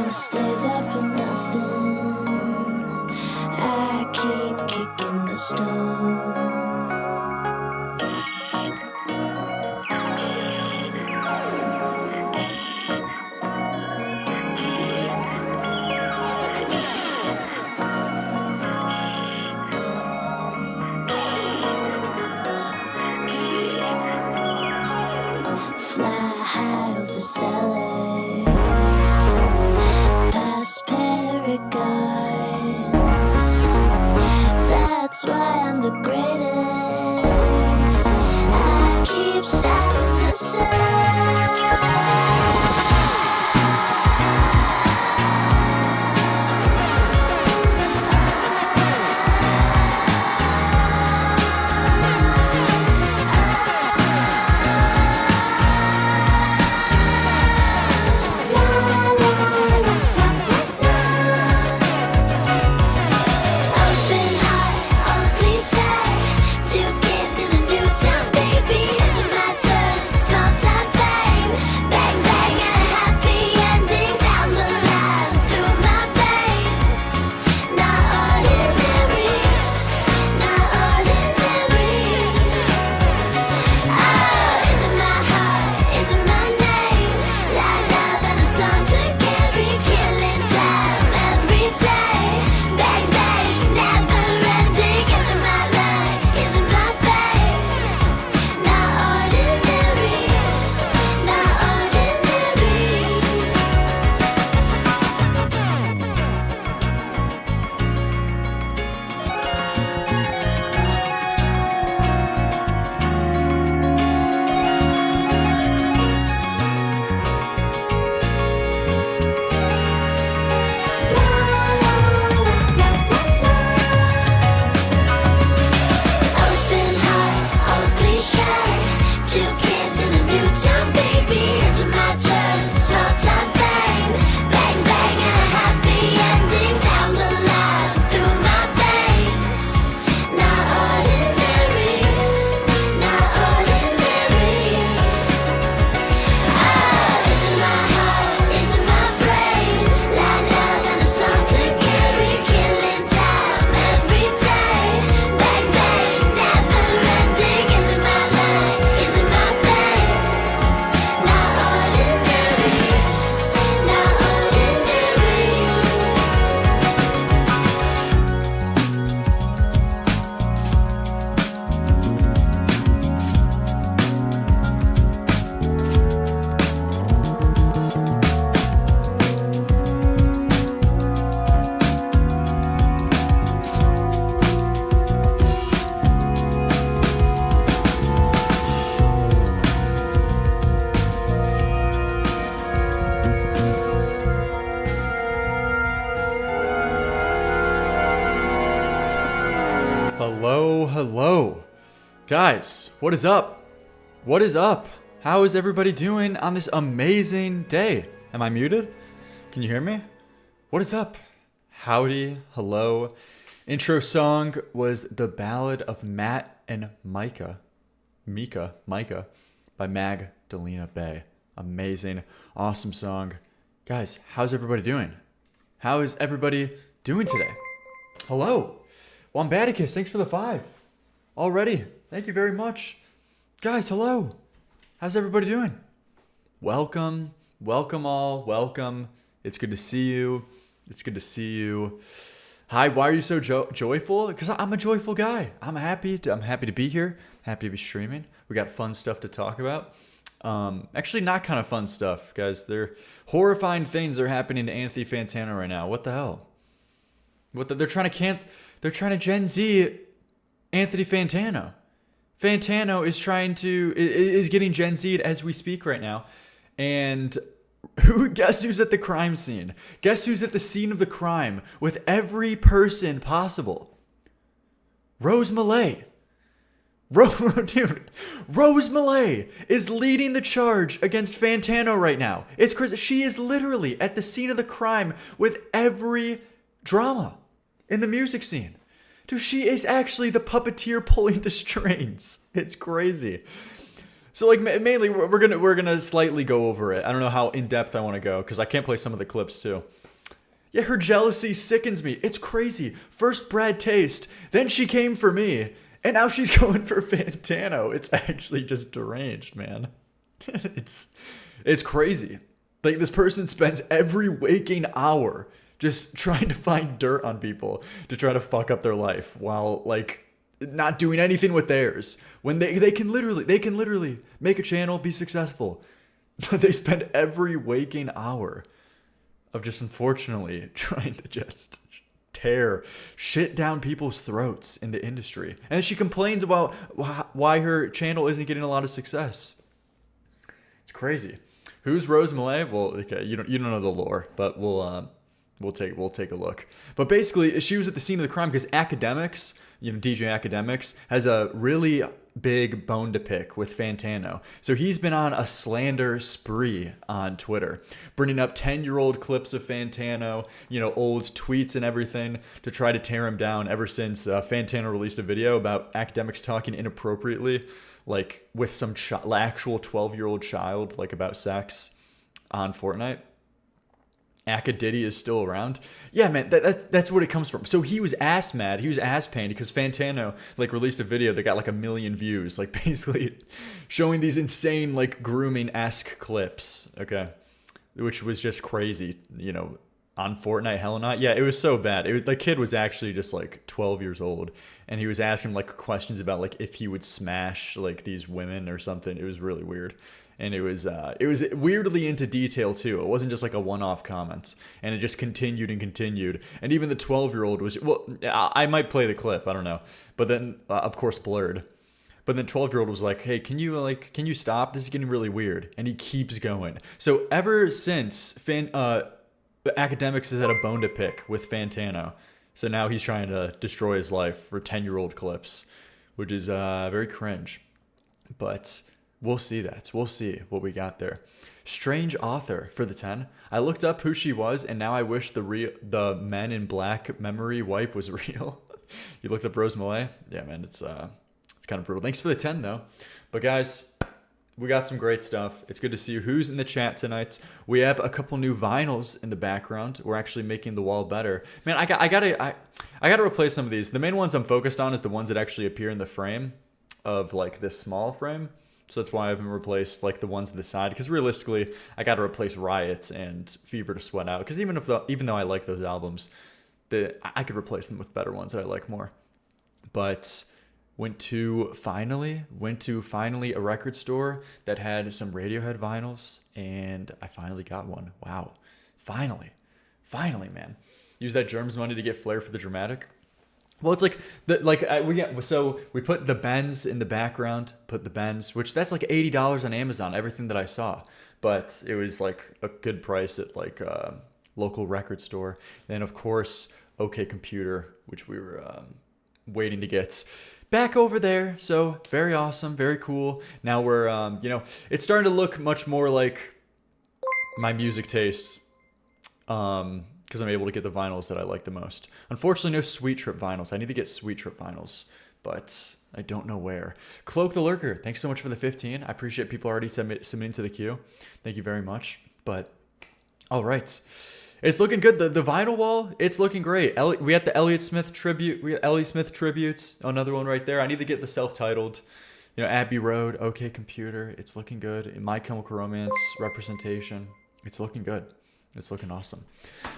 Most days are for nothing. I keep kicking the stone. Fly high over Celis, past Paragon. That's why I'm the greatest. I keep shining the sun. Hello. Guys, what is up? What is up? How is everybody doing on this amazing day? Am I muted? Can you hear me? What is up? Howdy, hello. Intro song was The Ballad of Matt and Micah by Magdalena Bay. Amazing, awesome song. Guys, how's everybody doing? How is everybody doing today? Hello. Wombaticus, thanks for the 5. Already. Thank you very much. Guys, hello. How's everybody doing? Welcome. Welcome all. Welcome. It's good to see you. It's good to see you. Hi, why are you so joyful? Because I'm a joyful guy. I'm happy to be here. Happy to be streaming. We got fun stuff to talk about. Actually, not kind of fun stuff, guys. They're horrifying things are happening to Anthony Fantano right now. What the hell? They're trying to Gen Z Anthony Fantano. Fantano is getting Gen Z'd as we speak right now. And guess who's at the crime scene? Guess who's at the scene of the crime with every person possible? Rose Malay. Dude, Rose Malay is leading the charge against Fantano right now. It's crazy. She is literally at the scene of the crime with every drama in the music scene. Dude, she is actually the puppeteer pulling the strings. It's crazy. So like mainly we're gonna slightly go over it. I don't know how in depth I want to go because I can't play some of the clips too. Yeah, her jealousy sickens me. It's crazy. First Brad Taste, then she came for me, and now she's going for Fantano. It's actually just deranged, man. it's crazy. Like this person spends every waking hour just trying to find dirt on people to try to fuck up their life while like not doing anything with theirs. When they can literally make a channel, be successful, but they spend every waking hour of just unfortunately trying to just tear shit down people's throats in the industry. And she complains about why her channel isn't getting a lot of success. It's crazy. Who's Rose Malay? Well, okay, you don't know the lore, but we'll take a look. But basically, she was at the scene of the crime because Academics, DJ Academics, has a really big bone to pick with Fantano. So he's been on a slander spree on Twitter, bringing up 10-year-old clips of Fantano, old tweets and everything to try to tear him down ever since Fantano released a video about Academics talking inappropriately, like with some actual 12-year-old child, like about sex on Fortnite. Acadiddy is still around. Yeah, man, that's what it comes from. So he was ass mad. He was ass pained because Fantano like released a video that got like 1 million views, like basically showing these insane like grooming-esque clips. Okay, which was just crazy. On Fortnite, hell not. Yeah, it was so bad. The kid was actually just like 12 years old, and he was asking like questions about like if he would smash like these women or something. It was really weird. And it was weirdly into detail too. It wasn't just like a one-off comment, and it just continued and continued. And even the 12-year-old was, well, I might play the clip, I don't know, but then of course blurred. But then 12-year-old was like, "Hey, can you stop? This is getting really weird." And he keeps going. So ever since Academics has had a bone to pick with Fantano, so now he's trying to destroy his life for 10-year-old clips, which is very cringe, but. We'll see that. We'll see what we got there. Strange author for the 10. I looked up who she was, and now I wish the Men in Black memory wipe was real. You looked up Rose Malay? Yeah, man, it's kind of brutal. Thanks for the 10, though. But guys, we got some great stuff. It's good to see you. Who's in the chat tonight? We have a couple new vinyls in the background. We're actually making the wall better. Man, I gotta replace some of these. The main ones I'm focused on is the ones that actually appear in the frame of like this small frame. So that's why I haven't replaced like the ones to the side, because realistically, I got to replace Riots and Fever to Sweat Out. Because even though I like those albums, I could replace them with better ones that I like more. But went to finally a record store that had some Radiohead vinyls, and I finally got one. Wow, finally, man. Use that Germs money to get flair for the dramatic. Well, it's like we put the Benz in the background, which that's like $80 on Amazon, everything that I saw, but it was like a good price at like a local record store. And then of course, OK Computer, which we were waiting to get back over there. So very awesome, very cool. Now we're it's starting to look much more like my music taste. Because I'm able to get the vinyls that I like the most. Unfortunately, no Sweet Trip vinyls. I need to get Sweet Trip vinyls, but I don't know where. Cloak the Lurker, thanks so much for the 15. I appreciate people already submitting to the queue. Thank you very much. But, all right. It's looking good. The vinyl wall, it's looking great. We had the Elliott Smith tribute. We got Ellie Smith tributes. Another one right there. I need to get the self-titled. Abbey Road, OK Computer. It's looking good. In My Chemical Romance representation. It's looking good. It's looking awesome.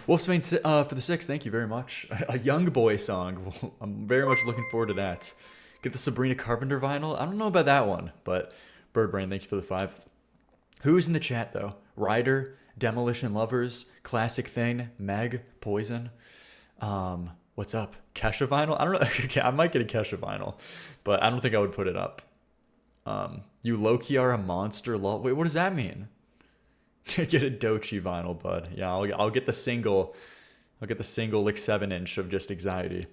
Wolfsbane for the 6, thank you very much. A Young Boy song. I'm very much looking forward to that. Get the Sabrina Carpenter vinyl. I don't know about that one, but Birdbrain, thank you for the 5. Who's in the chat, though? Ryder, Demolition Lovers, Classic Thing, Meg, Poison. What's up? Kesha vinyl? I don't know. I might get a Kesha vinyl, but I don't think I would put it up. You low-key are a monster. Wait, what does that mean? Get a Dochi vinyl, bud. Yeah, I'll get the single. I'll get the single like 7-inch of just anxiety.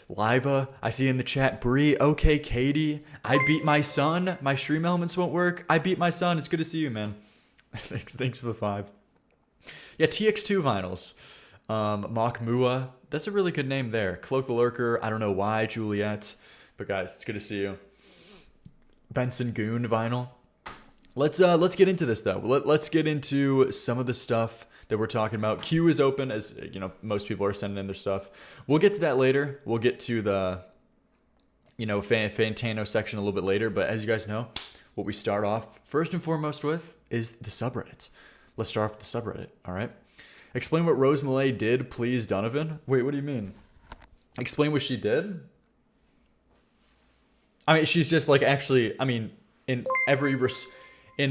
Liva, I see in the chat. Bree, okay, Katie. I beat my son. My stream elements won't work. I beat my son. It's good to see you, man. Thanks for the 5. Yeah, TX2 vinyls. Mock Mua. That's a really good name there. Cloak the Lurker. I don't know why. Juliet. But guys, it's good to see you. Benson Goon vinyl. Let's get into this though. Let's get into some of the stuff that we're talking about. Queue is open, as you know, most people are sending in their stuff. We'll get to that later. We'll get to the Fantano section a little bit later. But as you guys know, what we start off first and foremost with is the subreddits. Let's start off with the subreddit. All right. Explain what Rose Malay did, please, Donovan. Wait, what do you mean? Explain what she did? I mean, she's just like actually. I mean, in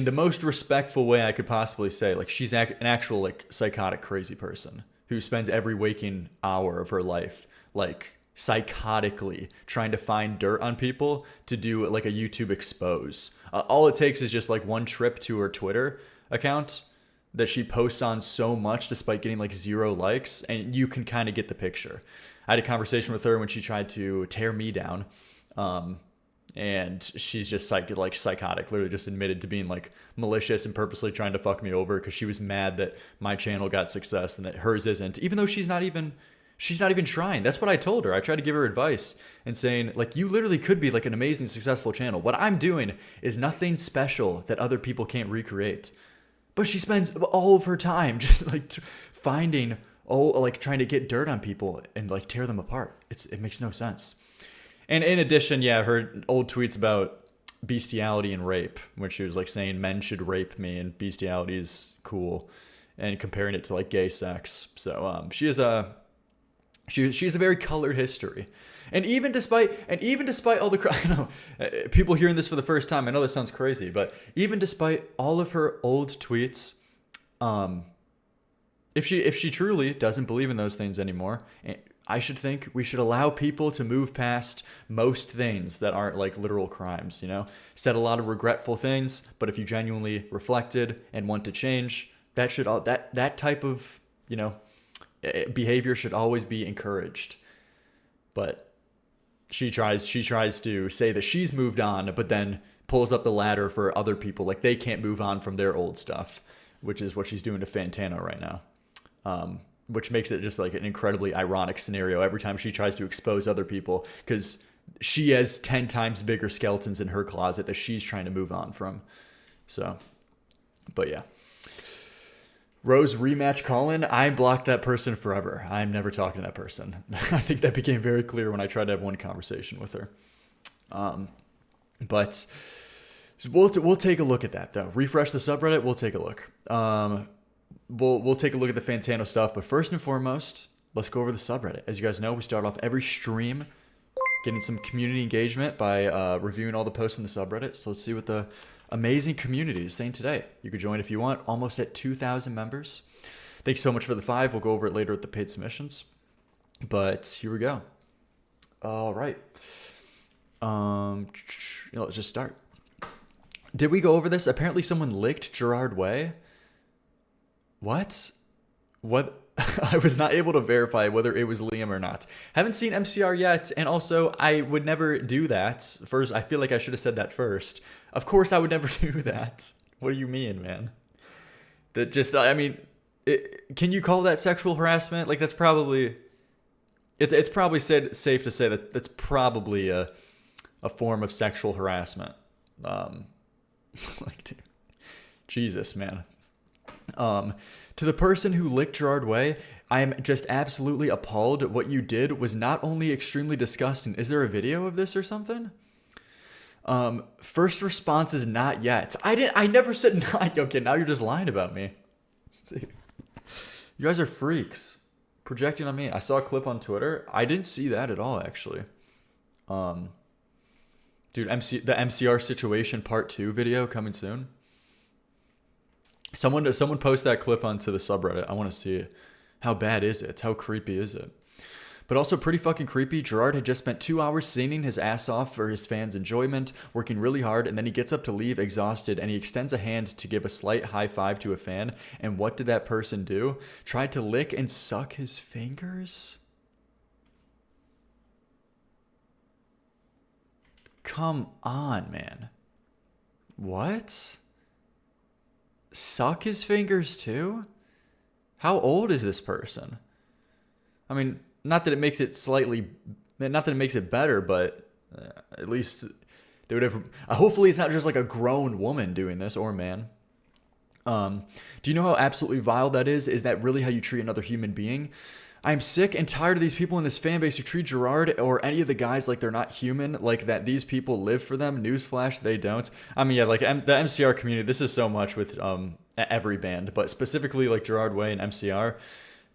the most respectful way I could possibly say, like she's an actual like psychotic crazy person who spends every waking hour of her life like psychotically trying to find dirt on people to do like a YouTube expose. All it takes is just like one trip to her Twitter account that she posts on so much despite getting like 0 likes, and you can kind of get the picture. I had a conversation with her when she tried to tear me down. And she's just psychotic, literally just admitted to being like malicious and purposely trying to fuck me over because she was mad that my channel got success and that hers isn't, even though she's not even trying. That's what I told her. I tried to give her advice and saying like, you literally could be like an amazing successful channel. What I'm doing is nothing special that other people can't recreate. But she spends all of her time just like finding trying to get dirt on people and like tear them apart. It makes no sense. And in addition, yeah, I heard old tweets about bestiality and rape, where she was like saying men should rape me and bestiality is cool, and comparing it to like gay sex. So she's a very colored history, and even despite all the I know people hearing this for the first time, I know this sounds crazy, but even despite all of her old tweets, if she truly doesn't believe in those things anymore, I should think we should allow people to move past most things that aren't like literal crimes, you know? Said a lot of regretful things, but if you genuinely reflected and want to change, that type of, you know, behavior should always be encouraged. But she tries to say that she's moved on, but then pulls up the ladder for other people like they can't move on from their old stuff, which is what she's doing to Fantano right now. Which makes it just like an incredibly ironic scenario every time she tries to expose other people, because she has 10 times bigger skeletons in her closet that she's trying to move on from. So, but yeah. Rose rematch Colin. I blocked that person forever. I'm never talking to that person. I think that became very clear when I tried to have one conversation with her. But we'll take a look at that though. Refresh the subreddit. We'll take a look. We'll take a look at the Fantano stuff, but first and foremost, let's go over the subreddit. As you guys know, we start off every stream getting some community engagement by reviewing all the posts in the subreddit. So let's see what the amazing community is saying today. You could join if you want, almost at 2,000 members. Thanks so much for the 5. We'll go over it later with the paid submissions. But here we go. All right. Let's just start. Did we go over this? Apparently someone licked Gerard Way. What? I was not able to verify whether it was Liam or not. Haven't seen MCR yet, and also I would never do that. First, I feel like I should have said that first. Of course I would never do that. What do you mean, man? That just, I mean, can you call that sexual harassment? Like that's probably, it's probably safe to say that that's probably a form of sexual harassment. Like, dude, Jesus, man. To the person who licked Gerard Way, I am just absolutely appalled. What you did was not only extremely disgusting. Is there a video of this or something? First response is not yet. I never said not. Okay, now you're just lying about me. You guys are freaks. Projecting on me. I saw a clip on Twitter. I didn't see that at all, actually. Dude, the MCR situation part 2 video coming soon. Someone post that clip onto the subreddit. I want to see it. How bad is it? How creepy is it? But also pretty fucking creepy. Gerard had just spent 2 hours singing his ass off for his fans' enjoyment, working really hard, and then he gets up to leave exhausted, and he extends a hand to give a slight high five to a fan. And what did that person do? Tried to lick and suck his fingers? Come on, man. What? Suck his fingers too? How old is this person? I mean, not that it makes it better, but at least They would have. Hopefully, it's not just like a grown woman doing this or man. Do you know how absolutely vile that is? Is that really how you treat another human being? I'm sick and tired of these people in this fan base who treat Gerard or any of the guys like they're not human, like that these people live for them. Newsflash, they don't. I mean, yeah, like the MCR community, this is so much with every band, but specifically like Gerard Way and MCR,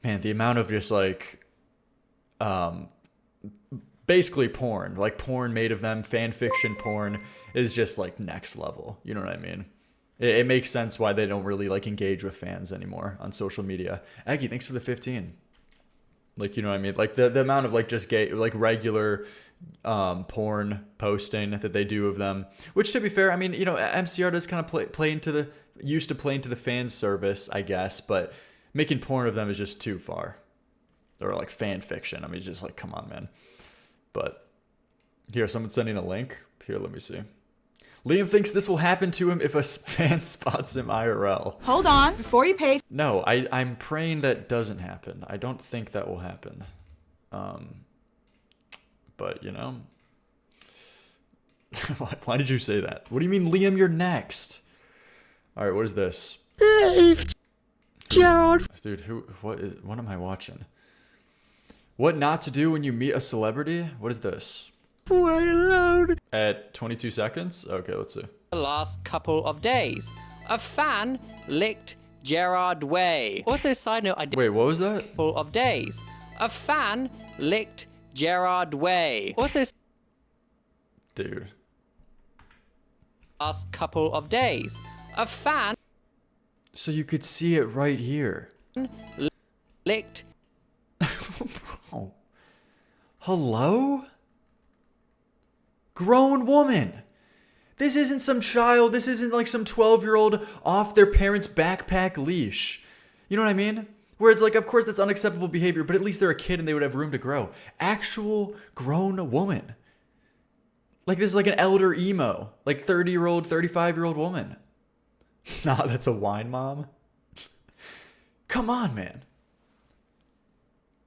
man, the amount of just like basically porn, like porn made of them, fan fiction porn is just like next level. You know what I mean? It makes sense why they don't really like engage with fans anymore on social media. Aggie, thanks for the 15. Like, you know what I mean? Like the amount of like just gay, like regular porn posting that they do of them, which to be fair, I mean, you know, MCR does kind of play into the, used to play into the fan service, I guess, but making porn of them is just too far. Or like fan fiction. I mean, just like, come on, man. But here, someone's sending a link. Here, let me see. Liam thinks this will happen to him if a fan spots him IRL. Hold on, before you pay. No, I'm praying that doesn't happen. I don't think that will happen. But, you know. Why did you say that? What do you mean, Liam, you're next? Alright, what is this? Gerard. Dude, what am I watching? What not to do when you meet a celebrity? What is this? Wait alone. At 22 seconds? Okay, let's see. The last couple of days, a fan licked Gerard Way. Also, side note, I did Wait, what was that? couple of days. A fan licked Gerard Way. Also, Dude. last couple of days, a fan So you could see it right here. licked. Oh. Hello? Grown woman. This isn't some child. This isn't like some 12-year-old off their parents' backpack leash. You know what I mean? Where it's like, of course, that's unacceptable behavior, but at least they're a kid and they would have room to grow. Actual grown woman. Like this is like an elder emo. Like 30-year-old, 35-year-old woman. Nah, that's a wine mom. Come on, man.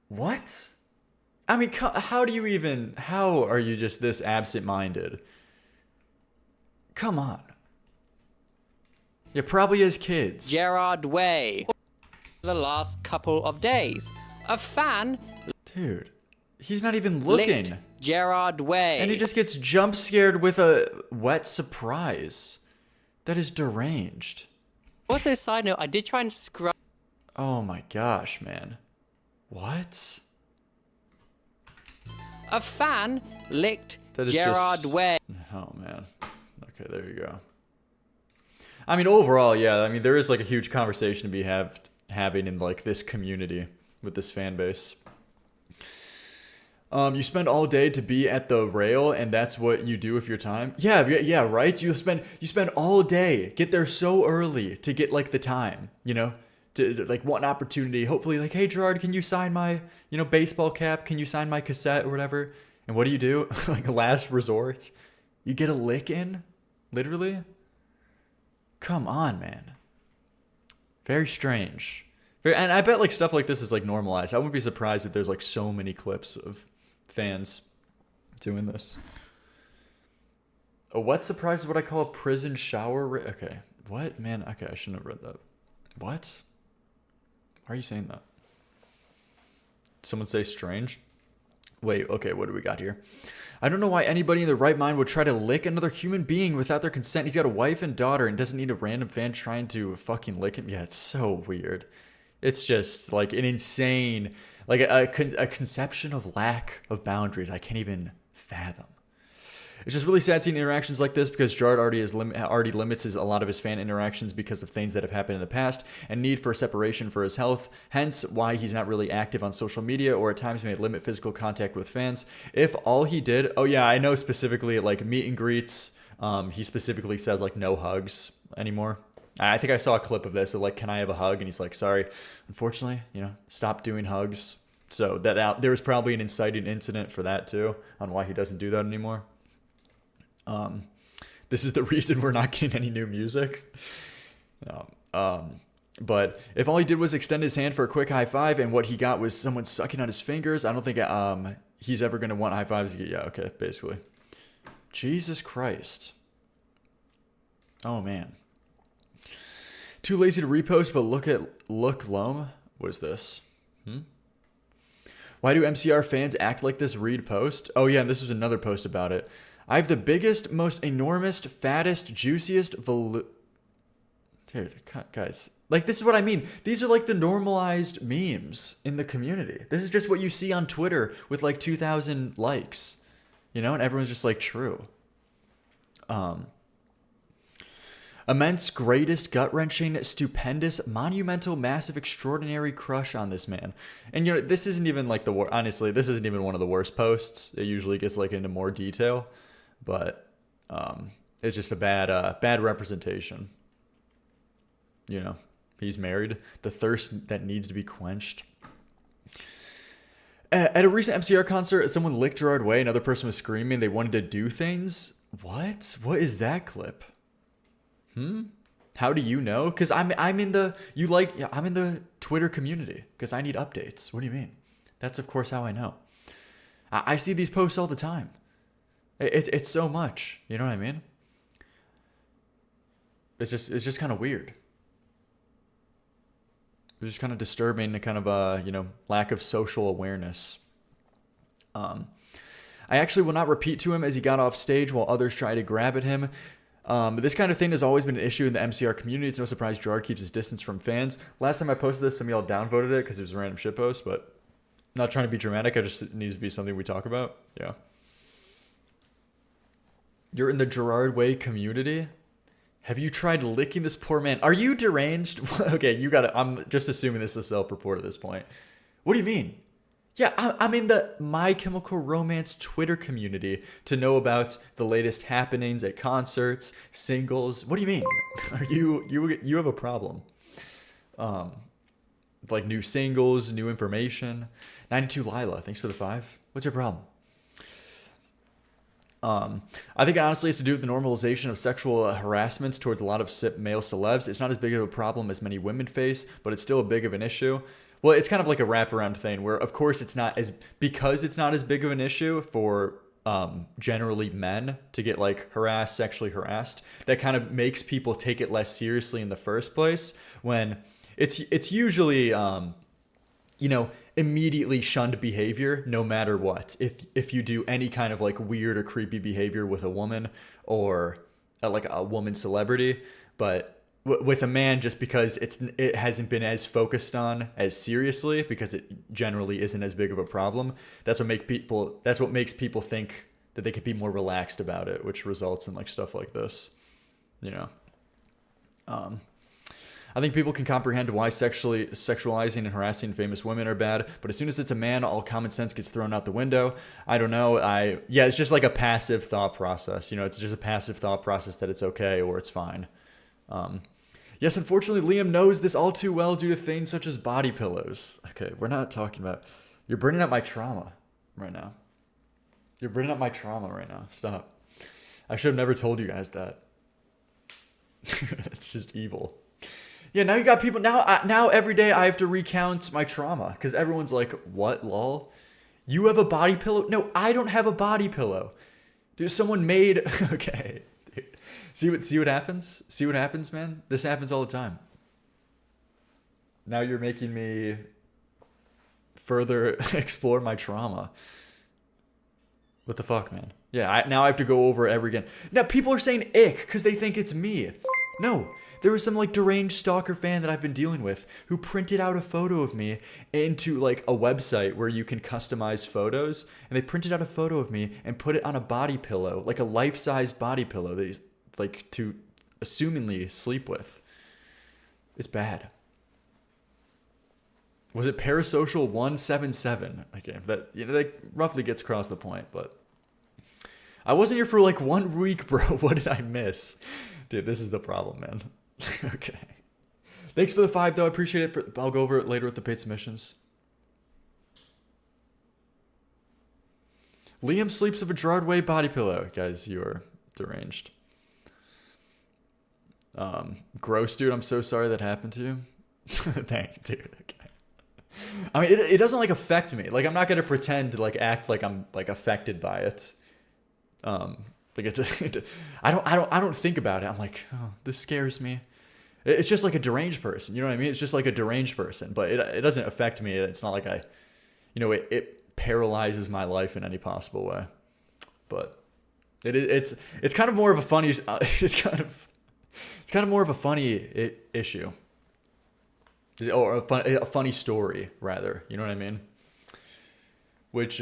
What? I mean, how are you just this absent-minded? Come on. Yeah, probably as kids. Gerard Way. The last couple of days, a fan Dude, he's not even looking. licked Gerard Way. And he just gets jump scared with a wet surprise. That is deranged. Also, side note, I did try and scrub. Oh my gosh, man. What? A fan licked That is Gerard just- Way. Oh man. Okay, there you go. I mean, overall, yeah. I mean, there is like a huge conversation to be having in like this community with this fan base. You spend all day to be at the rail, and that's what you do with your time. Yeah, right. You spend all day, get there so early to get like the time, you know, to like one opportunity. Hopefully, like, hey Gerard, can you sign my, you know, baseball cap? Can you sign my cassette or whatever? And what do? Like last resort, you get a lick in, literally. Come on, man. Very strange. And I bet like stuff like this is like normalized. I wouldn't be surprised if there's like so many clips of fans doing this. A wet surprise is what I call a prison shower. Okay. What? Man, okay, I shouldn't have read that. What? Why are you saying that? Someone say strange? Wait, okay, what do we got here? I don't know why anybody in their right mind would try to lick another human being without their consent. He's got a wife and daughter and doesn't need a random fan trying to fucking lick him. Yeah, it's so weird. It's just like an insane, like a conception of lack of boundaries I can't even fathom. It's just really sad seeing interactions like this because Gerard already limits a lot of his fan interactions because of things that have happened in the past and need for separation for his health, hence why he's not really active on social media or at times may limit physical contact with fans. If all he did, oh yeah, I know specifically like meet and greets, he specifically says like no hugs anymore. I think I saw a clip of this of like, can I have a hug? And he's like, sorry, unfortunately, you know, stop doing hugs. So there was probably an inciting incident for that too on why he doesn't do that anymore. This is the reason we're not getting any new music. But if all he did was extend his hand for a quick high five and what he got was someone sucking on his fingers, I don't think he's ever going to want high fives again. Yeah, okay, basically. Jesus Christ. Oh, man. Too lazy to repost, but look Loam. What is this? Why do MCR fans act like this? Read post. Oh yeah, and this was another post about it. I have the biggest, most enormous, fattest, juiciest Dude, guys. Like, this is what I mean. These are like the normalized memes in the community. This is just what you see on Twitter with like 2,000 likes. You know, and everyone's just like, true. Immense, greatest, gut-wrenching, stupendous, monumental, massive, extraordinary crush on this man. And, you know, this isn't even like the worst. Honestly, this isn't even one of the worst posts. It usually gets like into more detail. But it's just a bad representation. You know, he's married. The thirst that needs to be quenched. At a recent MCR concert, someone licked Gerard Way. Another person was screaming they wanted to do things. What? What is that clip? How do you know? Because I'm in the I'm in the Twitter community because I need updates. What do you mean? That's of course how I know. I see these posts all the time. It's so much. You know what I mean? It's just kind of weird. It's just kind of disturbing, the kind of lack of social awareness. I actually will not repeat to him as he got off stage while others try to grab at him. This kind of thing has always been an issue in the MCR community. It's no surprise Gerard keeps his distance from fans. Last time I posted this, some of y'all downvoted it because it was a random shitpost, but not trying to be dramatic. It needs to be something we talk about. Yeah. You're in the Gerard Way community? Have you tried licking this poor man? Are you deranged? Okay, you got it. I'm just assuming this is self-report at this point. What do you mean? Yeah, I'm in the My Chemical Romance Twitter community to know about the latest happenings at concerts, singles. What do you mean? Are you have a problem? Like new singles, new information. 92 Lila, thanks for the 5. What's your problem? I think honestly it's to do with the normalization of sexual harassments towards a lot of male celebs. It's not as big of a problem as many women face, but it's still a big of an issue. Well, it's kind of like a wraparound thing where, of course, because it's not as big of an issue for generally men to get like sexually harassed. That kind of makes people take it less seriously in the first place. When it's usually immediately shunned behavior, no matter what. If you do any kind of like weird or creepy behavior with a woman or like a woman celebrity, but with a man, just because it hasn't been as focused on as seriously, because it generally isn't as big of a problem. That's what makes people think that they could be more relaxed about it, which results in like stuff like this. You know, I think people can comprehend why sexualizing and harassing famous women are bad, but as soon as it's a man, all common sense gets thrown out the window. I don't know. It's just like a passive thought process. You know, it's just a passive thought process that it's okay or it's fine. Yes, unfortunately, Liam knows this all too well due to things such as body pillows. Okay, we're not talking about... You're bringing up my trauma right now. Stop. I should have never told you guys that. It's just evil. Yeah, now you got people... Now every day I have to recount my trauma because everyone's like, what, lol? You have a body pillow? No, I don't have a body pillow. Dude, someone made... Okay. See what happens? See what happens, man? This happens all the time. Now you're making me further explore my trauma. What the fuck, man? Yeah, now I have to go over it ever again. Now people are saying ick because they think it's me. No, there was some like deranged stalker fan that I've been dealing with who printed out a photo of me into like a website where you can customize photos, and they printed out a photo of me and put it on a body pillow, like a life-sized body pillow that like to assumingly sleep with. It's bad. Was it Parasocial 177? Okay, that roughly gets across the point, but I wasn't here for like 1 week, bro. What did I miss? Dude, this is the problem, man. Okay. Thanks for the 5 though. I appreciate it. I'll go over it later with the paid submissions. Liam sleeps with a Gerard Way body pillow. Guys, you are deranged. Gross, dude. I'm so sorry that happened to you. Thank you, dude. Okay. I mean, it doesn't like affect me. Like, I'm not gonna pretend to like act like I'm like affected by it. Like I don't think about it. I'm like, oh, this scares me. It's just like a deranged person. You know what I mean? It's just like a deranged person, but it doesn't affect me. It's not like it paralyzes my life in any possible way. But it's kind of more of a funny. It's kind of more of a funny issue, or a funny story rather. You know what I mean? Which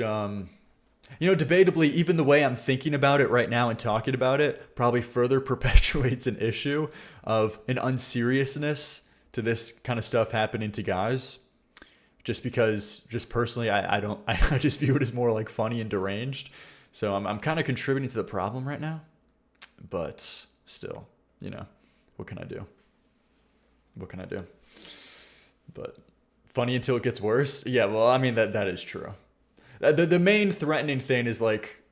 debatably, even the way I'm thinking about it right now and talking about it probably further perpetuates an issue of an unseriousness to this kind of stuff happening to guys. Just because, just personally, I just view it as more like funny and deranged. So I'm kind of contributing to the problem right now. But still, what can I do? What can I do? But funny until it gets worse. Yeah, well, I mean, that is true. The main threatening thing is like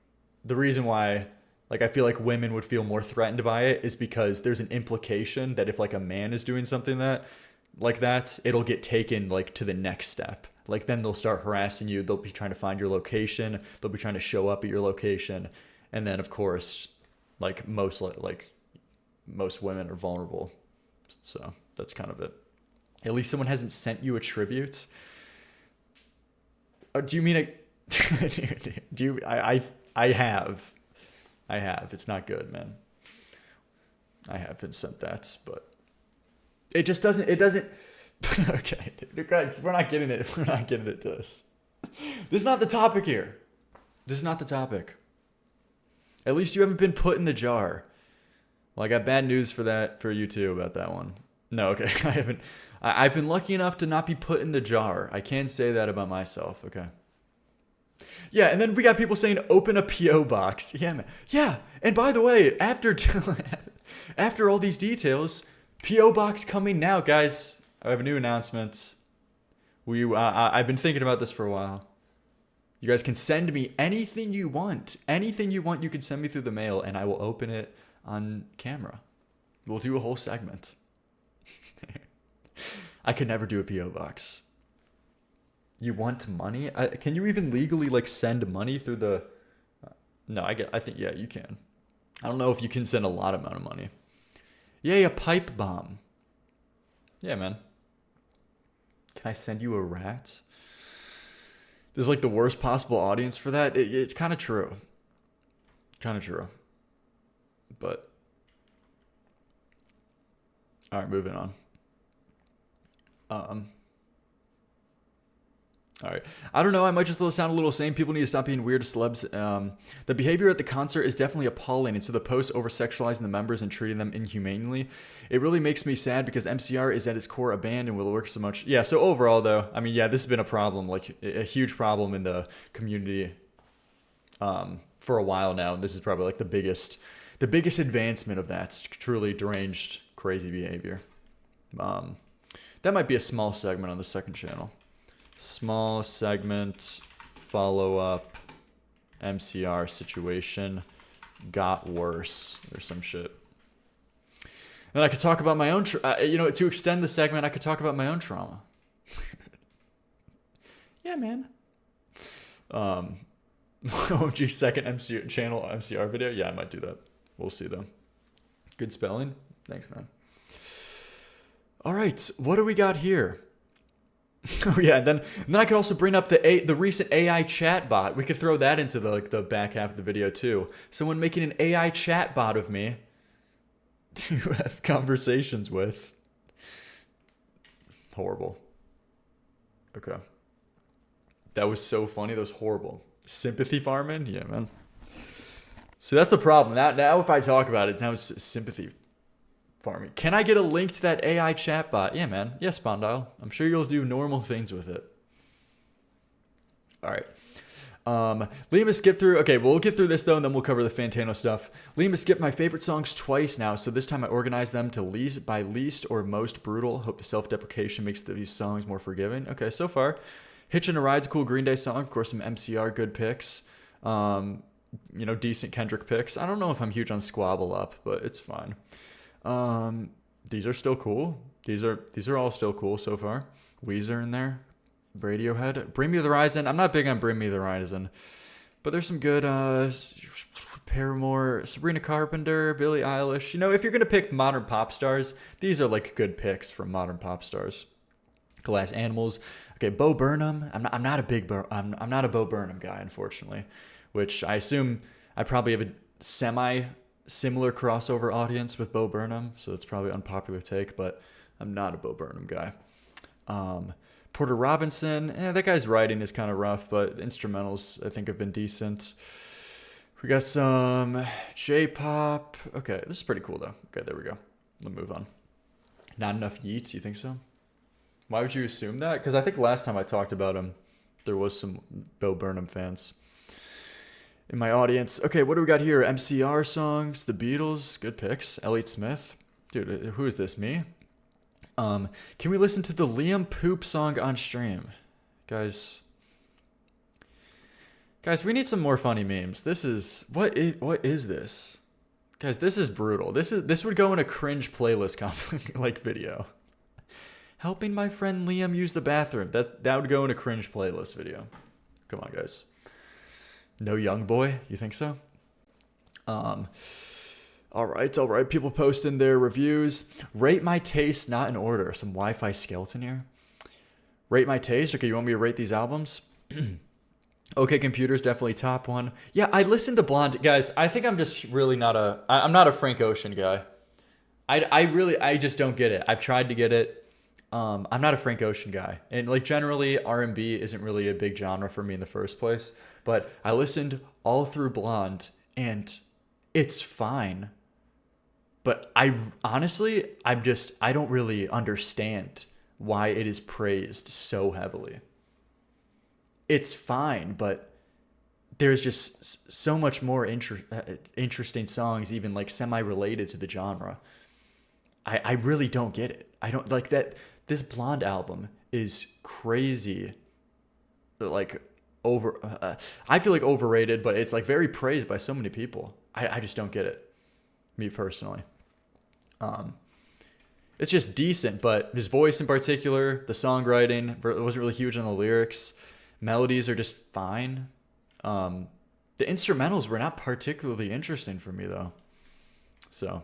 the reason why like I feel like women would feel more threatened by it is because there's an implication that if like a man is doing something like that, it'll get taken like to the next step. Like then they'll start harassing you. They'll be trying to find your location. They'll be trying to show up at your location. And then of course, like most women are vulnerable. So that's kind of it. At least someone hasn't sent you a tribute. Do you mean I have. It's not good, man. I have been sent that, but it doesn't. Okay, guys, we're not getting it. We're not getting into this. This is not the topic here. This is not the topic. At least you haven't been put in the jar. Well, I got bad news for you too about that one. No, okay, I haven't. I've been lucky enough to not be put in the jar. I can't say that about myself. Okay. Yeah, and then we got people saying open a PO box. Yeah, man. Yeah, and by the way, after all these details, PO box coming now, guys. I have a new announcement. I've been thinking about this for a while. You guys can send me anything you want. Anything you want, you can send me through the mail, and I will open it on camera. We'll do a whole segment. I could never do a PO box. You want money? Can you even legally like send money through the? No, I think yeah, you can. I don't know if you can send a lot amount of money. Yay, a pipe bomb. Yeah, man. Can I send you a rat? This is like the worst possible audience for that. It's kind of true. Kind of true. But all right, moving on. All right. I don't know. I might just sound a little sane. People need to stop being weird celebs. The behavior at the concert is definitely appalling. And so the posts over-sexualizing the members and treating them inhumanely. It really makes me sad because MCR is at its core a band and will work so much. Yeah, so overall, though, I mean, yeah, this has been a problem, like a huge problem in the community for a while now. And this is probably like the biggest advancement of that. Truly deranged, crazy behavior. That might be a small segment on the second channel. Small segment, follow-up, MCR situation, got worse, or some shit. And I could talk about my own, to extend the segment, I could talk about my own trauma. Yeah, man. OMG second MCR video? Yeah, I might do that. We'll see, though. Good spelling? Thanks, man. All right, what do we got here? Oh yeah, and then I could also bring up the recent AI chat bot. We could throw that into the back half of the video too. Someone making an AI chat bot of me to have conversations with. Horrible. Okay. That was so funny. That was horrible. Sympathy farming? Yeah, man. So that's the problem. Now if I talk about it, now it's sympathy farming. Can I get a link to that AI chatbot? Yeah, man. Yes, Bondile. I'm sure you'll do normal things with it. All right. Liam has skipped through. Okay, we'll get through this though, and then we'll cover the Fantano stuff. Liam has skipped my favorite songs twice now, so this time I organized them to least or most brutal. Hope the self-deprecation makes these songs more forgiving. Okay, so far, Hitchin' a Ride's a cool Green Day song. Of course, some MCR good picks. Decent Kendrick picks. I don't know if I'm huge on Squabble Up, but it's fine. These are still cool. These are all still cool so far. Weezer in there. Radiohead. Bring Me the Horizon. I'm not big on Bring Me the Horizon, but there's some good Paramore, Sabrina Carpenter, Billie Eilish. You know, if you're gonna pick modern pop stars, these are like good picks from modern pop stars. Glass Animals. Okay, Bo Burnham. I'm not a Bo Burnham guy, unfortunately, which I assume I probably have a similar crossover audience with Bo Burnham, so it's probably an unpopular take, but I'm not a Bo Burnham guy. Porter Robinson, that guy's writing is kind of rough, but instrumentals I think have been decent. We got some J-pop. Okay, this is pretty cool though. Okay, there we go. Let's move on. Not enough Yeats, you think so? Why would you assume that? Because I think last time I talked about him, there was some Bo Burnham fans in my audience. Okay, what do we got here? MCR songs, The Beatles, good picks. Elliott Smith. Dude, who is this, me? Can we listen to the Liam Poop song on stream? Guys, we need some more funny memes. This is, what is this? Guys, this is brutal. This would go in a cringe playlist like video. Helping my friend Liam use the bathroom. That would go in a cringe playlist video. Come on, guys. No Young Boy? You think so? All right. People posting their reviews. Rate My Taste, not in order. Some Wi-Fi skeleton here. Rate My Taste. Okay, you want me to rate these albums? Okay, Computer's definitely top one. Yeah, I listened to Blonde. Guys, I think I'm just really I'm not a Frank Ocean guy. I just don't get it. I've tried to get it. I'm not a Frank Ocean guy. And like generally R&B isn't really a big genre for me in the first place. But I listened all through Blonde and it's fine. But I don't really understand why it is praised so heavily. It's fine, but there's just so much more interesting songs, even like semi-related to the genre. I really don't get it. I don't like that. This Blonde album is crazy. Like I feel like overrated, but it's like very praised by so many people. I just don't get it. Me personally. It's just decent, but his voice in particular, the songwriting wasn't really huge on the lyrics. Melodies are just fine. The instrumentals were not particularly interesting for me though. So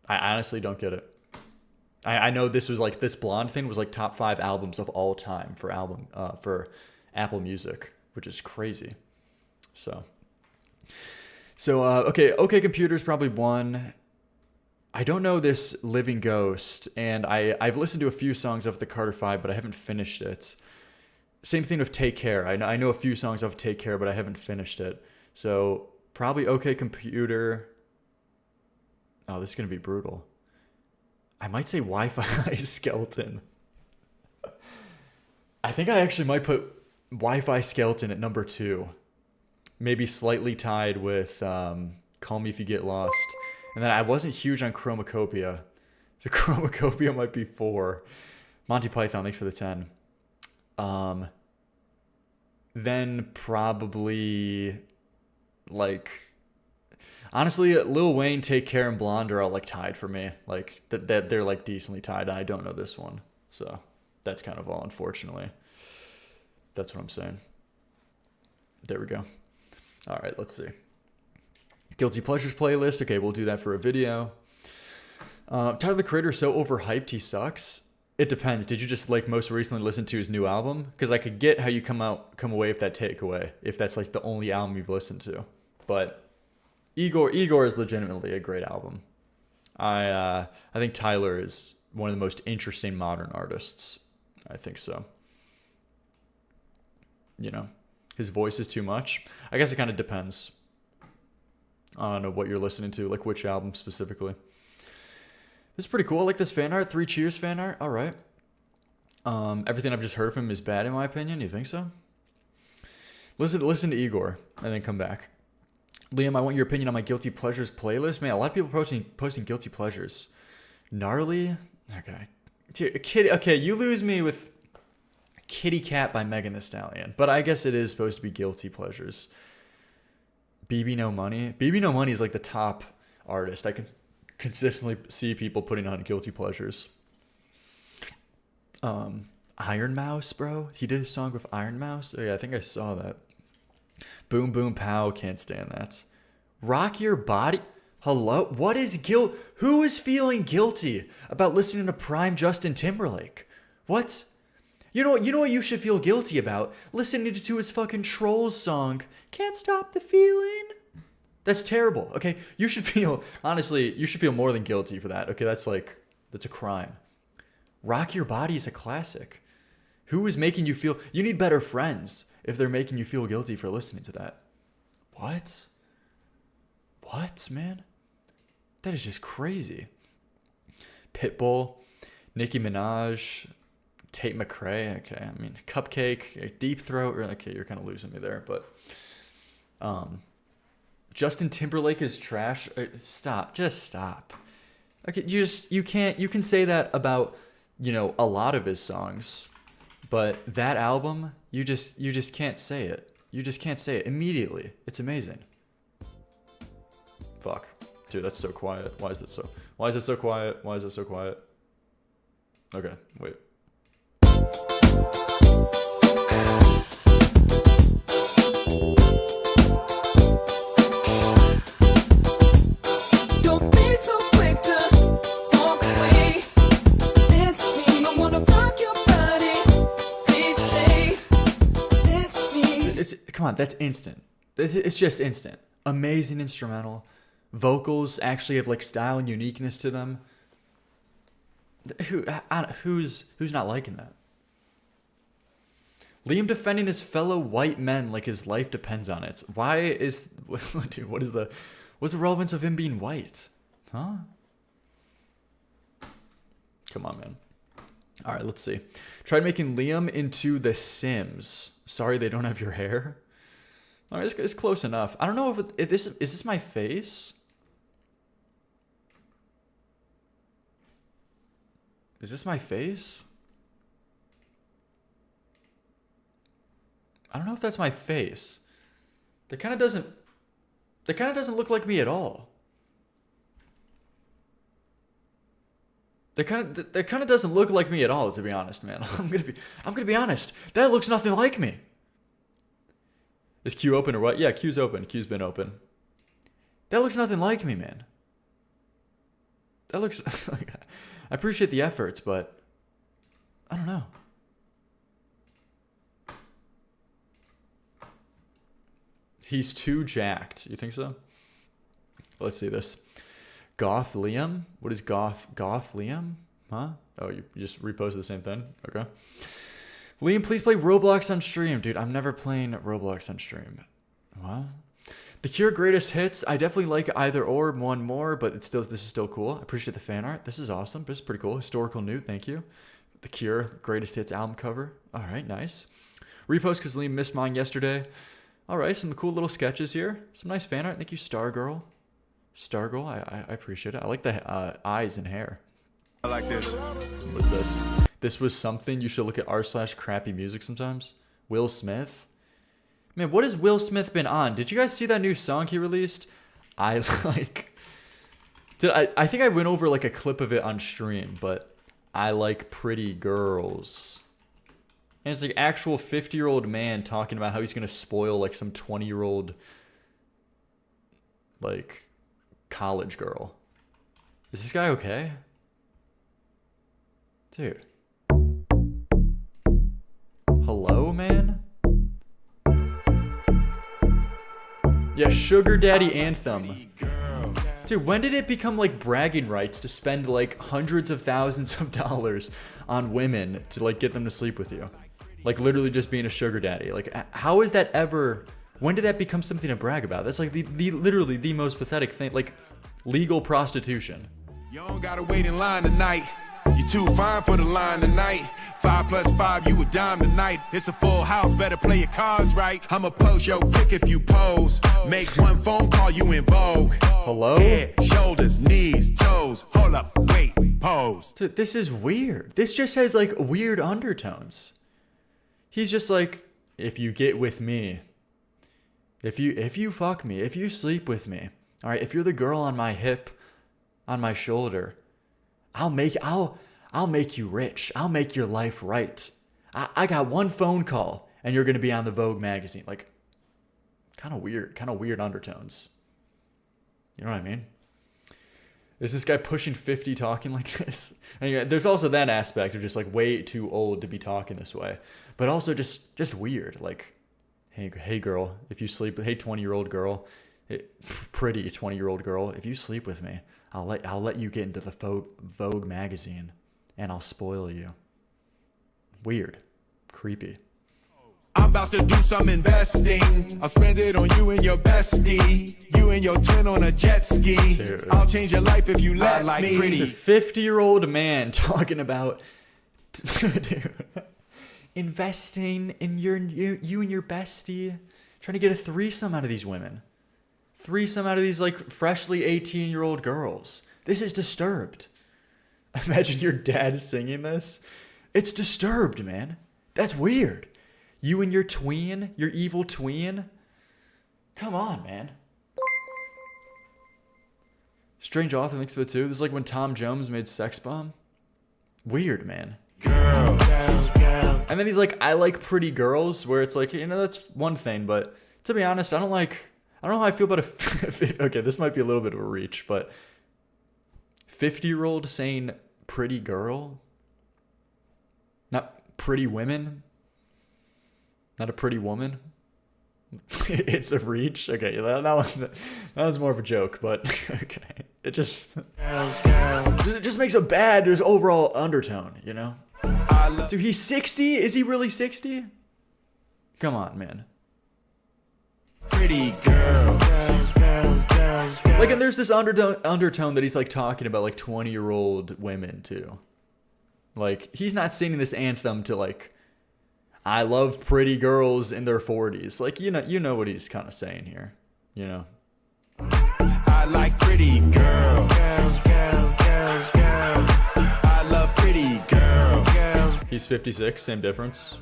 I honestly don't get it. I know this Blonde thing was like top 5 albums of all time for Apple Music, which is crazy. So okay, Computer's probably 1. I don't know this Living Ghost, and I've listened to a few songs of the Carter 5, but I haven't finished it. Same thing with Take Care. I know a few songs of Take Care, but I haven't finished it. So probably okay, Computer. Oh, this is going to be brutal. I might say Wi-Fi Skeleton. I think I actually might put Wi-Fi Skeleton at number 2. Maybe slightly tied with Call Me If You Get Lost. And then I wasn't huge on Chromacopia. So Chromacopia might be 4. Monty Python, thanks for the 10. Then probably like honestly Lil Wayne, Take Care, and Blonde are all like tied for me. Like that they're like decently tied. I don't know this one. So that's kind of all, unfortunately. That's what I'm saying. There we go. All right, let's see. Guilty Pleasures playlist. Okay, we'll do that for a video. Tyler the Creator is so overhyped he sucks. It depends. Did you just like most recently listen to his new album? Because I could get how you come away with that takeaway if that's like the only album you've listened to. But Igor is legitimately a great album. I think Tyler is one of the most interesting modern artists. I think so. You know, his voice is too much. I guess it kind of depends on what you're listening to, like which album specifically. This is pretty cool. I like this fan art. 3 Cheers fan art. All right. Everything I've just heard from him is bad in my opinion. You think so? Listen to Igor and then come back. Liam, I want your opinion on my Guilty Pleasures playlist. Man, a lot of people posting Guilty Pleasures. Gnarly? Okay. Okay, you lose me with Kitty Cat by Megan Thee Stallion. But I guess it is supposed to be Guilty Pleasures. BB No Money. BB No Money is like the top artist. I can consistently see people putting on Guilty Pleasures. Iron Mouse, bro. He did a song with Iron Mouse. Oh, yeah, I think I saw that. Boom Boom Pow. Can't stand that. Rock your body. Hello? What is guilt? Who is feeling guilty about listening to prime Justin Timberlake? What? You know what you should feel guilty about? Listening to his fucking Trolls song, Can't Stop the Feeling. That's terrible, okay? You should feel, honestly, you should feel more than guilty for that, okay? That's a crime. Rock Your Body is a classic. Who is making you feel, you need better friends if they're making you feel guilty for listening to that. What? What, man? That is just crazy. Pitbull, Nicki Minaj, Tate McRae. Okay, I mean, Cupcake, Deep Throat. Okay, you're kind of losing me there, but Justin Timberlake is trash. Stop, just stop. Okay, you can say that about, you know, a lot of his songs, but that album, you just can't say it. You just can't say it immediately. It's amazing. Fuck. Dude, that's so quiet. Why is it so quiet? Why is it so quiet? Okay, wait. Don't be so quick to walk away. It's me. I wanna rock your body. Please stay. It's me. Come on, that's instant. It's just instant. Amazing instrumental. Vocals actually have like style and uniqueness to them. Who's not liking that? Liam defending his fellow white men like his life depends on it. Why is dude, what's the relevance of him being white? Huh? Come on, man. All right, let's see. Tried making Liam into The Sims. Sorry they don't have your hair. All right, it's close enough. I don't know if this my face? Is this my face? I don't know if that's my face. That kind of doesn't look like me at all. That kind of doesn't look like me at all, to be honest, man. I'm gonna be honest. That looks nothing like me. Is Q open or what? Yeah, Q's open. Q's been open. That looks nothing like me, man. That looks like, I appreciate the efforts, but I don't know. He's too jacked. You think so? Let's see this. Goth Liam? What is Goth Liam? Huh? Oh, you just reposted the same thing? Okay. Liam, please play Roblox on stream. Dude, I'm never playing Roblox on stream. What? The Cure Greatest Hits. I definitely like either or, one more, but this is still cool. I appreciate the fan art. This is awesome. This is pretty cool. Historical Newt, thank you. The Cure Greatest Hits album cover. All right, nice. Repost because Liam missed mine yesterday. All right, some cool little sketches here. Some nice fan art. Thank you, Stargirl. Stargirl, I appreciate it. I like the eyes and hair. I like this. What's this? This was something. You should look at r/crappy music sometimes. Will Smith. Man, what has Will Smith been on? Did you guys see that new song he released? I think I went over like a clip of it on stream, but I like pretty girls. And it's like actual 50-year-old man talking about how he's gonna spoil like some 20-year-old like college girl. Is this guy okay? Dude. Hello, man? Yeah, Sugar Daddy Anthem. Dude, when did it become like bragging rights to spend like hundreds of thousands of dollars on women to like get them to sleep with you? Like literally just being a sugar daddy. Like how is that ever, when did that become something to brag about? That's like the literally the most pathetic thing, like legal prostitution. You don't gotta wait in line tonight. You too fine for the line tonight. 5 + 5, you a dime tonight. It's a full house, better play your cards right. I'ma post your pic if you pose. Make one phone call, you in vogue. Hello? Head, shoulders, knees, toes. Hold up, wait, pose. Dude, this is weird. This just has like weird undertones. He's just like, if you get with me, if you fuck me, if you sleep with me, all right, if you're the girl on my hip, on my shoulder, I'll make you rich. I'll make your life right. I got one phone call and you're gonna be on the Vogue magazine. Like, kind of weird undertones. You know what I mean? Is this guy pushing 50 talking like this? And yeah, there's also that aspect of just like way too old to be talking this way, but also just weird. Like, hey girl, if you sleep with, hey 20-year-old girl, pretty 20-year-old girl, if you sleep with me, I'll let you get into the Vogue magazine, and I'll spoil you. Weird, creepy. I'm about to do some investing. I'll spend it on you and your bestie. You and your twin on a jet ski. Dude. I'll change your life if you let me. The 50-year-old man talking about, dude, investing in you and your bestie, trying to get a threesome out of these women. Threesome out of these like freshly 18-year-old girls. This is disturbed. Imagine your dad singing this. It's disturbed, man. That's weird. You and your tween, your evil tween. Come on, man. Strange author links to the two. This is like when Tom Jones made Sex Bomb. Weird, man. Girl. And then he's like, I like pretty girls, where it's like, you know, that's one thing, but to be honest, I don't know how I feel about okay, this might be a little bit of a reach, but 50-year-old saying pretty girl? Not pretty women? Not a pretty woman? It's a reach? Okay, that one's more of a joke, but okay. It just makes a bad, there's overall undertone, you know? Dude, he's 60? Is he really 60? Come on, man. Pretty girl. Like, and there's this undertone that he's like talking about like 20-year-old women too. Like, he's not singing this anthem to like, I love pretty girls in their 40s. Like, you know what he's kind of saying here, you know? I like pretty girls. I love pretty girls. He's 56, same difference.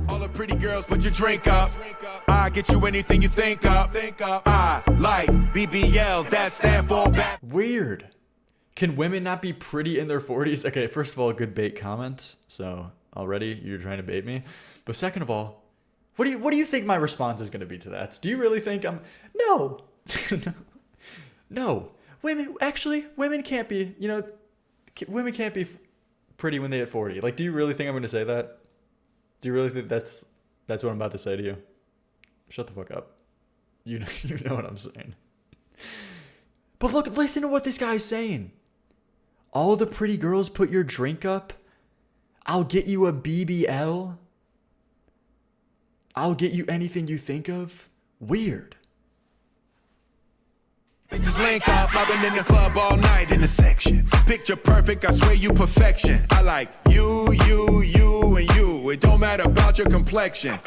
All the pretty girls, put your drink up. I get you anything you think up. I like BBLs, that stand for bad. Weird. Can women not be pretty in their 40s? Okay, first of all, good bait comment. So already you're trying to bait me. But second of all, what do you think my response is going to be to that? Do you really think I'm... No. No. Women can't be, you know, women can't be pretty when they hit 40. Like, do you really think I'm going to say that? Do you really think that's what I'm about to say to you? Shut the fuck up. You know what I'm saying. But look, listen to what this guy's saying. All the pretty girls put your drink up. I'll get you a BBL. I'll get you anything you think of. Weird. Just link up, I've been in the club all night in the section. Picture perfect, I swear you perfection. I like you, and you. It don't matter about your complexion.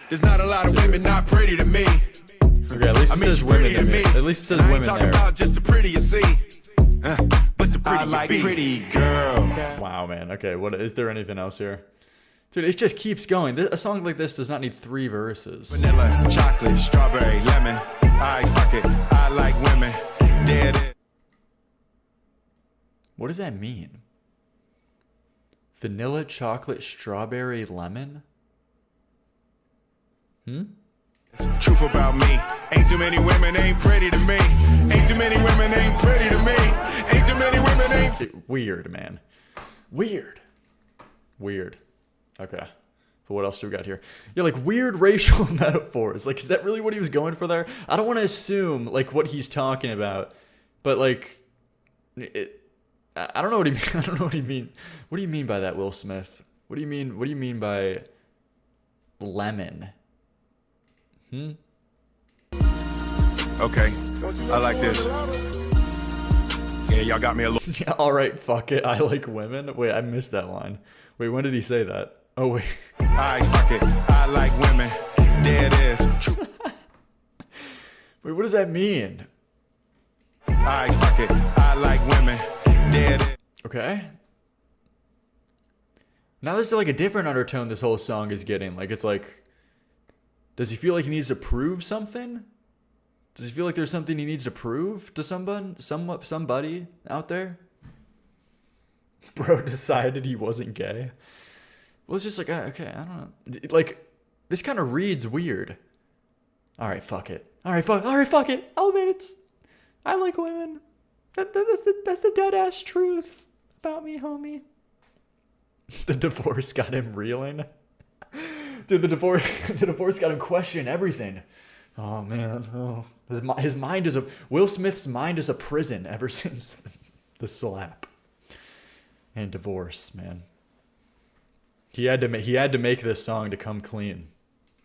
There's not a lot of women not pretty to me. Okay, at least it says women to me. At least it says I ain't women talking there. about just the pretty you see. But the pretty I like pretty girl. Wow, man. Okay, what is there anything else here? Dude, it just keeps going. A song like this does not need 3 verses. Vanilla, chocolate, strawberry, lemon. I fuck it. I like women. There it is. What does that mean? Vanilla, chocolate, strawberry, lemon? Truth about me. Ain't too many women ain't pretty to me. Ain't too many women ain't pretty to me. Ain't too many women ain't. Dude, weird, man. Weird. Okay. So what else do we got here? Yeah, like weird racial metaphors. Like, is that really what he was going for there? I don't want to assume like what he's talking about, but like, I don't know what he mean. I don't know what he mean. What do you mean by that, Will Smith? What do you mean? What do you mean by lemon? Okay, I like this. Yeah, y'all got me a little. Yeah, all right, fuck it. I like women. Wait, I missed that line. Wait, when did he say that? Oh wait. I fuck it. I like women. There it is. Wait, what does that mean? I fuck it. I like women. There it is. Okay. Now there's like a different undertone this whole song is getting. Like, it's like, does he feel like he needs to prove something? Does he feel like there's something he needs to prove to somebody out there? Bro decided he wasn't gay. Well, it's just like, okay, I don't know. Like, this kind of reads weird. All right, fuck it. All right, fuck it. I'll admit I like women. That's the dead ass truth about me, homie. The divorce got him reeling. Dude, the divorce got him questioning everything. Oh man, oh. His mind is Will Smith's mind is a prison ever since the slap and divorce, man. He had to make this song to come clean.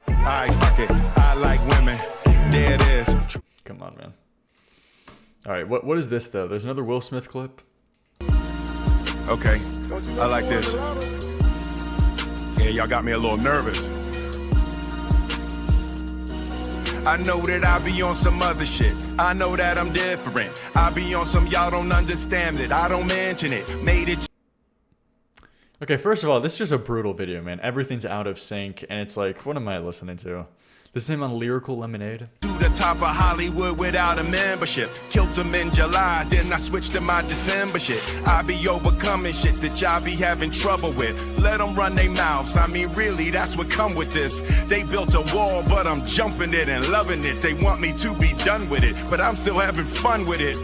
Alright, fuck it. I like women. There it is. Come on, man. All right, what is this though? There's another Will Smith clip. Okay, I like this. Yeah, y'all got me a little nervous. I know that I be on some other shit. I know that I'm different. I be on some y'all don't understand it. I don't mention it. Made it. Okay, first of all, this is just a brutal video, man. Everything's out of sync, and it's like, what am I listening to? This is him on Lyrical Lemonade. To the top of Hollywood without a membership. Killed him in July, then I switched to my December shit. I be overcoming shit that y'all be having trouble with. Let them run their mouths, I mean really, that's what come with this. They built a wall, but I'm jumping it and loving it. They want me to be done with it, but I'm still having fun with it.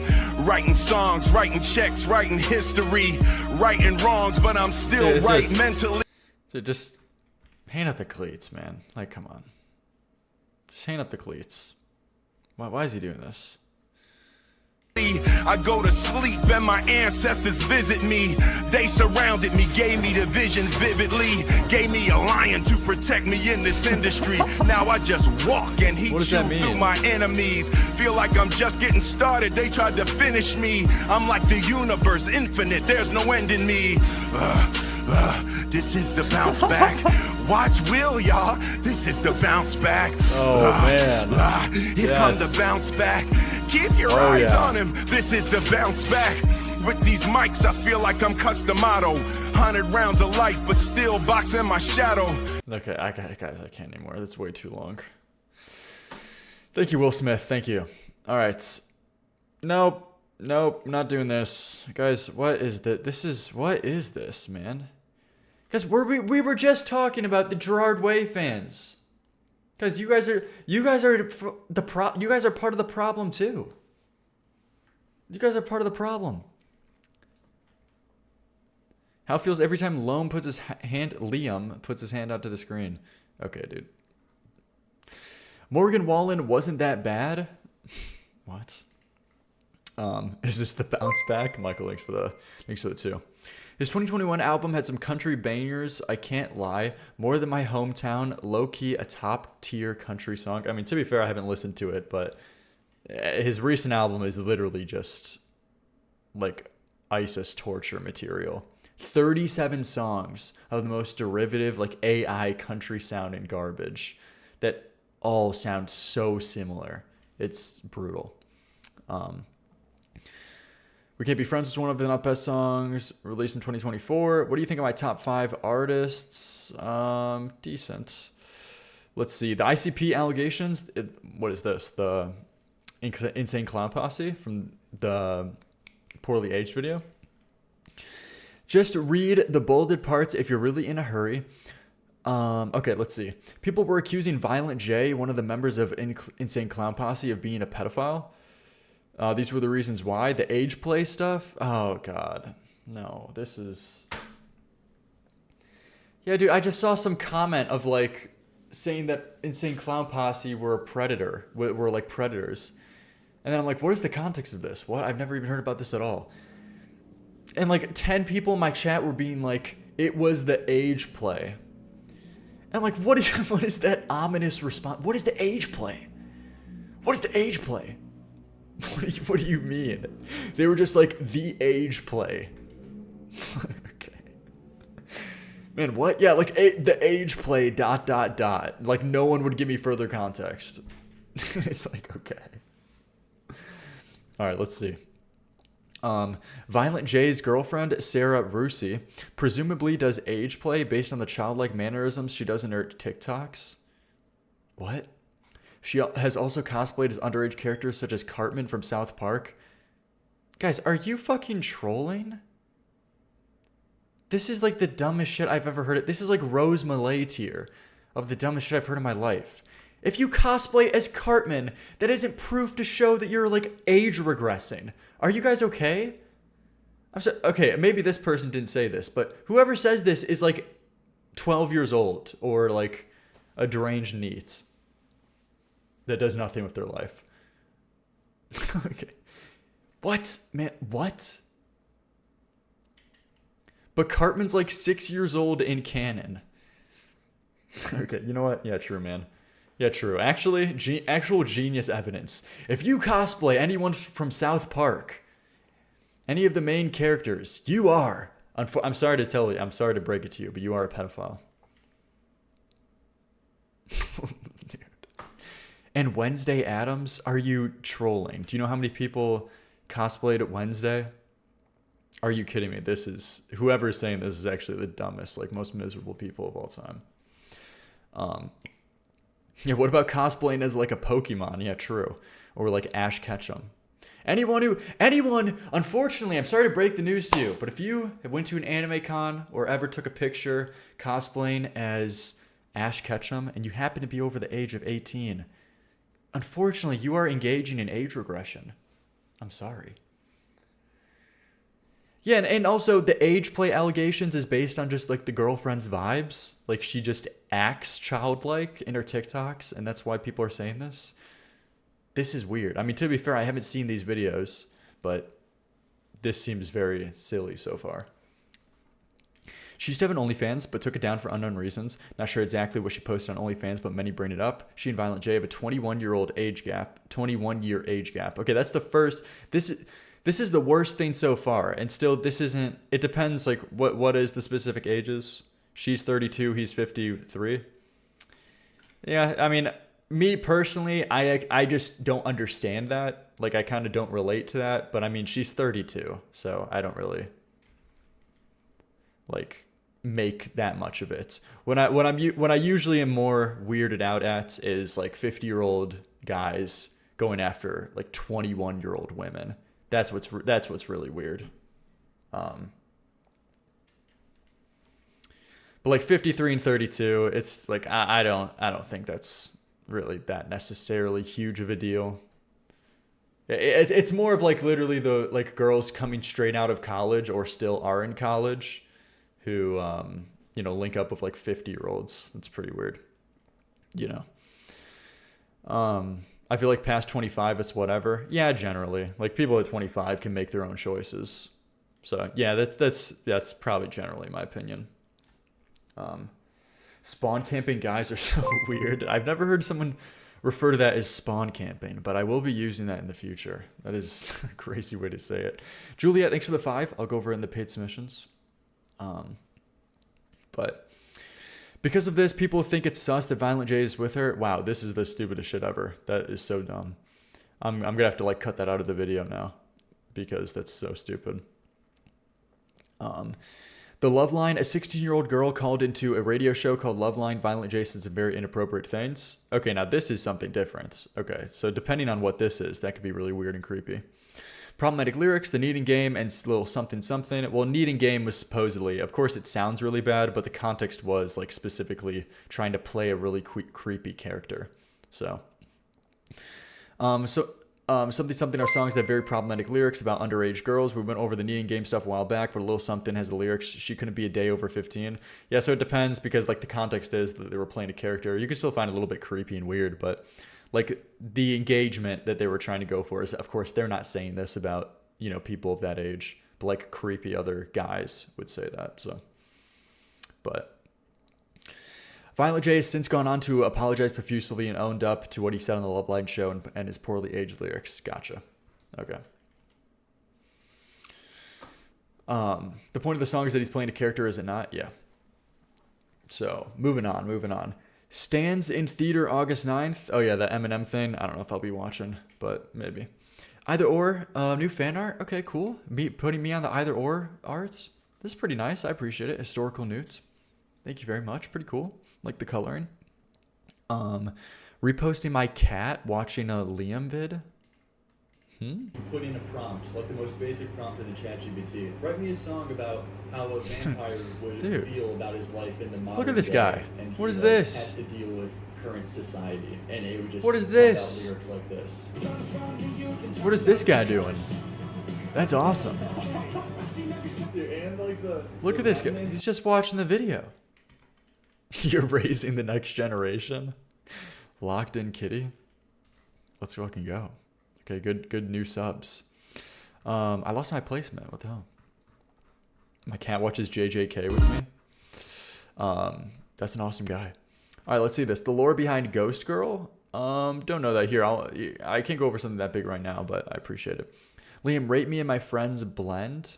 Writing songs, writing checks, writing history. Righting wrongs, but I'm still right mentally. So just hang up the cleats, man. Like, come on. Just hang up the cleats. Why is he doing this? I go to sleep and my ancestors visit me. They surrounded me, gave me the vision vividly. Gave me a lion to protect me in this industry. Now I just walk and he chew through my enemies. Feel like I'm just getting started, they tried to finish me. I'm like the universe, infinite, there's no end in me. This is the bounce back. Watch Will, y'all. This is the bounce back. Oh, man. Here comes the bounce back. Keep your eyes on him. This is the bounce back. With these mics, I feel like I'm Customato. 100 rounds of life, but still boxing my shadow. Okay, guys, I can't anymore. That's way too long. Thank you, Will Smith. Thank you. All right. Nope, not doing this. Guys, what is that? What is this, man? Guys, we were just talking about the Gerard Way fans. Guys, you guys are part of the problem too. You guys are part of the problem. How it feels every time Liam puts his hand out to the screen. Okay, dude. Morgan Wallen wasn't that bad. What? Is this the bounce back? Michael, thanks for the 2. His 2021 album had some country bangers, I can't lie. More Than My Hometown, low-key a top-tier country song. I mean, to be fair, I haven't listened to it, but his recent album is literally just, like, ISIS torture material. 37 songs of the most derivative, like, AI country-sounding garbage that all sound so similar. It's brutal. We Can't Be Friends is one of the not best songs released in 2024. What do you think of my top 5 artists? Decent. Let's see. The ICP allegations. What is this? The Insane Clown Posse from the Poorly Aged video. Just read the bolded parts if you're really in a hurry. Okay, let's see. People were accusing Violent J, one of the members of Insane Clown Posse, of being a pedophile. These were the reasons why. The age play stuff. Oh, God. No, this is... Yeah, dude, I just saw some comment of, like, saying that Insane Clown Posse were a predator. Were like, predators. And then I'm like, what is the context of this? What? I've never even heard about this at all. And, like, 10 people in my chat were being like, it was the age play. And, like, what is that ominous response? What is the age play? What is the age play? What do you mean? They were just like, the age play. Okay. Man, what? Yeah, like, the age play, ... Like, no one would give me further context. It's like, okay. Alright, let's see. Violent J's girlfriend, Sarah Rusi, presumably does age play based on the childlike mannerisms she does in her TikToks. What? She has also cosplayed as underage characters such as Cartman from South Park. Guys, are you fucking trolling? This is like the dumbest shit I've ever heard. This is like Rose Malay tier of the dumbest shit I've heard in my life. If you cosplay as Cartman, that isn't proof to show that you're like age regressing. Are you guys okay? I'm so, okay, maybe this person didn't say this, but whoever says this is like 12 years old or like a deranged NEET that does nothing with their life. Okay. What? Man, what? But Cartman's like 6 years old in canon. Okay, you know what? Yeah, true, man. Yeah, true. Actually, actual genius evidence. If you cosplay anyone from South Park, any of the main characters, you are. I'm sorry to tell you. I'm sorry to break it to you, but you are a pedophile. Dude. And Wednesday Addams, are you trolling? Do you know how many people cosplayed at Wednesday? Are you kidding me? This is, whoever is saying this is actually the dumbest, like most miserable people of all time. Yeah, what about cosplaying as like a Pokemon? Yeah, true. Or like Ash Ketchum. Anyone, unfortunately, I'm sorry to break the news to you, but if you have went to an anime con or ever took a picture cosplaying as Ash Ketchum and you happen to be over the age of 18, unfortunately, you are engaging in age regression. I'm sorry. Yeah, and also the age play allegations is based on just like the girlfriend's vibes. Like she just acts childlike in her TikToks, and that's why people are saying this. This is weird. I mean, to be fair, I haven't seen these videos, but this seems very silly so far. She used to have an OnlyFans, but took it down for unknown reasons. Not sure exactly what she posted on OnlyFans, but many bring it up. She and Violent J have a 21-year-old age gap. 21-year age gap. Okay, that's the first. This is the worst thing so far, and still this isn't. It depends. Like what is the specific ages? She's 32. He's 53. Yeah, I mean, me personally, I just don't understand that. Like I kind of don't relate to that. But I mean, she's 32, so I don't really like make that much of it. What I usually am more weirded out at is like 50-year-old guys going after like 21-year-old women. That's what's really weird. But like 53 and 32, it's like I don't think that's really that necessarily huge of a deal. It's more of like literally the like girls coming straight out of college or still are in college who link up with like 50-year-olds. That's pretty weird. I feel like past 25, it's whatever. Yeah, generally. Like people at 25 can make their own choices. So yeah, that's probably generally my opinion. Spawn camping guys are so weird. I've never heard someone refer to that as spawn camping, but I will be using that in the future. That is a crazy way to say it. Juliet, thanks for the 5. I'll go over in the paid submissions. But because of this, people think it's sus that Violent J is with her. Wow, this is the stupidest shit ever. That is so dumb. I'm gonna have to like cut that out of the video now because that's so stupid. The Love Line, a 16-year-old girl called into a radio show called Love Line. Violent J said some very inappropriate things. Okay, now this is something different. Okay, so depending on what this is, that could be really weird and creepy. Problematic lyrics, the Kneading Game, and little something something. Well, Kneading Game was supposedly, of course it sounds really bad, but the context was like specifically trying to play a really creepy character. So something something are songs that have very problematic lyrics about underage girls. We went over the Kneading Game stuff a while back, but a little something has the lyrics, she couldn't be a day over 15. Yeah, so it depends because like the context is that they were playing a character. You can still find it a little bit creepy and weird, but like the engagement that they were trying to go for is, of course, they're not saying this about, people of that age, but like creepy other guys would say that. So, but Violent J has since gone on to apologize profusely and owned up to what he said on the Love Line show and his poorly aged lyrics. Gotcha. Okay. The point of the song is that he's playing a character, is it not? Yeah. So, moving on. Stands in theater August 9th. Oh yeah, that Eminem thing. I don't know if I'll be watching, but maybe. Either or, new fan art. Okay, cool. Putting me on the either or arts. This is pretty nice. I appreciate it. Historical newts. Thank you very much. Pretty cool. Like the coloring. Reposting my cat watching a Liam vid. Put in a prompt, like the most basic prompt in the ChatGPT. Write me a song about how a vampire would feel about his life in the modern Look at this day, guy. and What is he, this? has to deal with current society, and it would just What is pump this? out lyrics like this. What is this guy doing? That's awesome. Dude, and like Look at this guy. He's just watching the video. You're raising the next generation. Locked in kitty. Let's fucking go. Okay, good new subs. I lost my placement. What the hell? My cat watches JJK with me. That's an awesome guy. All right, let's see this. The lore behind Ghost Girl. Don't know that here. I can't go over something that big right now, but I appreciate it. Liam, rate me and my friends blend.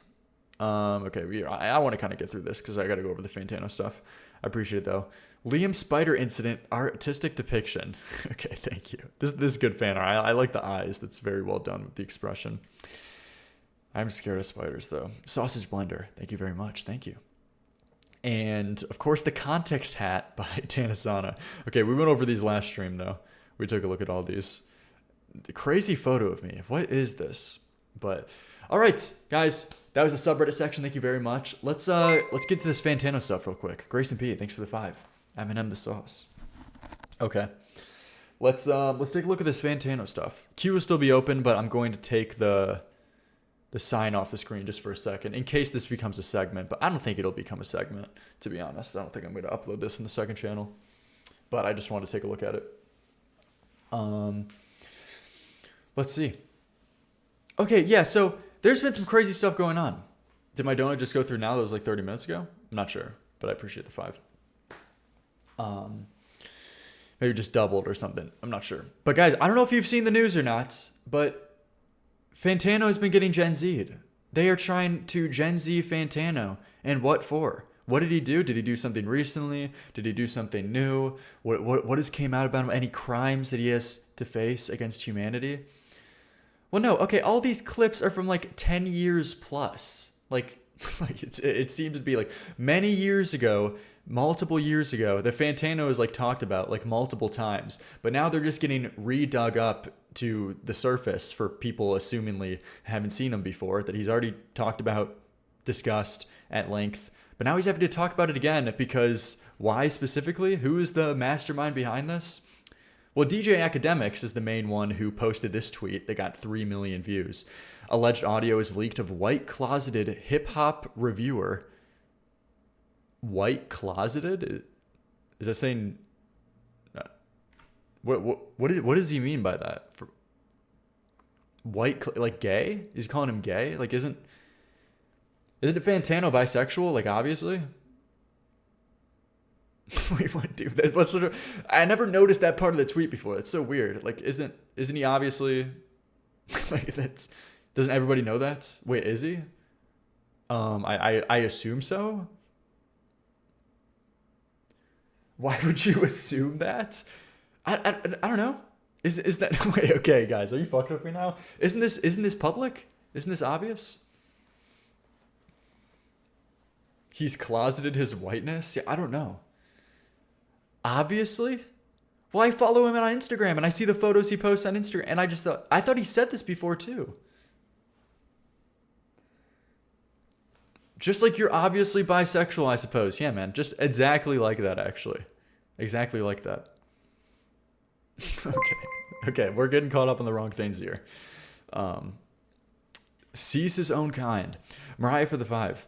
Okay, I want to kind of get through this because I got to go over the Fantano stuff. I appreciate it though. Liam Spider incident artistic depiction. Okay, thank you. This is good fan art. I like the eyes. That's very well done with the expression. I'm scared of spiders though. Sausage blender. Thank you very much. Thank you. And of course the context hat by Tanasana. Okay, we went over these last stream though. We took a look at all these. The crazy photo of me. What is this? But all right, guys, that was the subreddit section. Thank you very much. Let's get to this Fantano stuff real quick. Grayson P, thanks for the 5. M&M the sauce. Okay. Let's take a look at this Fantano stuff. Q will still be open, but I'm going to take the sign off the screen just for a second in case this becomes a segment, but I don't think it'll become a segment, to be honest. I don't think I'm going to upload this in the second channel, but I just want to take a look at it. Let's see. Okay, yeah, so there's been some crazy stuff going on. Did my donut just go through now? That was like 30 minutes ago? I'm not sure, but I appreciate the 5. Maybe just doubled or something. I'm not sure. But guys, I don't know if you've seen the news or not, but Fantano has been getting Gen Z'd. They are trying to Gen Z Fantano. And what for? What did he do? Did he do something recently? Did he do something new? What has came out about him? Any crimes that he has to face against humanity? Well, no. Okay, all these clips are from like 10 years plus. Like it seems to be like many years ago, multiple years ago, the Fantano is like talked about like multiple times. But now they're just getting redug up to the surface for people assumingly haven't seen him before, that he's already talked about, discussed at length. But now he's having to talk about it again because why specifically? Who is the mastermind behind this? Well, DJ Academics is the main one who posted this tweet that got 3 million views. Alleged audio is leaked of white closeted hip-hop reviewer. White closeted? Is that saying... What does he mean by that? For white, like gay? He's calling him gay? Like isn't Fantano bisexual? Like obviously. Wait, what, dude? What's sort of? I never noticed that part of the tweet before. It's so weird. Like isn't he obviously? Like that's. Doesn't everybody know that? Wait, is he? I assume so. Why would you assume that? I don't know. Is that wait? Okay, guys, are you fucking with me now? Isn't this public? Isn't this obvious? He's closeted his whiteness. Yeah, I don't know. Obviously. Well, I follow him on Instagram and I see the photos he posts on Instagram, and I thought he said this before too. Just like you're obviously bisexual, I suppose. Yeah, man. Just exactly like that, actually. Exactly like that. Okay, we're getting caught up on the wrong things here. Sees his own kind. Mariah for the 5.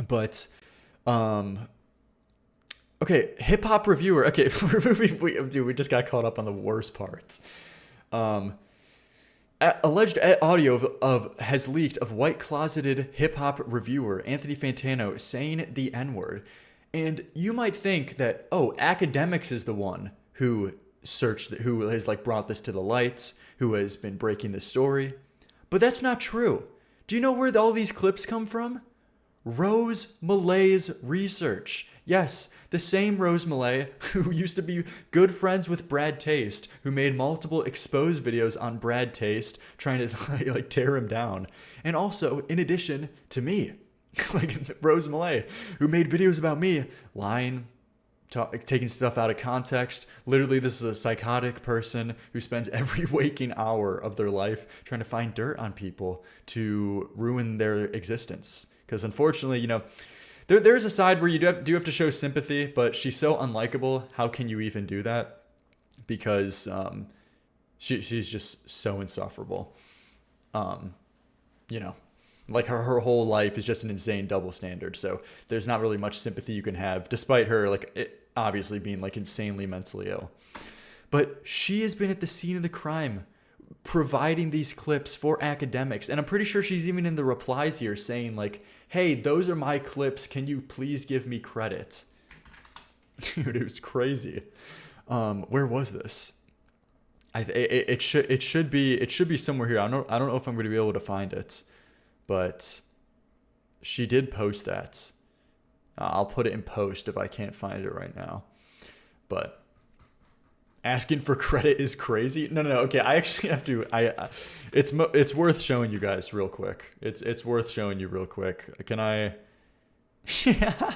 But, okay, hip-hop reviewer. Okay, we just got caught up on the worst parts. Alleged audio has leaked of white closeted hip-hop reviewer Anthony Fantano saying the N-word. And you might think that, oh, Academics is the one who has like brought this to the lights, who has been breaking the story. But that's not true. Do you know where all these clips come from? Rose Malay's research. Yes, the same Rose Malay who used to be good friends with Brad Taste, who made multiple expose videos on Brad Taste, trying to like tear him down. And also, in addition to me, like Rose Malay, who made videos about me, lying, taking stuff out of context. Literally, this is a psychotic person who spends every waking hour of their life trying to find dirt on people to ruin their existence. Because unfortunately, you know, there's a side where you do have to show sympathy, but she's so unlikable. How can you even do that? because she's just so insufferable. You know, like her whole life is just an insane double standard. So there's not really much sympathy you can have, despite her obviously being like insanely mentally ill. But she has been at the scene of the crime, providing these clips for academics. And I'm pretty sure she's even in the replies here saying like, hey, those are my clips. Can you please give me credit? Dude, it was crazy. Where was this? It should be somewhere here. I don't know if I'm going to be able to find it, but she did post that. I'll put it in post if I can't find it right now. But asking for credit is crazy. No. Okay, I actually have to. It's worth showing you guys real quick. It's worth showing you real quick. Can I? Yeah.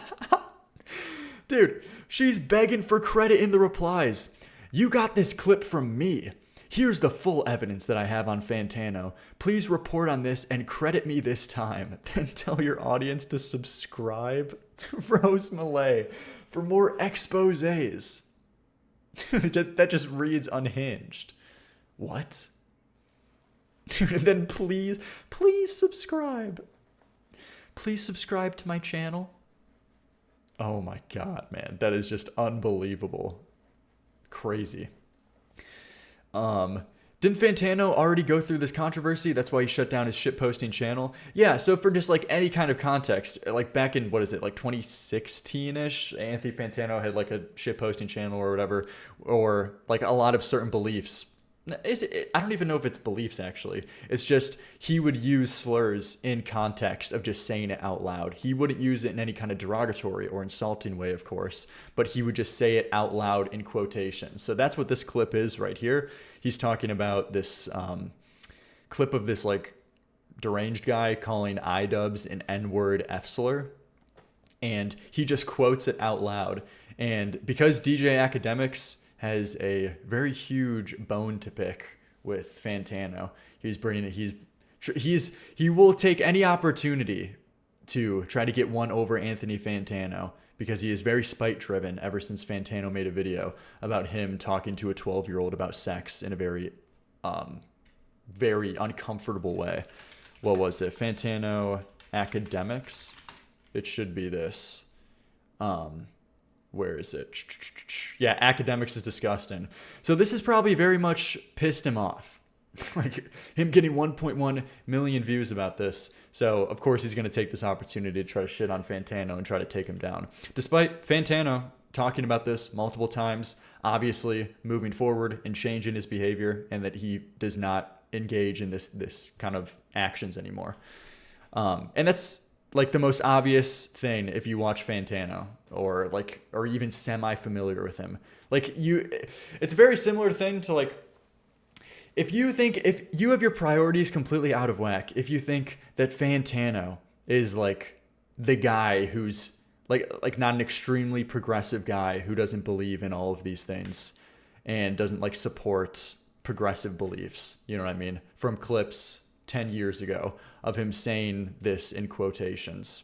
Dude, she's begging for credit in the replies. You got this clip from me. Here's the full evidence that I have on Fantano. Please report on this and credit me this time. Then tell your audience to subscribe to Rose Malay for more exposés. That just reads unhinged. What? Dude, and then please subscribe. Please subscribe to my channel. Oh my God, man. That is just unbelievable. Crazy. Didn't Fantano already go through this controversy? That's why he shut down his shitposting channel. Yeah, so for just like any kind of context, like back in, what is it, like 2016-ish, Anthony Fantano had like a shitposting channel or whatever, or like a lot of certain beliefs. I don't even know if it's beliefs, actually. It's just he would use slurs in context of just saying it out loud. He wouldn't use it in any kind of derogatory or insulting way, of course, but he would just say it out loud in quotations. So that's what this clip is right here. He's talking about this clip of this like deranged guy calling iDubbbz an N-word F slur, and he just quotes it out loud. And because DJ Academics has a very huge bone to pick with Fantano, he will take any opportunity to try to get one over Anthony Fantano, because he is very spite driven ever since Fantano made a video about him talking to a 12-year-old about sex in a very very uncomfortable way. What was it? Fantano Academics? It should be this. Where is it? Yeah, Academics is disgusting. So this has probably very much pissed him off. Like him getting 1.1 million views about this. So of course he's going to take this opportunity to try to shit on Fantano and try to take him down. Despite Fantano talking about this multiple times, obviously moving forward and changing his behavior, and that he does not engage in this kind of actions anymore. And that's like the most obvious thing if you watch Fantano or even semi-familiar with him. Like it's a very similar thing to like, if you have your priorities completely out of whack, if you think that Fantano is like the guy who's like not an extremely progressive guy who doesn't believe in all of these things and doesn't like support progressive beliefs, you know what I mean? From clips 10 years ago of him saying this in quotations.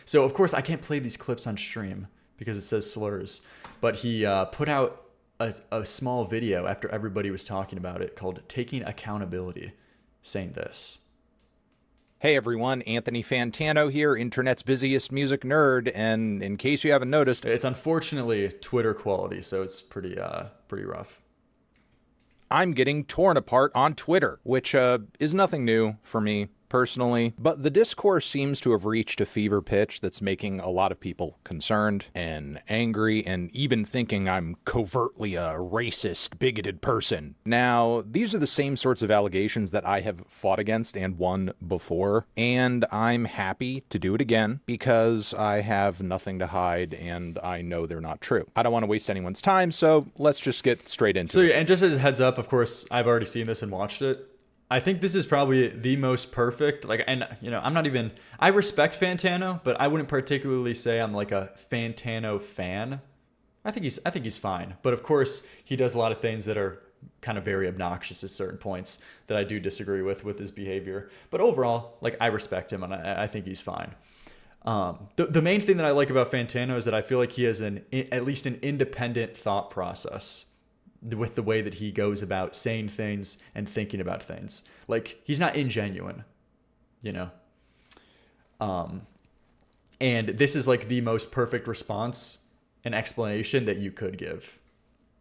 So of course I can't play these clips on stream because it says slurs, but he put out a small video after everybody was talking about it called Taking Accountability, saying this. Hey everyone, Anthony Fantano here, internet's busiest music nerd, and in case you haven't noticed, it's unfortunately Twitter quality, so it's pretty rough. I'm getting torn apart on Twitter, which is nothing new for me personally, but the discourse seems to have reached a fever pitch that's making a lot of people concerned and angry, and even thinking I'm covertly a racist, bigoted person. Now, these are the same sorts of allegations that I have fought against and won before, and I'm happy to do it again because I have nothing to hide and I know they're not true. I don't want to waste anyone's time, so let's just get straight into it. So, and just as a heads up, of course, I've already seen this and watched it. I think this is probably the most perfect, I respect Fantano, but I wouldn't particularly say I'm like a Fantano fan. I think he's fine. But of course, he does a lot of things that are kind of very obnoxious at certain points that I do disagree with his behavior. But overall, like, I respect him and I think he's fine. The main thing that I like about Fantano is that I feel like he has at least an independent thought process with the way that he goes about saying things and thinking about things. Like, he's not ingenuine, you know? And this is like the most perfect response and explanation that you could give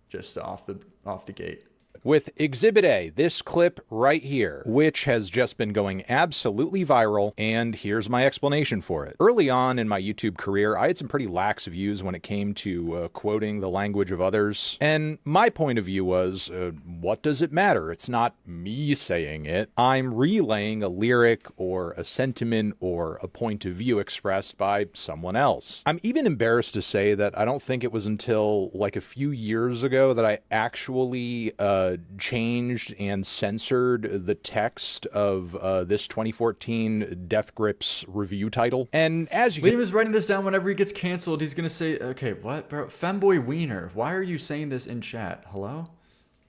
just off the gate. With Exhibit A, this clip right here, which has just been going absolutely viral, and here's my explanation for it. Early on in my YouTube career, I had some pretty lax views when it came to quoting the language of others, and my point of view was, what does it matter? It's not me saying it. I'm relaying a lyric or a sentiment or a point of view expressed by someone else. I'm even embarrassed to say that I don't think it was until like a few years ago that I actually changed and censored the text of this 2014 Death Grips review title. And as you Liam is writing this down. Whenever he gets canceled, he's gonna say, okay, what, bro? Femboy Wiener, why are you saying this in chat? Hello?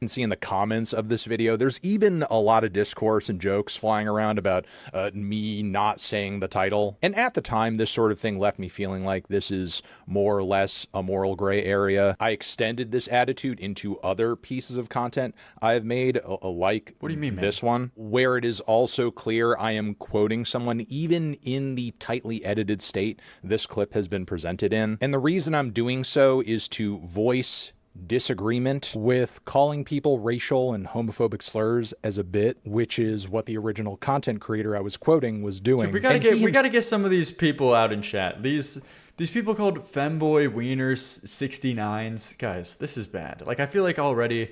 can see in the comments of this video, there's even a lot of discourse and jokes flying around about me not saying the title. And at the time, this sort of thing left me feeling like this is more or less a moral gray area. I extended this attitude into other pieces of content I've made, like what do you mean, man? This one, where it is also clear I am quoting someone even in the tightly edited state this clip has been presented in. And the reason I'm doing so is to voice disagreement with calling people racial and homophobic slurs as a bit, which is what the original content creator I was quoting was doing. So we gotta get some of these people out in chat. These people called femboy wieners 69s. Guys, this is bad. Like, I feel like already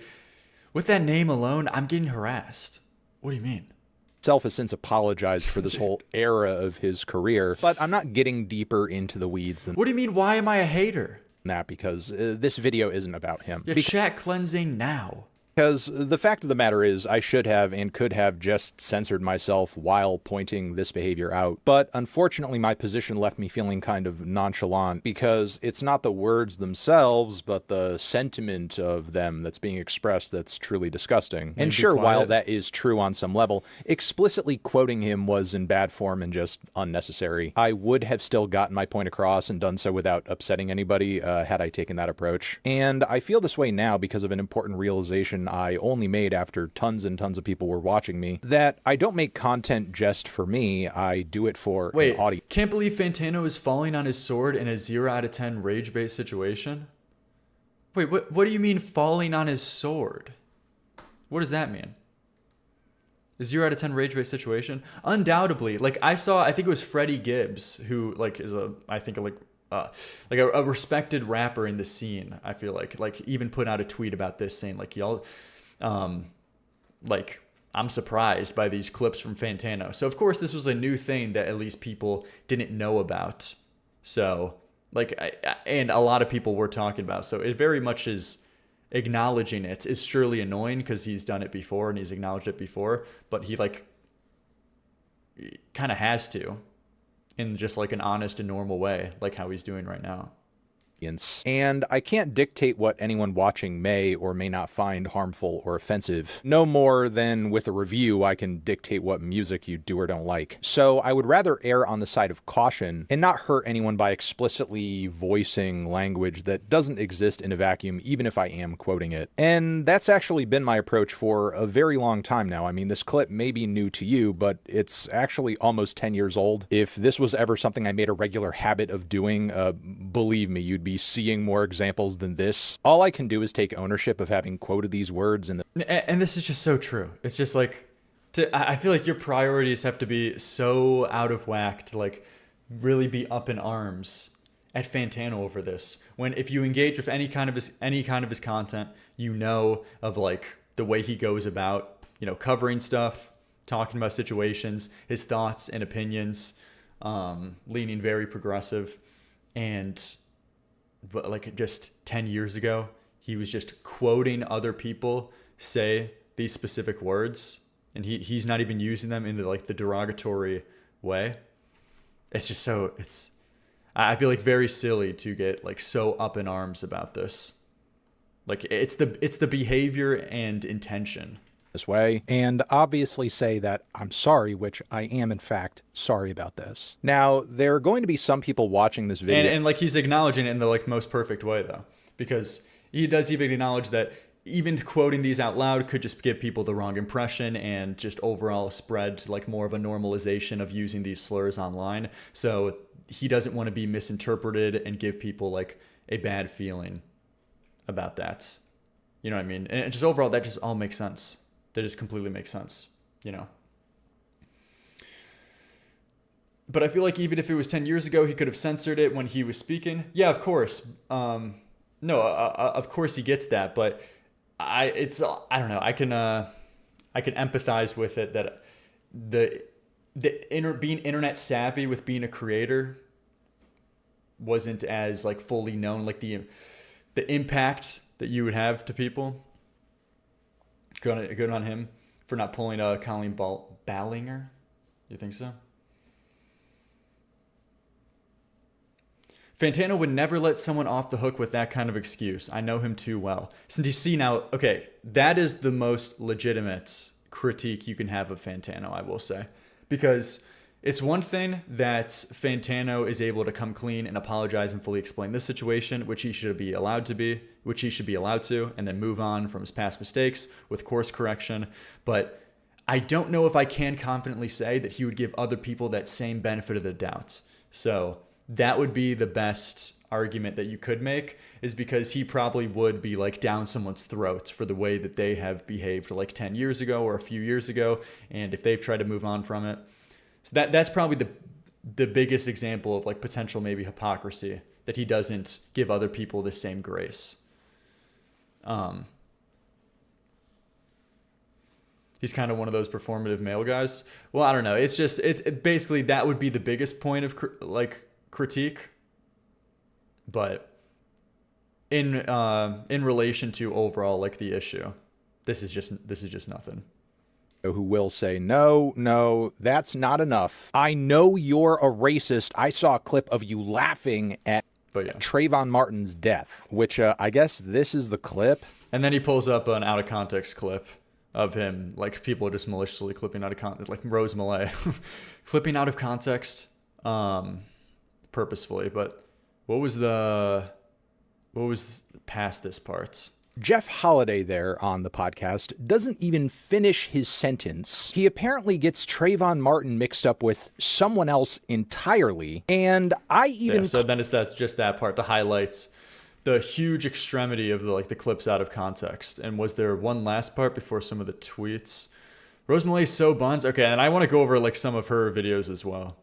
with that name alone, I'm getting harassed. What do you mean? Self has since apologized for this whole era of his career, but I'm not getting deeper into the weeds than What do you mean, why am I a hater? that, because this video isn't about him. Yeah, chat cleansing now. Because the fact of the matter is, I should have and could have just censored myself while pointing this behavior out. But unfortunately, my position left me feeling kind of nonchalant, because it's not the words themselves, but the sentiment of them that's being expressed that's truly disgusting. And sure, while that is true on some level, explicitly quoting him was in bad form and just unnecessary. I would have still gotten my point across and done so without upsetting anybody had I taken that approach. And I feel this way now because of an important realization I only made after tons and tons of people were watching me, that I don't make content just for me, I do it for an audience. Can't believe Fantano is falling on his sword in a 0 out of 10 rage-based situation? Wait, what do you mean falling on his sword? What does that mean? A 0 out of 10 rage-based situation? Undoubtedly. Like, I think it was Freddie Gibbs, who, like, is a respected rapper in the scene. I feel like even put out a tweet about this saying like, y'all, like, I'm surprised by these clips from Fantano. So of course this was a new thing that at least people didn't know about. So like, and a lot of people were talking about. So it very much is acknowledging it is surely annoying because he's done it before and he's acknowledged it before, but he like kind of has to. In just like an honest and normal way, like how he's doing right now. And I can't dictate what anyone watching may or may not find harmful or offensive. No more than with a review, I can dictate what music you do or don't like. So I would rather err on the side of caution and not hurt anyone by explicitly voicing language that doesn't exist in a vacuum, even if I am quoting it. And that's actually been my approach for a very long time now. I mean, this clip may be new to you, but it's actually almost 10 years old. If this was ever something I made a regular habit of doing, believe me, you'd be seeing more examples than this. All I can do is take ownership of having quoted these words and this is just so true. It's just like, I feel like your priorities have to be so out of whack to like really be up in arms at Fantano over this. When if you engage with any kind of his content, you know of like the way he goes about, you know, covering stuff, talking about situations, his thoughts and opinions, leaning very progressive. But like just 10 years ago, he was just quoting other people say these specific words, and he's not even using them in the derogatory way. It's just so, I feel like very silly to get like so up in arms about this. Like it's the behavior and intention this way, and obviously say that I'm sorry, which I am in fact sorry about this. Now, there are going to be some people watching this video. And like he's acknowledging it in the like most perfect way though, because he does even acknowledge that even quoting these out loud could just give people the wrong impression and just overall spread like more of a normalization of using these slurs online. So he doesn't want to be misinterpreted and give people like a bad feeling about that. You know what I mean? And just overall, that just all makes sense. That just completely makes sense, you know? But I feel like even if it was 10 years ago, he could have censored it when he was speaking. Yeah, of course. Of course he gets that, but I don't know. I can empathize with it that being internet savvy with being a creator wasn't as like fully known, like the impact that you would have to people. Good on him for not pulling Colleen Ballinger. You think so? Fantano would never let someone off the hook with that kind of excuse. I know him too well. Since you see now, okay, that is the most legitimate critique you can have of Fantano, I will say. Because it's one thing that Fantano is able to come clean and apologize and fully explain this situation, which he should be allowed to, and then move on from his past mistakes with course correction. But I don't know if I can confidently say that he would give other people that same benefit of the doubt. So that would be the best argument that you could make, is because he probably would be like down someone's throat for the way that they have behaved like 10 years ago or a few years ago. And if they've tried to move on from it. So that's probably the biggest example of like potential maybe hypocrisy, that he doesn't give other people the same grace. He's kind of one of those performative male guys. Well, I don't know. It's basically that would be the biggest point of critique. But in relation to overall like the issue, this is just nothing. Who will say, no, that's not enough. I know you're a racist. I saw a clip of you laughing at Trayvon Martin's death, which I guess this is the clip. And then he pulls up an out of context clip of him, like people just maliciously clipping out of context, like Rose Malay, clipping out of context purposefully. But what was past this part? Jeff Holiday there on the podcast doesn't even finish his sentence. He apparently gets Trayvon Martin mixed up with someone else entirely. And so then it's just that part, the highlights, the huge extremity of the clips out of context. And was there one last part before some of the tweets? Rose Malay's so buns. Okay, and I want to go over like some of her videos as well.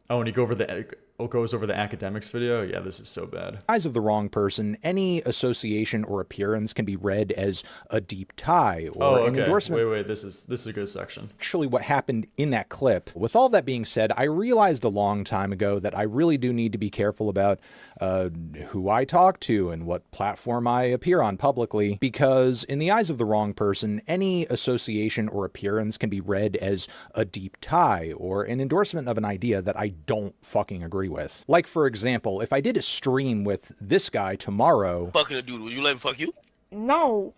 Oh, and he goes over the academics video. Yeah, this is so bad. Eyes of the wrong person, any association or appearance can be read as a deep tie or an endorsement. Wait, this is a good section. Actually, what happened in that clip. With all that being said, I realized a long time ago that I really do need to be careful about who I talk to and what platform I appear on publicly, because in the eyes of the wrong person, any association or appearance can be read as a deep tie or an endorsement of an idea that I don't fucking agree with. Like, for example, if I did a stream with this guy tomorrow... Fucking a dude, will you let him fuck you? No.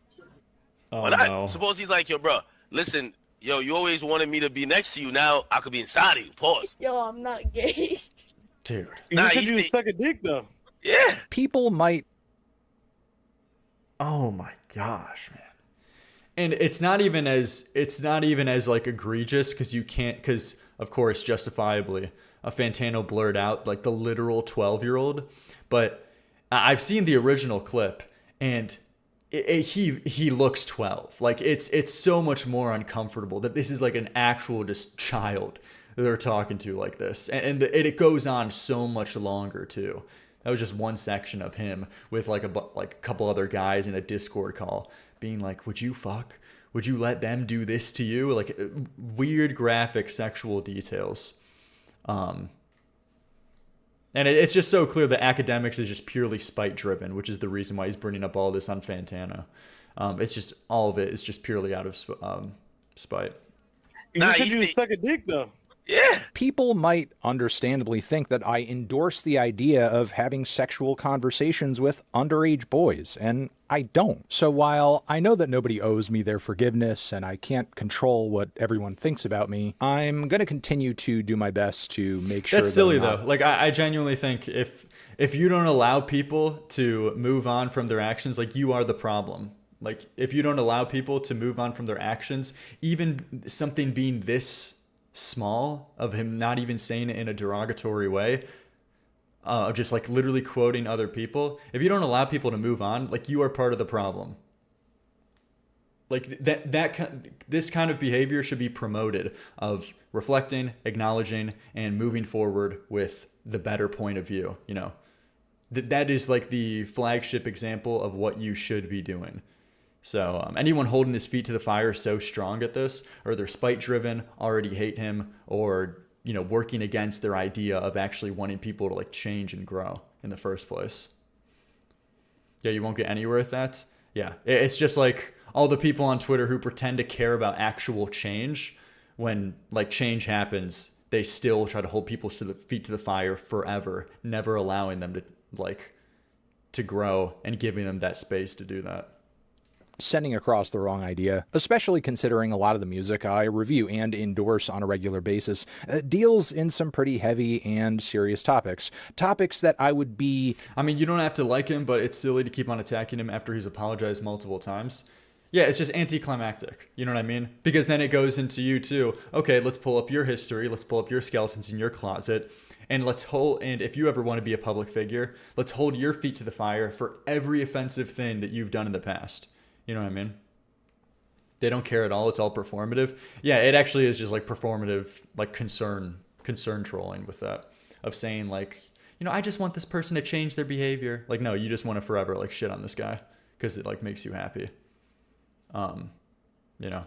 Oh, Why not? No. Suppose he's like, yo, bro, listen, yo, you always wanted me to be next to you. Now I could be inside of you. Pause. Yo, I'm not gay. Dude. You said you suck a dick, though. Yeah. People might... Oh, my gosh, man. And it's not even as like egregious because of course, justifiably, a Fantano blurred out like the literal 12-year-old. But I've seen the original clip, and he looks 12. Like it's so much more uncomfortable that this is like an actual just child that they're talking to like this, and it goes on so much longer too. That was just one section of him with like a couple other guys in a Discord call being like, "Would you fuck? Would you let them do this to you?" Like weird graphic sexual details. And it's just so clear that academics is just purely spite driven, which is the reason why he's bringing up all this on Fantano. It's just all of it is just purely out of spite. You said you suck a dick, though. Yeah. People might understandably think that I endorse the idea of having sexual conversations with underage boys, and I don't. So while I know that nobody owes me their forgiveness and I can't control what everyone thinks about me, I'm going to continue to do my best to make sure That's silly though. Like I genuinely think if you don't allow people to move on from their actions, like you are the problem. Like if you don't allow people to move on from their actions, even something being this small of him not even saying it in a derogatory way, just like literally quoting other people, if you don't allow people to move on, like you are part of the problem. Like this kind of behavior should be promoted, of reflecting, acknowledging, and moving forward with the better point of view. You know, that is like the flagship example of what you should be doing. So anyone holding his feet to the fire so strong at this, or they're spite driven, already hate him, or, you know, working against their idea of actually wanting people to like change and grow in the first place. Yeah, you won't get anywhere with that. Yeah, it's just like all the people on Twitter who pretend to care about actual change, when like change happens, they still try to hold people's feet to the fire forever, never allowing them to grow and giving them that space to do that. Sending across the wrong idea, especially considering a lot of the music I review and endorse on a regular basis deals in some pretty heavy and serious topics that I would be... I mean, you don't have to like him, but it's silly to keep on attacking him after he's apologized multiple times. Yeah, it's just anticlimactic. You know what I mean? Because then it goes into you too. Okay, let's pull up your history. Let's pull up your skeletons in your closet. And and if you ever want to be a public figure, let's hold your feet to the fire for every offensive thing that you've done in the past. You know what I mean? They don't care at all. It's all performative. Yeah, it actually is just like performative, like concern trolling with that, of saying like, you know, I just want this person to change their behavior. Like, no, you just want to forever like shit on this guy because it like makes you happy. You know,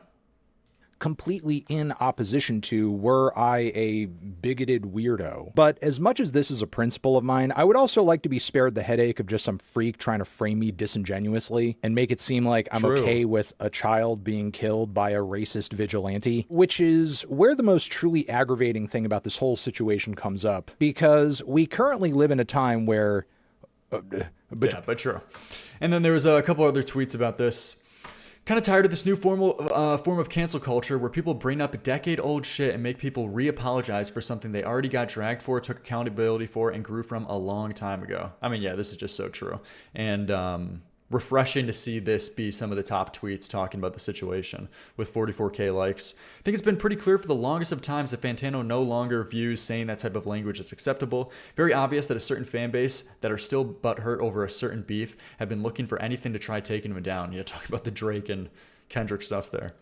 completely in opposition to were I a bigoted weirdo. But as much as this is a principle of mine, I would also like to be spared the headache of just some freak trying to frame me disingenuously and make it seem like I'm okay with a child being killed by a racist vigilante, which is where the most truly aggravating thing about this whole situation comes up, because we currently live in a time where... yeah, but true. And then there was a couple other tweets about this. Kind of tired of this new form of cancel culture where people bring up decade-old shit and make people re-apologize for something they already got dragged for, took accountability for, and grew from a long time ago. I mean, yeah, this is just so true. And refreshing to see this be some of the top tweets talking about the situation with 44K likes. I think it's been pretty clear for the longest of times that Fantano no longer views saying that type of language as acceptable. Very obvious that a certain fan base that are still butthurt over a certain beef have been looking for anything to try taking him down. You know, talking about the Drake and Kendrick stuff there.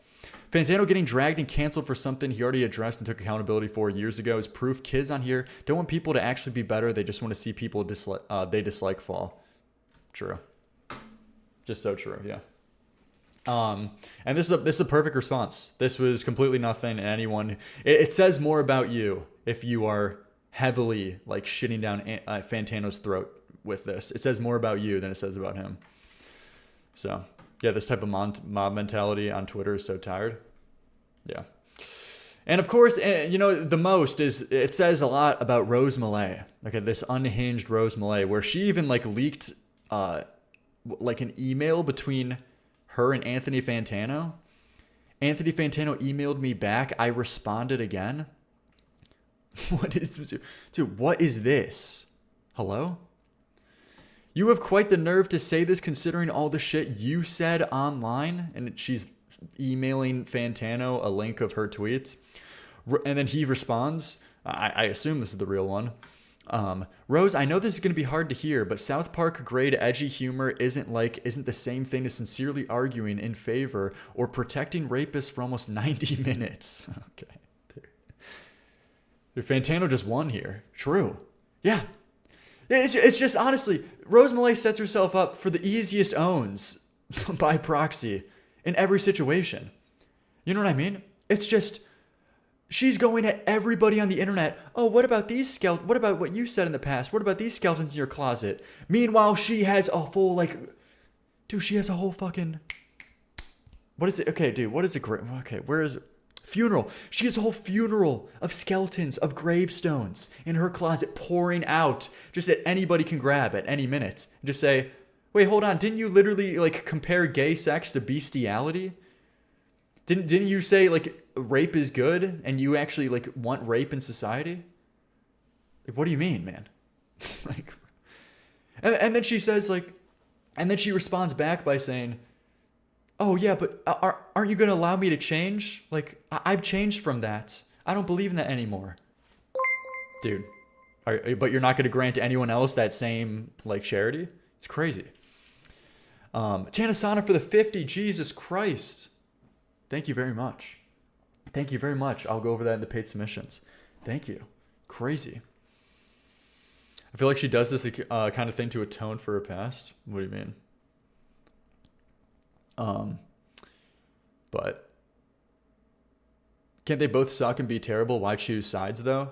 Fantano getting dragged and canceled for something he already addressed and took accountability for years ago is proof kids on here don't want people to actually be better. They just want to see people they dislike fall. True. Just so true, yeah. And this is a perfect response. This was completely nothing, and anyone... It says more about you if you are heavily, like, shitting down Fantano's throat with this. It says more about you than it says about him. So, yeah, this type of mob mentality on Twitter is so tired. Yeah. And, of course, you know, the most is... It says a lot about Rose Malay. Okay, this unhinged Rose Malay, where she even, like, leaked... like an email between her and Anthony Fantano. Anthony Fantano emailed me back. I responded again. What is this? Hello? You have quite the nerve to say this considering all the shit you said online. And she's emailing Fantano a link of her tweets. And then he responds. I assume this is the real one. Rose, I know this is going to be hard to hear, but South Park grade edgy humor isn't the same thing as sincerely arguing in favor or protecting rapists for almost 90 minutes. Okay. Dude, Fantano just won here. True. Yeah. It's just, honestly, Rose Malay sets herself up for the easiest owns by proxy in every situation. You know what I mean? It's just... She's going at everybody on the internet. Oh, what about these skeletons? What about what you said in the past? What about these skeletons in your closet? Meanwhile, she has a full, like... Dude, she has a whole fucking... What is it? Okay, dude, what is it? Okay, where is it? Funeral. She has a whole funeral of skeletons, of gravestones in her closet pouring out just that anybody can grab at any minute. Just say, wait, hold on. Didn't you literally like compare gay sex to bestiality? Didn't you say like rape is good and you actually like want rape in society? Like, what do you mean, man? Like, and then she says like, and then she responds back by saying, oh yeah, but aren't you going to allow me to change? Like, I've changed from that. I don't believe in that anymore. Dude, but you're not going to grant anyone else that same like charity? It's crazy. Tanasana for the 50. Jesus Christ. Thank you very much. Thank you very much. I'll go over that in the paid submissions. Thank you. Crazy. I feel like she does this kind of thing to atone for her past. What do you mean? But can't they both suck and be terrible? Why choose sides though?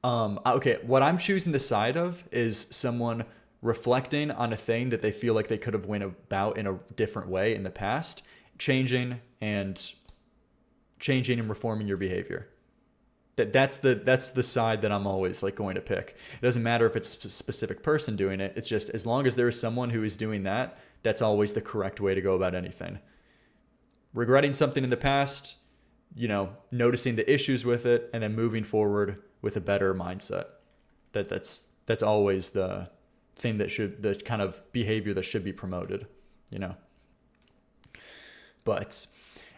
Okay, what I'm choosing the side of is someone reflecting on a thing that they feel like they could have went about in a different way in the past, changing and reforming your behavior. That's the side that I'm always like going to pick. It doesn't matter if it's a specific person doing it. It's just as long as there is someone who is doing that, that's always the correct way to go about anything. Regretting something in the past, noticing the issues with it, and then moving forward with a better mindset. That's always the thing the kind of behavior that should be promoted, But,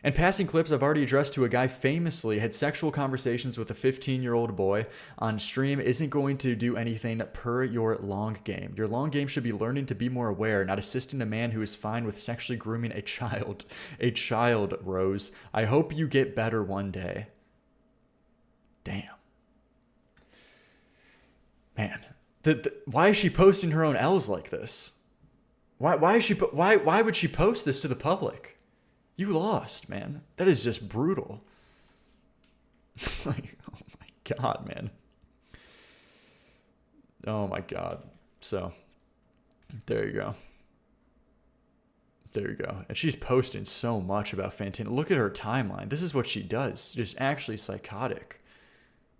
and passing clips I've already addressed to a guy famously had sexual conversations with a 15-year-old boy on stream isn't going to do anything per your long game. Your long game should be learning to be more aware, not assisting a man who is fine with sexually grooming a child. A child, Rose. I hope you get better one day. Damn. Man, why is she posting her own L's like this? Why would she post this to the public? You lost, man. That is just brutal. Like, oh my God, man. Oh my God. So, there you go. There you go. And she's posting so much about Fantano. Look at her timeline. This is what she does. Just actually psychotic.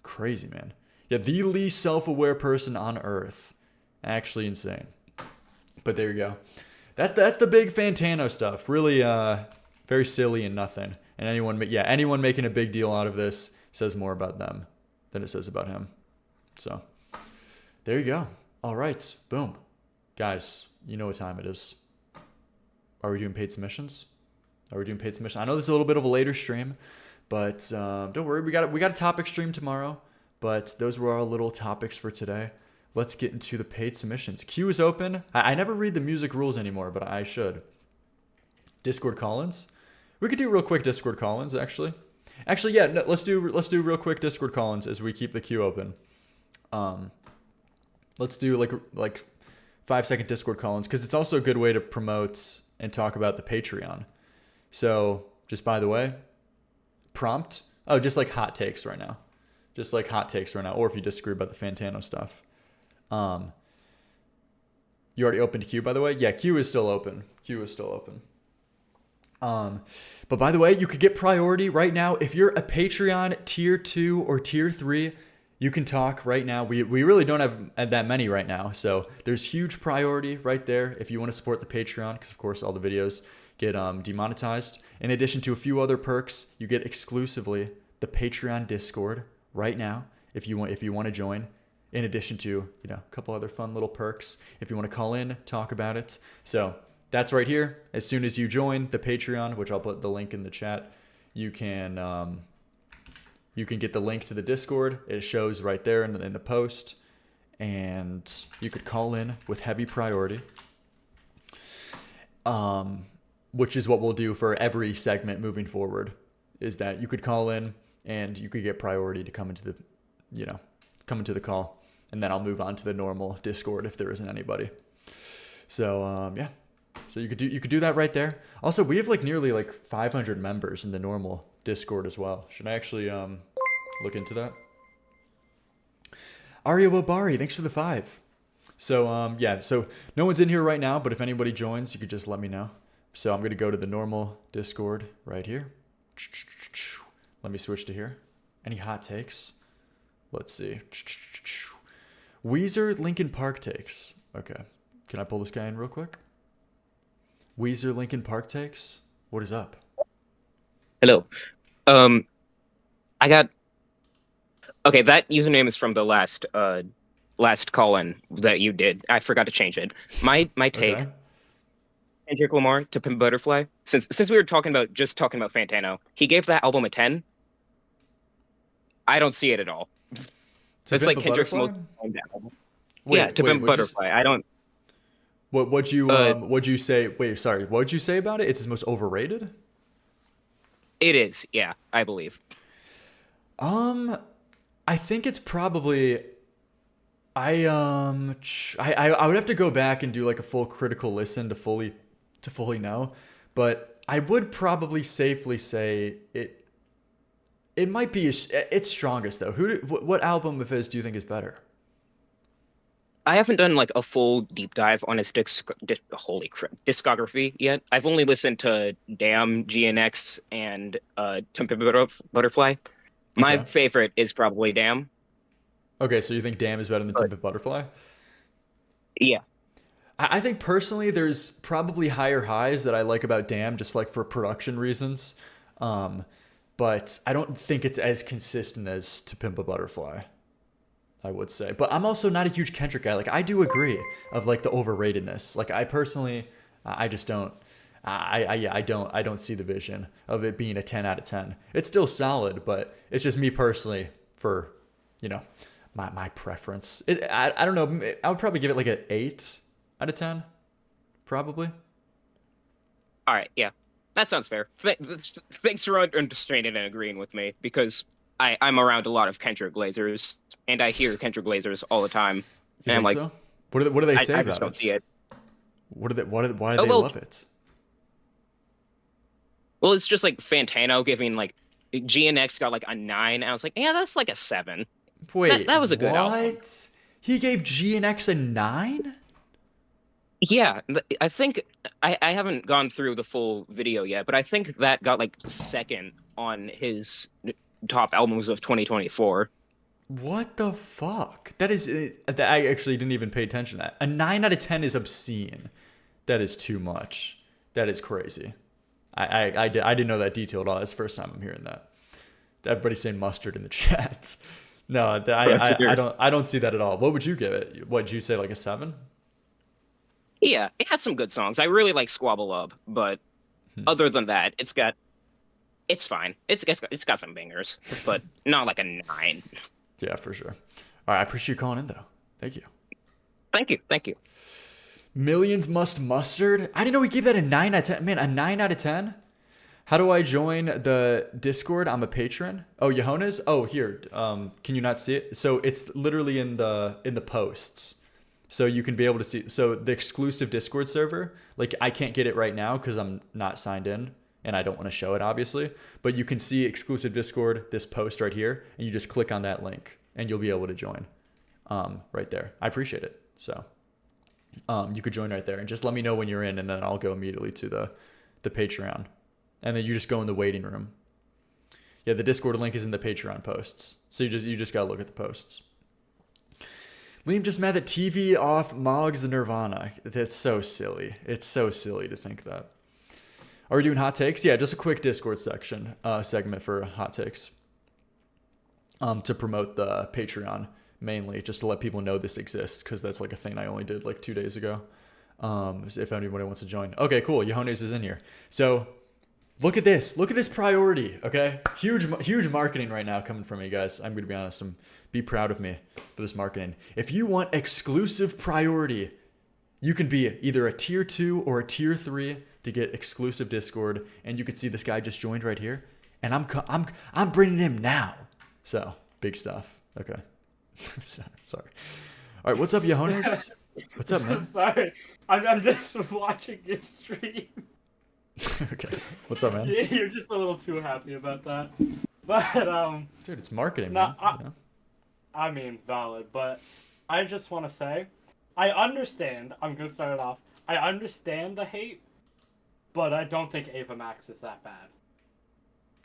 Crazy, man. Yeah, the least self-aware person on earth. Actually insane. But there you go. That's the big Fantano stuff. Really, very silly and nothing. And anyone making a big deal out of this says more about them than it says about him. So, there you go. All right. Boom. Guys, you know what time it is. Are we doing paid submissions? I know this is a little bit of a later stream, but don't worry. We got a topic stream tomorrow, but those were our little topics for today. Let's get into the paid submissions. Queue is open. I never read the music rules anymore, but I should. Discord call-ins. We could do real quick Discord call-ins, actually. Actually, yeah, no, let's do real quick Discord call-ins as we keep the queue open. Let's do like 5-second Discord call-ins because it's also a good way to promote and talk about the Patreon. So, just by the way, prompt. Oh, just like hot takes right now. Or if you disagree about the Fantano stuff. You already opened queue, by the way? Yeah, queue is still open. But by the way, you could get priority right now. If you're a Patreon tier 2 or tier 3, you can talk right now. We really don't have that many right now. So there's huge priority right there if you want to support the Patreon, because of course all the videos get demonetized. In addition to a few other perks, you get exclusively the Patreon Discord right now if you want to join. In addition to, a couple other fun little perks if you want to call in, talk about it. So that's right here. As soon as you join the Patreon, which I'll put the link in the chat, you can get the link to the Discord. It shows right there in the post, and you could call in with heavy priority, which is what we'll do for every segment moving forward. Is that you could call in and you could get priority to come into the call. And then I'll move on to the normal Discord if there isn't anybody. So yeah, so you could do that right there. Also, we have nearly 500 members in the normal Discord as well. Should I actually look into that? Arya Wabari, thanks for the 5. So yeah, so no one's in here right now, but if anybody joins, you could just let me know. So I'm gonna go to the normal Discord right here. Let me switch to here. Any hot takes? Let's see. Weezer Linkin Park takes. Okay. Can I pull this guy in real quick? Weezer Linkin Park takes. What is up? Hello. I got. Okay, that username is from the last call-in that you did. I forgot to change it. My take. Okay. Kendrick Lamar to Pimp Butterfly. Since we were talking about Fantano, he gave that album a 10. I don't see it at all. It's like Kendrick's most album. Yeah, to Pimp Butterfly. I don't. What'd you say? Wait, sorry. What'd you say about it? It's his most overrated? It is, yeah, I believe. I think it's probably. I would have to go back and do like a full critical listen to fully know, but I would probably safely say it might be its strongest though. What album of his do you think is better? I haven't done like a full deep dive on his discography yet. I've only listened to Damn, GNX, and To Pimp Butterfly. My favorite is probably Damn. Okay, so you think Damn is better than To Pimp Butterfly? Yeah. I think personally there's probably higher highs that I like about Damn, just like for production reasons. But I don't think it's as consistent as To Pimp a Butterfly, I would say. But I'm also not a huge Kendrick guy. Like, I do agree of like the overratedness. Like, I personally, I just don't. I don't see the vision of it being a 10 out of 10. It's still solid, but it's just me personally for, my preference. I don't know. I would probably give it like an 8 out of 10, probably. All right, yeah. That sounds fair. Thanks for understanding and agreeing with me, because I'm around a lot of Kendrick Glazers, and I hear Kendrick Glazers all the time. And I'm like, so? What do they say I about just don't see it. Why do they love it? Well, it's just like Fantano giving like GNX got like a 9, and I was like, yeah, that's like a 7. Wait, that was a good album. What? He gave GNX a 9? Yeah, I think I haven't gone through the full video yet, but I think that got like second on his top albums of 2024. What the fuck? That is, I actually didn't even pay attention to that. A 9 out of 10 is obscene. That is too much. That is crazy. I didn't know that detail at all. That's the first time I'm hearing that. Everybody's saying mustard in the chats. No, I don't see that at all. What would you give it? What did you say, like a 7? Yeah, it had some good songs. I really like Squabble Up, but other than that, it's fine. It's got some bangers, but not like a 9. Yeah, for sure. All right, I appreciate you calling in though. Thank you. Thank you. Millions Must Mustard. I didn't know we gave that a 9 out of 10. Man, a 9 out of 10? How do I join the Discord? I'm a patron. Oh, Yehonas? Oh, here. Can you not see it? So it's literally in the posts. So you can be able to see. So the exclusive Discord server, like I can't get it right now because I'm not signed in and I don't want to show it, obviously. But you can see exclusive Discord, this post right here, and you just click on that link and you'll be able to join right there. I appreciate it. So you could join right there and just let me know when you're in, and then I'll go immediately to the Patreon. And then you just go in the waiting room. Yeah, the Discord link is in the Patreon posts. So you just gotta look at the posts. Liam just mad that TV off Moggs the Nirvana. That's so silly. It's so silly to think that. Are we doing hot takes? Yeah, just a quick Discord segment for hot takes. To promote the Patreon mainly, just to let people know this exists, because that's like a thing I only did like 2 days ago. If anybody wants to join. Okay, cool. Yehones is in here. So look at this. Look at this priority. Okay, huge marketing right now coming from you guys. I'm gonna be honest. Be proud of me for this marketing. If you want exclusive priority, you can be either a tier 2 or a tier 3 to get exclusive Discord, and you can see this guy just joined right here, and I'm bringing him now. So big stuff. Okay. Sorry. All right, what's up, Yehones? What's up, man? Sorry, I'm just watching your stream. Okay. What's up, man? You're just a little too happy about that. But dude, it's marketing, no, man. I mean, valid, but I just want to say, I understand. I'm gonna start it off. I understand the hate, but I don't think Ava Max is that bad.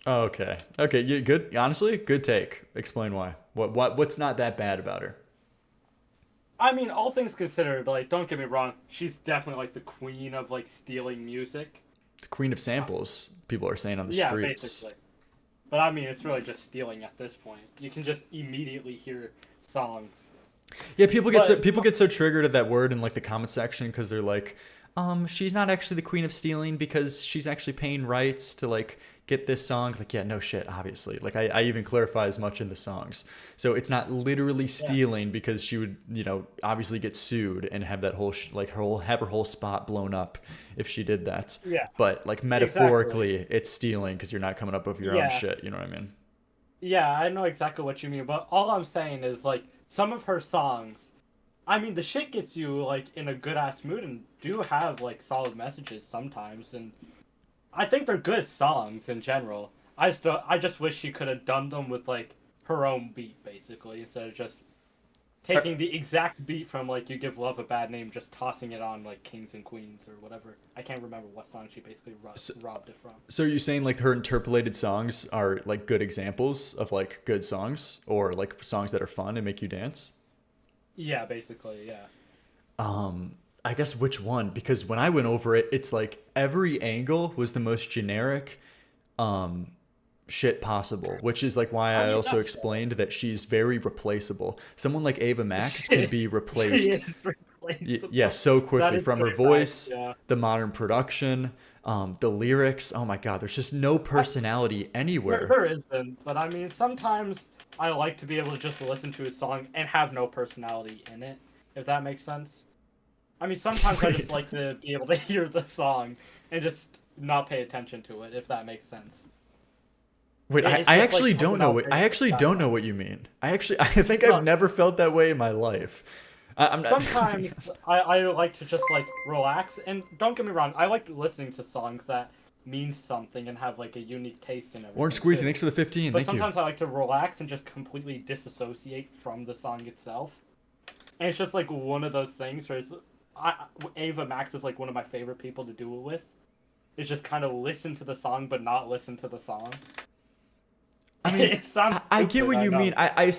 Okay. Okay. You good? Honestly, good take. Explain why. What's not that bad about her? I mean, all things considered, like, don't get me wrong, she's definitely like the queen of like stealing music. The queen of samples. People are saying on the Yeah, streets. basically. But I mean, it's really just stealing at this point. You can just immediately hear songs. Yeah, people get so triggered at that word in like the comment section because they're like, she's not actually the queen of stealing because she's actually paying rights to like get this song. Like, yeah, no shit, obviously. Like I even clarify as much in the songs. So it's not literally stealing because she would, obviously get sued and have that whole have her whole spot blown up if she did that. Yeah. But like metaphorically, it's stealing because you're not coming up with your own shit. You know what I mean? Yeah, I know exactly what you mean, but all I'm saying is like some of her songs, I mean, the shit gets you like in a good ass mood and do have like solid messages sometimes, and I think they're good songs in general. I just wish she could have done them with like her own beat basically instead of just taking the exact beat from like You Give Love a Bad Name, just tossing it on like Kings and Queens or whatever. I can't remember what song she basically robbed it from. So you're saying like her interpolated songs are like good examples of like good songs or like songs that are fun and make you dance? Yeah, basically, yeah. I guess which one? Because when I went over it, it's like every angle was the most generic shit possible, which is like why I also explained that she's very replaceable. Someone like Ava Max can be replaced so quickly from her voice, the modern production, the lyrics. Oh my god, there's just no personality anywhere. There isn't, but I mean, sometimes I like to be able to just listen to a song and have no personality in it, if that makes sense. I mean, sometimes I just like to be able to hear the song and just not pay attention to it, if that makes sense. Wait, I actually don't know what you mean. I think I've never felt that way in my life. I'm not... Sometimes I like to just like relax, and don't get me wrong, I like listening to songs that mean something and have like a unique taste in everything. Orange Squeezy, thanks for the 15. But Thank you. sometimes I like to relax and just completely disassociate from the song itself. And it's just like one of those things where Ava Max is like one of my favorite people to do it with. It's just kind of listen to the song but not listen to the song. I mean, it sounds I get stupid, what you know. mean. I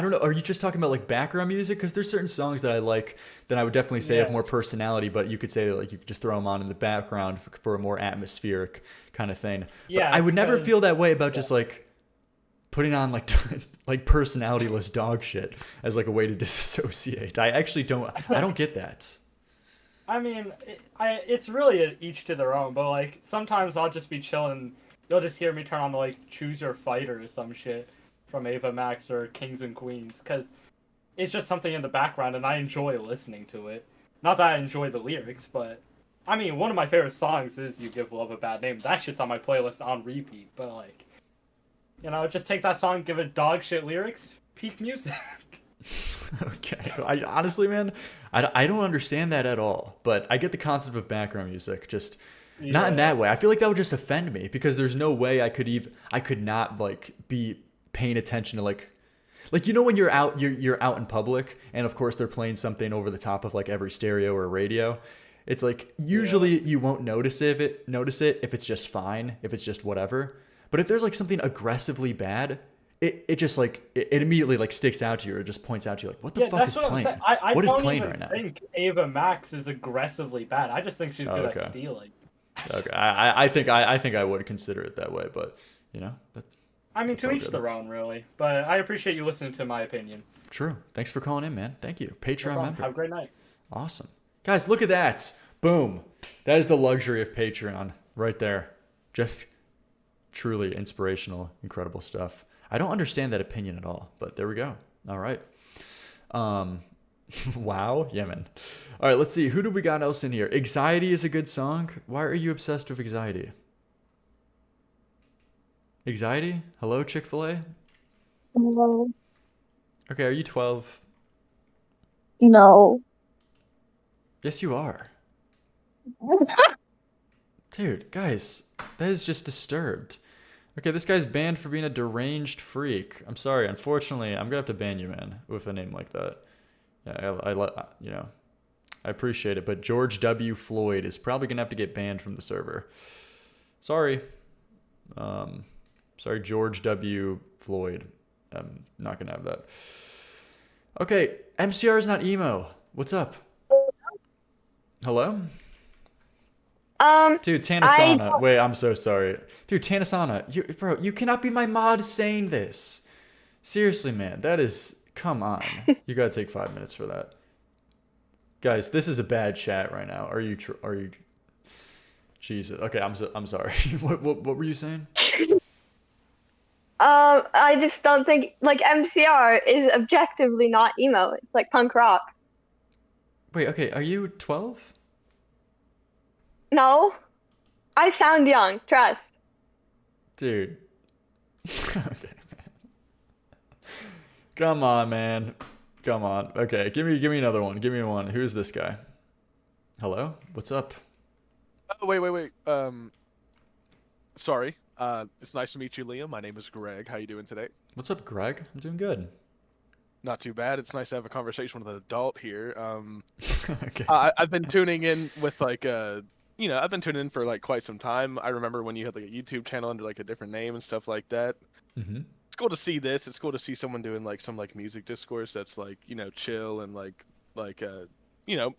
don't know. Are you just talking about like background music? Because there's certain songs that I like that I would definitely say have more personality, but you could say that like you could just throw them on in the background for a more atmospheric kind of thing. Yeah, but I would never feel that way about just like putting on like like personalityless dog shit as like a way to disassociate. I actually don't. I don't get that. I mean, it's really each to their own. But like sometimes I'll just be chilling. You'll just hear me turn on the like Choose Your Fighter or some shit from Ava Max or Kings and Queens, because it's just something in the background and I enjoy listening to it. Not that I enjoy the lyrics, but I mean, one of my favorite songs is You Give Love a Bad Name. That shit's on my playlist on repeat, but like, just take that song, give it dog shit lyrics, peak music. Okay. I honestly, man, I don't understand that at all, but I get the concept of background music, just not in that way. I feel like that would just offend me because there's no way I could not like be paying attention to like when you're out in public and of course they're playing something over the top of like every stereo or radio. It's like usually you won't notice it if it's just fine, if it's just whatever. But if there's like something aggressively bad, it just like it immediately like sticks out to you or just points out to you like what the fuck is playing? What is playing right now? I don't think Ava Max is aggressively bad. I just think she's good at stealing. Okay, I think I would consider it that way, but I mean, to each their own, really. But I appreciate you listening to my opinion. True. Thanks for calling in, man. Thank you. Patreon member. Have a great night. Awesome. Guys, look at that. Boom. That is the luxury of Patreon right there. Just truly inspirational, incredible stuff. I don't understand that opinion at all, but there we go. All right. Wow. Yeah, man. All right, let's see. Who do we got else in here? Anxiety is a good song. Why are you obsessed with Anxiety? Anxiety? Hello, Chick-fil-A? Hello. Okay, are you 12? No. Yes, you are. Dude, guys, that is just disturbed. Okay, this guy's banned for being a deranged freak. I'm sorry. Unfortunately, I'm going to have to ban you, man, with a name like that. Yeah, I appreciate it, but George W. Floyd is probably going to have to get banned from the server. Sorry. Sorry, George W. Floyd. I'm not gonna have that. Okay, MCR is not emo. What's up? Hello? Dude, Tanasana. Wait, I'm so sorry. Dude, Tanasana, bro, you cannot be my mod saying this. Seriously, man, that is, come on. You gotta take 5 minutes for that. Guys, this is a bad chat right now. Are you, Jesus. Okay, I'm sorry. What were you saying? I just don't think, like, MCR is objectively not emo. It's like punk rock. Wait, okay, are you 12? No, I sound young. Trust. Dude. Okay, man. Come on, man. Come on. Okay, give me another one. Give me one. Who's this guy? Hello? What's up? Oh, wait. Sorry. It's nice to meet you, Liam. My name is Greg. How you doing today? What's up, Greg? I'm doing good. Not too bad. It's nice to have a conversation with an adult here. Okay. I've been tuning in with like I've been tuning in for like quite some time. I remember when you had like a YouTube channel under like a different name and stuff like that. Mm-hmm. It's cool to see this. It's cool to see someone doing like some like music discourse that's like, chill and like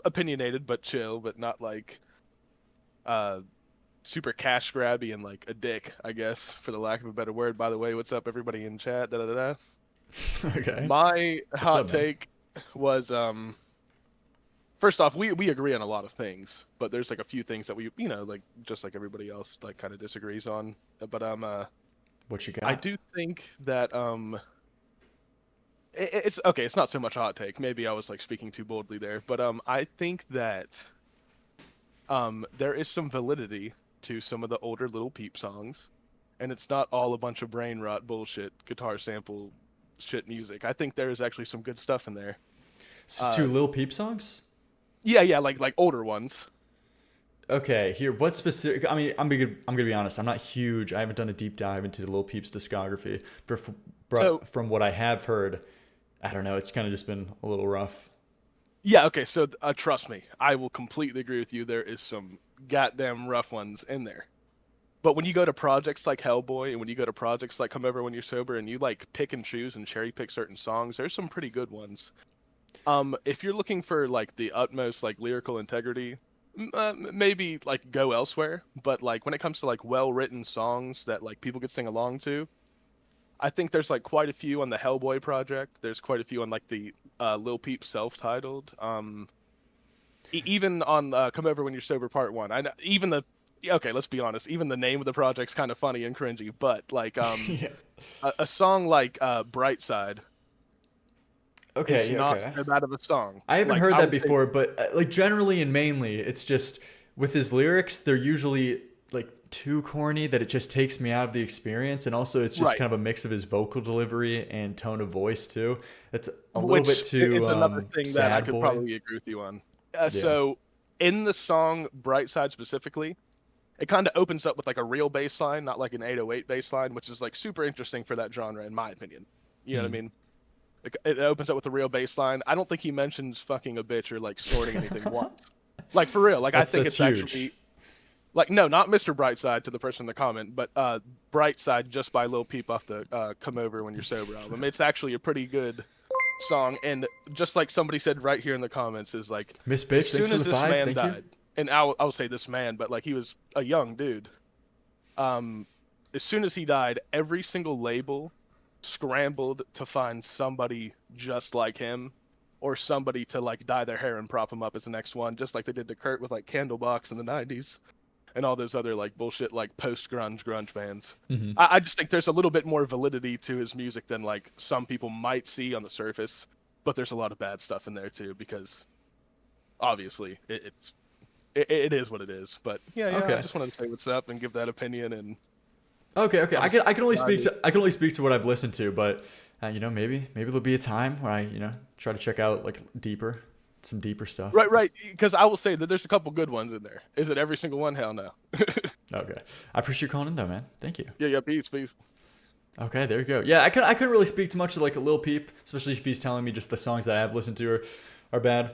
opinionated but chill, but not like super cash grabby and like a dick, I guess, for the lack of a better word. By the way, what's up everybody in chat? Okay. My hot up, man? take was first off, we agree on a lot of things, but there's like a few things that we like just like everybody else like kind of disagrees on. But what you got? I do think that it's okay, it's not so much a hot take. Maybe I was like speaking too boldly there, but I think that there is some validity to some of the older Lil Peep songs, and it's not all a bunch of brain rot bullshit guitar sample shit music. I think there is actually some good stuff in there. Two Lil Peep songs? Yeah, like older ones. Okay, here, what specific? I mean, I'm gonna be honest. I'm not huge. I haven't done a deep dive into the Lil Peep's discography, but from what I have heard, I don't know. It's kind of just been a little rough. Yeah, okay, so trust me, I will completely agree with you. There is some goddamn rough ones in there. But when you go to projects like Hellboy, and when you go to projects like Come Over When You're Sober, and you like pick and choose and cherry pick certain songs, there's some pretty good ones. If you're looking for like the utmost like lyrical integrity, maybe like go elsewhere. But like when it comes to like well-written songs that like people could sing along to, I think there's like quite a few on the Hellboy project. There's quite a few on like the Lil Peep self-titled. Even on Come Over When You're Sober Part 1. I know, okay, let's be honest. Even the name of the project's kind of funny and cringy. But like Yeah. a song like Bright Side. Okay, It's yeah, not okay. so bad of a song. I haven't Like, heard I that would say- before, but like generally and mainly, it's just with his lyrics, they're usually like too corny that it just takes me out of the experience, and also it's just Right. kind of a mix of his vocal delivery and tone of voice too. It's a little bit Which too is another thing that I sad could boy. probably agree with you on. So in the song Bright Side specifically, it kind of opens up with like a real bass line, not like an 808 bass line, which is like super interesting for that genre in my opinion. You know what I mean? It opens up with a real bass line. I don't think he mentions fucking a bitch or like snorting anything once. Like for real. Like I think that's it's huge. actually like no, not Mr. Brightside to the person in the comment, but Brightside just by Lil Peep off the Come Over When You're Sober album. It's actually a pretty good song, and just like somebody said right here in the comments is like Miss Bitch, as soon thanks for as the this 5, man thank died, you. and I'll say this man, but like he was a young dude. As soon as he died, every single label scrambled to find somebody just like him, or somebody to like dye their hair and prop him up as the next one, just like they did to Kurt with like Candlebox in the '90s, and all those other like bullshit like post grunge bands. Mhm. I just think there's a little bit more validity to his music than like some people might see on the surface, but there's a lot of bad stuff in there too, because obviously it is what it is. But yeah, Okay. I just wanted to say what's up and give that opinion. And Okay. I can only speak to what I've listened to, but maybe there'll be a time where I try to check out like some deeper stuff. right, because I will say that there's a couple good ones in there. Is it every single one? Hell no. Okay. I appreciate you calling in though, man. Thank you. Yeah, peace. Okay, there you go. Yeah, I couldn't really speak too much to like a Lil Peep, especially if he's telling me just the songs that I have listened to are bad.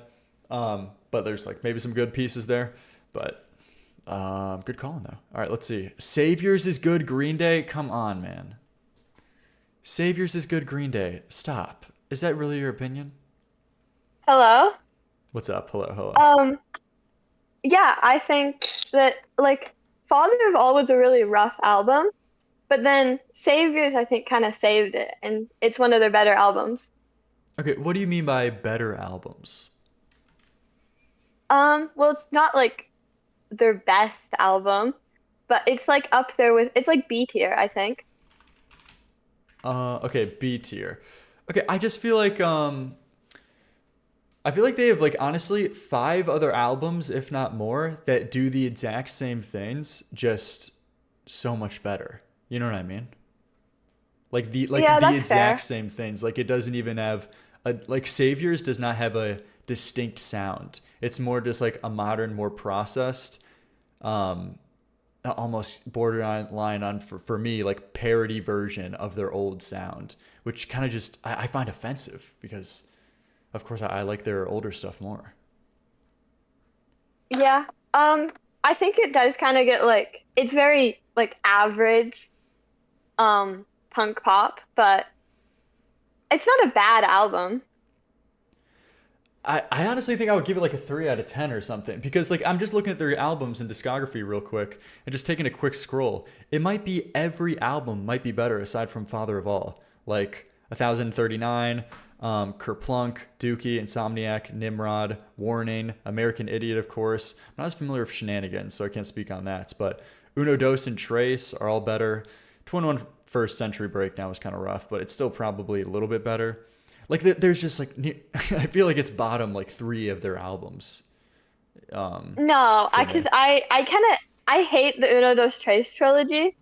But there's like maybe some good pieces there. But Good calling though. All right, let's see. Saviors is good. Green Day. Come on, man. Saviors is good. Green Day. Stop. Is that really your opinion? Hello? What's up? Hello. Yeah, I think that, like, Father of All was a really rough album, but then Saviors, I think, kind of saved it, and it's one of their better albums. Okay, what do you mean by better albums? Well, it's not, like, their best album, but it's, like, up there with, it's, like, B tier, I think. Okay, B tier. Okay, I just feel like I feel like they have, like, honestly 5 other albums, if not more, that do the exact same things, just so much better. You know what I mean? Like the Yeah, that's exact fair. same things. Like it doesn't even have a, like, Saviors does not have a distinct sound. It's more just like a modern, more processed, almost borderline line on for me, like, parody version of their old sound, which kind of just I find offensive because of course I like their older stuff more. Yeah. I think it does kind of get, like, it's very, like, average, punk pop, but it's not a bad album. I honestly think I would give it like a 3 out of 10 or something because, like, I'm just looking at their albums and discography real quick and just taking a quick scroll. It might be every album might be better aside from Father of All, like 1039, Kerplunk, Dookie, Insomniac, Nimrod, Warning, American Idiot, of course. I'm not as familiar with Shenanigans, so I can't speak on that, but Uno Dos and Trace are all better. 21 First Century Breakdown was kind of rough, but it's still probably a little bit better. Like, there's just, like, I feel like it's bottom, like, 3 of their albums. No, For because me. I kind of, I hate the Uno Dos Tres trilogy,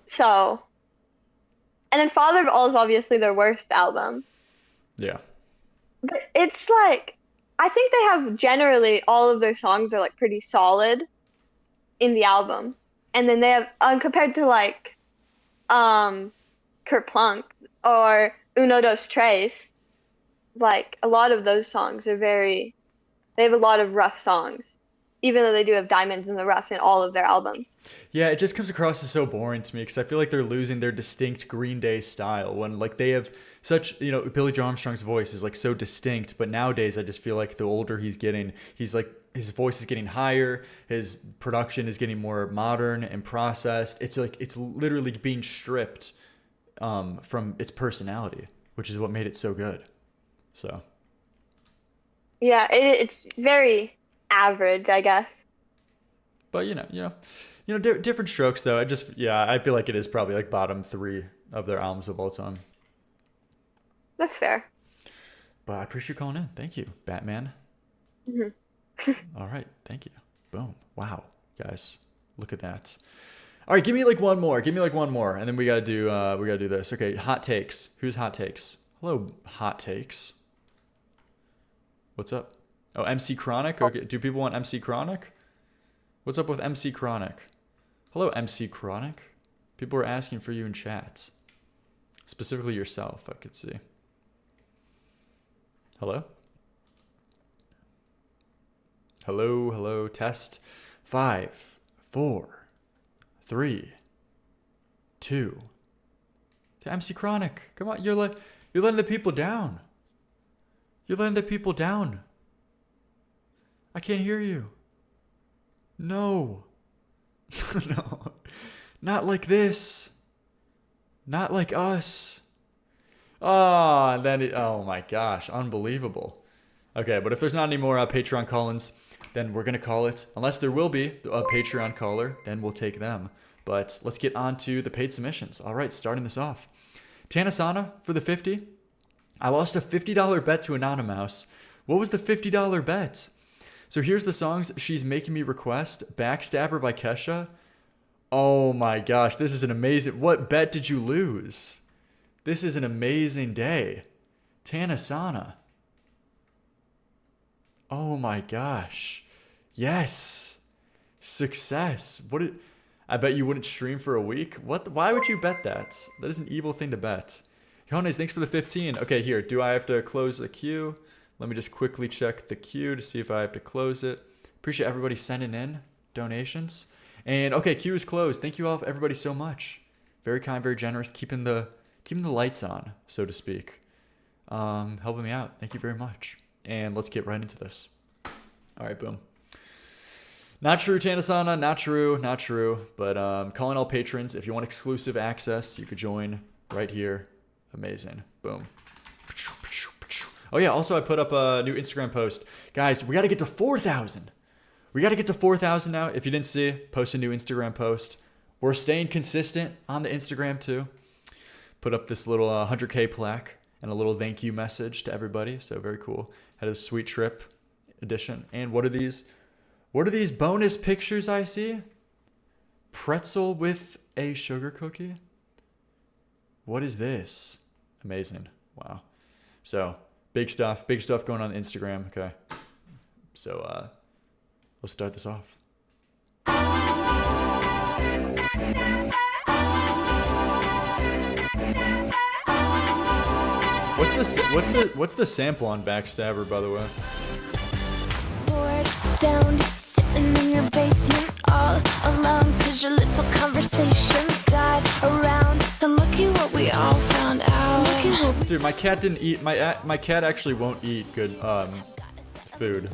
so. And then Father of All is obviously their worst album. Yeah. But it's like, I think they have generally all of their songs are, like, pretty solid in the album. And then they have, compared to, like, Kerplunk or Uno Dos Tres, like, a lot of those songs are they have a lot of rough songs, even though they do have diamonds in the rough in all of their albums. Yeah, it just comes across as so boring to me because I feel like they're losing their distinct Green Day style when, like, they have such, Billy Joe Armstrong's voice is, like, so distinct, but nowadays I just feel like the older he's getting, he's, like, his voice is getting higher, his production is getting more modern and processed. It's like it's literally being stripped from its personality, which is what made it so good. So Yeah, it's very average, I guess. but different strokes though. I feel like it is probably like bottom 3 of their albums of all time. That's fair. But I appreciate you calling in. Thank you, Batman. All right, thank you. Boom. Wow, guys, look at that. All right, give me like one more, and then we gotta do this. Okay, hot takes. Who's hot takes? Hello, hot takes. What's up? Oh, MC Chronic. Okay, do people want MC Chronic? What's up with MC Chronic? Hello, MC Chronic. People are asking for you in chats. Specifically yourself, I could see. Hello? Hello, test. 5, 4, 3, 2. MC Chronic, come on, you're letting the people down. You're letting the people down. I can't hear you. No. No. Not like this. Not like us. Oh, oh my gosh, unbelievable. Okay, but if there's not any more Patreon call-ins, then we're going to call it. Unless there will be a Patreon caller, then we'll take them. But let's get on to the paid submissions. All right, starting this off. Tanasana for the 50. I lost a $50 bet to Anonymous. What was the $50 bet? So here's the songs she's making me request. Backstabber by Kesha. Oh my gosh, this is an amazing... What bet did you lose? This is an amazing day. Tanasana. Oh my gosh. Yes. Success. I bet you wouldn't stream for a week? What? Why would you bet that? That is an evil thing to bet. Jonas, thanks for the 15. Okay, here. Do I have to close the queue? Let me just quickly check the queue to see if I have to close it. Appreciate everybody sending in. donations. And okay, queue is closed. Thank you all, everybody, so much. Very kind, very generous, keeping the lights on, so to speak. Helping me out. Thank you very much. And let's get right into this. All right, boom. Not true, Tanasana. Not true. Not true. But calling all patrons. If you want exclusive access, you could join right here. Amazing. Boom. Oh yeah. Also, I put up a new Instagram post, guys. We got to get to 4,000. We got to get to 4,000 now. If you didn't see, post a new Instagram post. We're staying consistent on the Instagram too. Put up this little 100K plaque and a little thank you message to everybody. So very cool. Had a sweet trip edition. And what are these? What are these bonus pictures I see? Pretzel with a sugar cookie? What is this? Amazing. Wow. So big stuff going on Instagram. Okay. So let's start this off. What's the sample on Backstabber, by the way? Bored, stoned, sitting in your basement all alone, 'cause your little conversations got around. And look at what we all found out. Dude, my cat didn't eat. My cat actually won't eat good food,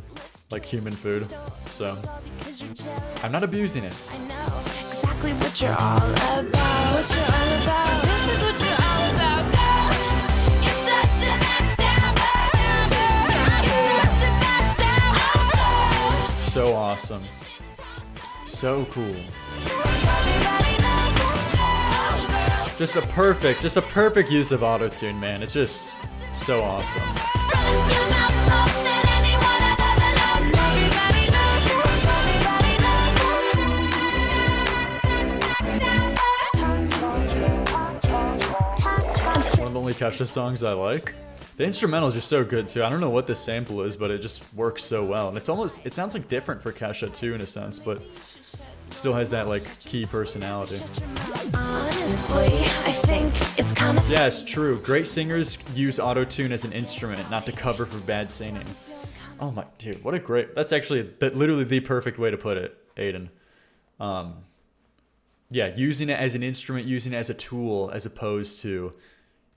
like human food. So I'm not abusing it. I know exactly what you're all about. What you're all about. This is what you're all about, girl. You're such a backstabber. You're such a backstabber. So awesome. So cool. Just a perfect use of auto-tune, man. It's just so awesome. One of the only Kesha songs I like. The instrumental is just so good too. I don't know what this sample is, but it just works so well. And it sounds like different for Kesha too in a sense, but still has that like key personality. Honestly, I think it's kind of Yes, true. Great singers use auto-tune as an instrument, not to cover for bad singing. Oh my dude, what a great. That's actually literally the perfect way to put it, Aiden. Yeah, using it as an instrument, using it as a tool, as opposed to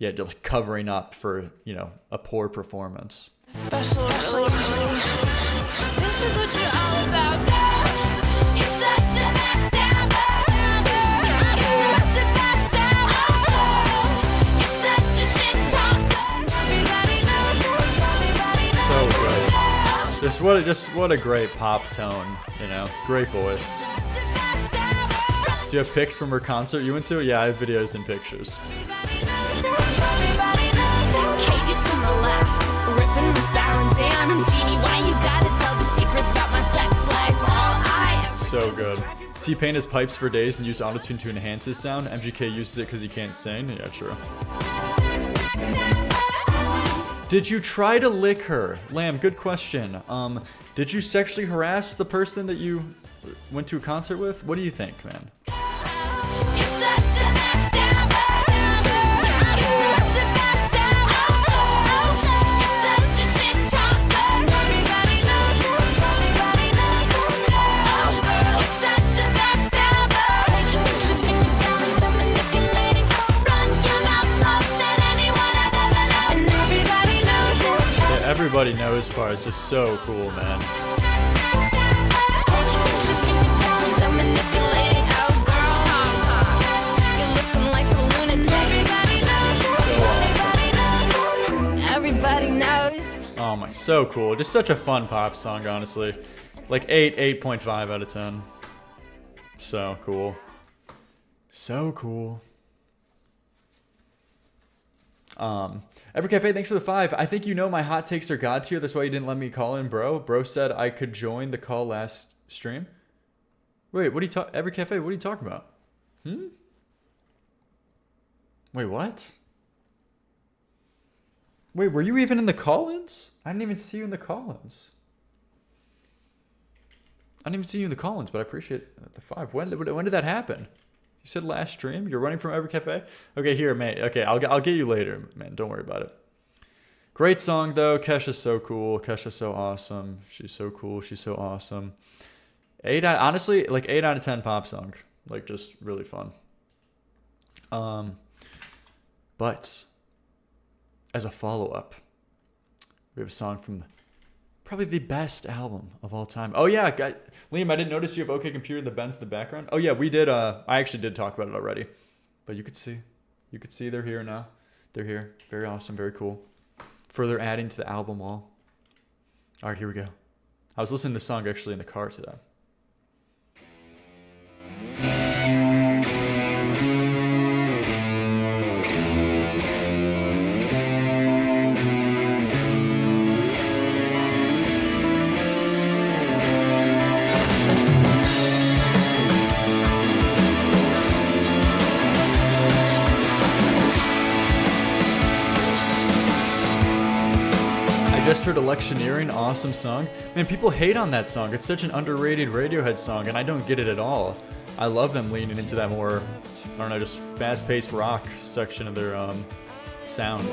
just covering up for, a poor performance. special relationship. This is what you're all about, girl. You're such a backstabber. You're such a backstabber. You're such a shit talker. Everybody knows. So good. Just what a great pop tone, Great voice. Do you have pics from her concert you went to? Yeah, I have videos and pictures. So good. T-Pain has pipes for days and use autotune to enhance his sound. MGK uses it because he can't sing. Yeah, true. Did you try to lick her? Lamb, good question. Did you sexually harass the person that you went to a concert with? What do you think, man? Everybody knows part. It's just so cool, man. Everybody knows. Oh my, so cool. Just such a fun pop song, honestly. Like 8.5 out of 10. So cool. So cool. Every Cafe, thanks for the 5. I think my hot takes are God tier. That's why you didn't let me call in, bro. Bro said I could join the call last stream. Wait, what are you talking? Every Cafe, what are you talking about? Wait, what? Wait, were you even in the call-ins? I didn't even see you in the call-ins. I didn't even see you in the call-ins, but I appreciate the 5. When did that happen? You said last stream? You're running from Every Cafe? Okay, here, mate. Okay, I'll get you later, man. Don't worry about it. Great song, though. Kesha's so cool. Kesha's so awesome. She's so cool. She's so awesome. Honestly, like 8 out of 10 pop song. Like, just really fun. But as a follow-up, we have a song from probably the best album of all time. Oh yeah, Liam, I didn't notice you have OK Computer and the Bends in the background. Oh yeah, we did. I actually did talk about it already, but you could see they're here now. They're here. Very awesome. Very cool. Further adding to the album wall. All right, here we go. I was listening to the song actually in the car today. Just heard Electioneering, awesome song. Man, people hate on that song. It's such an underrated Radiohead song, and I don't get it at all. I love them leaning into that more, I don't know, just fast-paced rock section of their sound.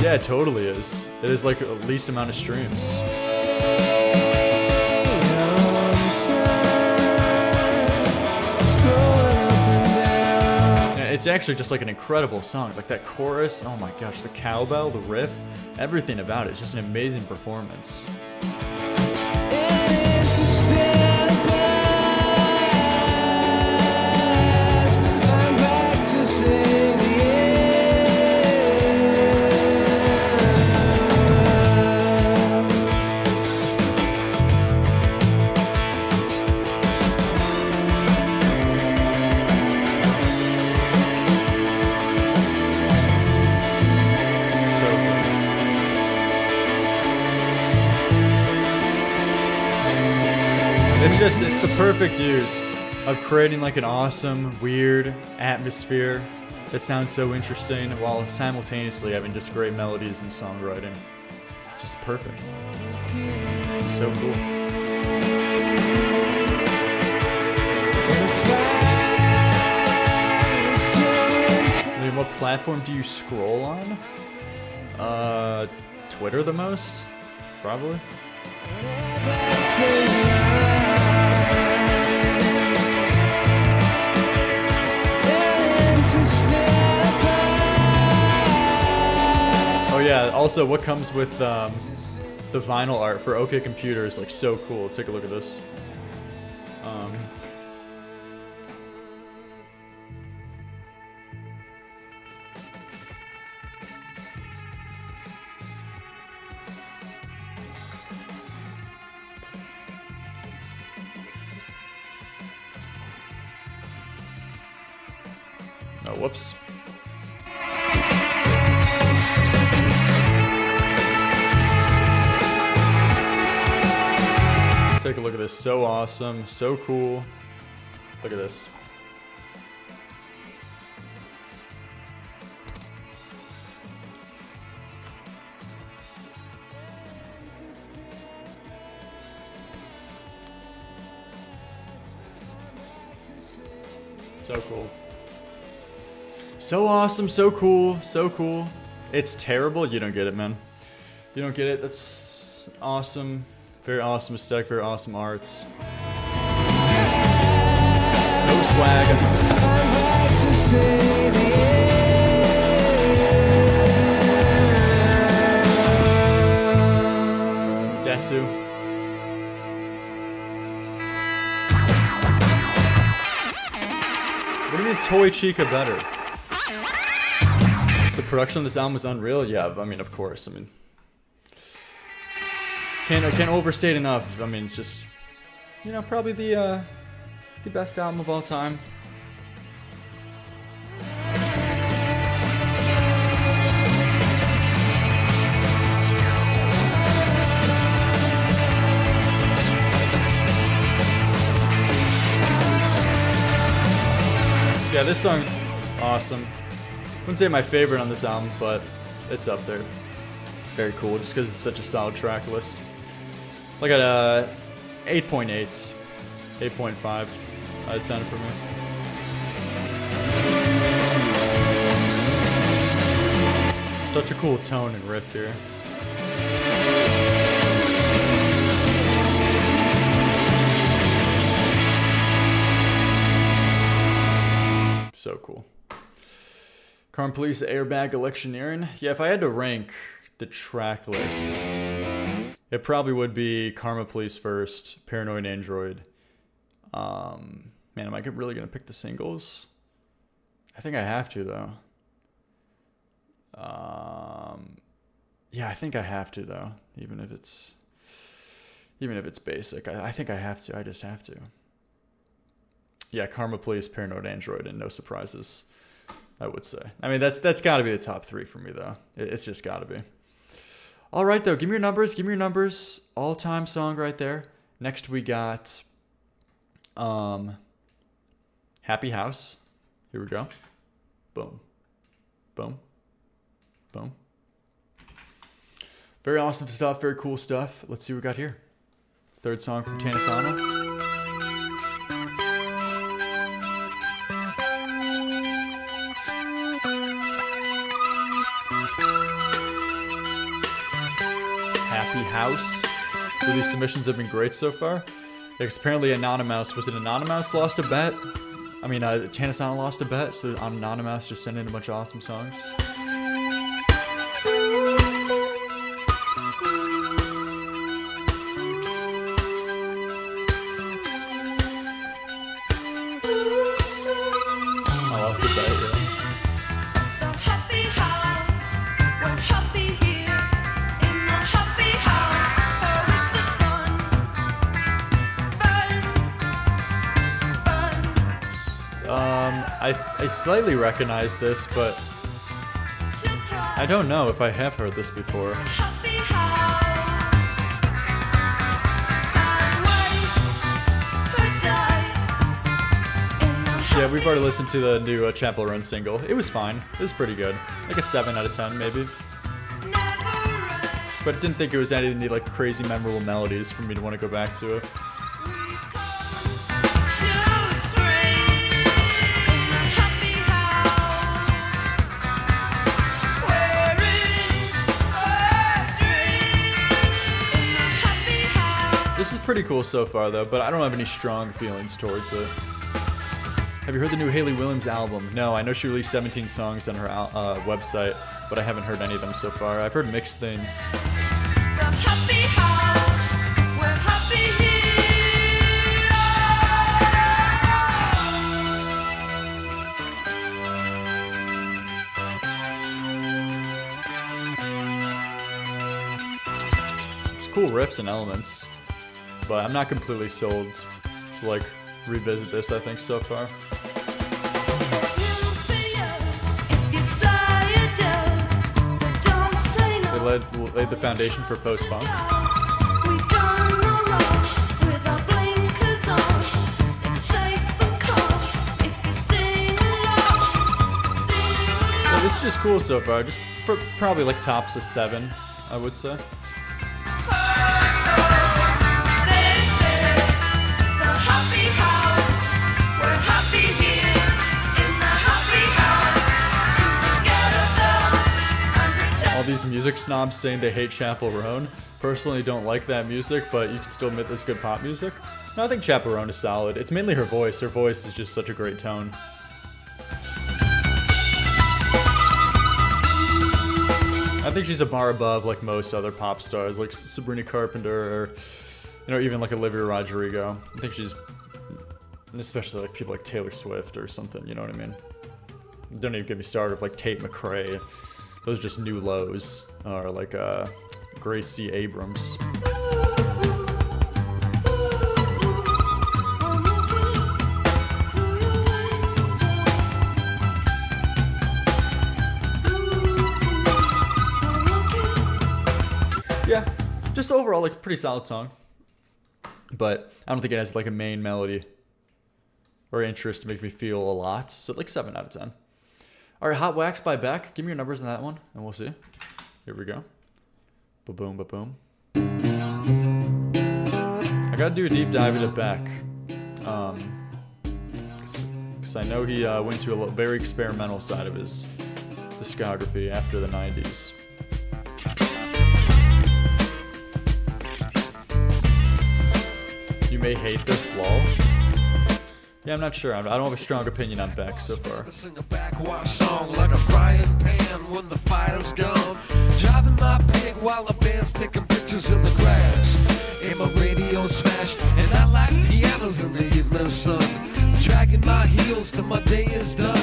Yeah, it totally is. It is like the least amount of streams. It's actually just like an incredible song. Like that chorus, oh my gosh, the cowbell, the riff, everything about it. It's just an amazing performance. It's the perfect use of creating like an awesome, weird atmosphere that sounds so interesting while simultaneously having just great melodies and songwriting. Just perfect. So cool. I mean, what platform do you scroll on? Twitter the most? Probably. Oh yeah, also what comes with the vinyl art for OK Computer is like so cool. Take a look at this. Oh, whoops. Take a look at this. So awesome. So cool. Look at this. So cool. So awesome, so cool, so cool. It's terrible. You don't get it, man. You don't get it. That's awesome. Very awesome aesthetic, very awesome arts. So swag. Desu. What do you mean Toy Chica better? The production of this album was unreal. Yeah, I mean, of course. I mean, can't overstate enough. I mean, it's just, you know, probably the best album of all time. Yeah, this song, awesome. Wouldn't say my favorite on this album, but it's up there. Very cool, just because it's such a solid track list. Like at 8.8, 8.5 out of 10 for me. Such a cool tone and riff here. so cool. Karma Police, Airbag, Electioneering. Yeah, if I had to rank the track list, it probably would be Karma Police first, Paranoid Android. Man, am I really gonna pick the singles? I think I have to though. Yeah, I think I have to though, even if it's basic. I think I have to. I just have to. Yeah, Karma Police, Paranoid Android, and No Surprises, I would say. I mean, that's got to be the top 3 for me though. It's just got to be. All right though, give me your numbers. Give me your numbers. All-time song right there. Next we got Happy House. Here we go. Boom. Boom. Boom. Very awesome stuff. Very cool stuff. Let's see what we got here. Third song from Tanasana. Happy House. So these submissions have been great so far. Because apparently Anonymous, was it Anonymous lost a bet? I mean, Tanasana lost a bet, so Anonymous just sent in a bunch of awesome songs. I slightly recognize this, but I don't know if I have heard this before. Yeah, we've already listened to the new Chapel Run single. It was fine. It was pretty good. Like a 7 out of 10, maybe. But I didn't think it was anything like crazy memorable melodies for me to want to go back to it. Pretty cool so far though, but I don't have any strong feelings towards it. Have you heard the new Hayley Williams album? No, I know she released 17 songs on her website, but I haven't heard any of them so far. I've heard mixed things. It's cool riffs and elements. But I'm not completely sold to like revisit this, I think, so far. They laid the foundation for post-punk. Yeah, this is just cool so far. Just probably like tops a 7, I would say. All these music snobs saying they hate Chapel Roan. Personally, don't like that music, but you can still admit there's good pop music. No, I think Chapel Roan is solid. It's mainly her voice. Her voice is just such a great tone. I think she's a bar above like most other pop stars, like Sabrina Carpenter or, you know, even like Olivia Rodrigo. I think she's, especially like people like Taylor Swift or something, you know what I mean? Don't even get me started with like Tate McRae. Those are just new lows, or like Grace C. Abrams. Yeah, just overall like a pretty solid song. But I don't think it has like a main melody or interest to make me feel a lot. So like 7 out of 10. All right, Hot Wax by Beck. Give me your numbers on that one, and we'll see. Here we go. Ba-boom, ba-boom. I gotta do a deep dive into Beck. Because I know he went to a very experimental side of his discography after the 90s. You may hate this, lol. Yeah, I'm not sure. I don't have a strong opinion on Beck so far. Sing a backwash song like a frying pan when the fire's gone. Driving my pig while the band's taking pictures in the grass. And my radio smash, and I like pianos in the evening sun. Dragging my heels till my day is done.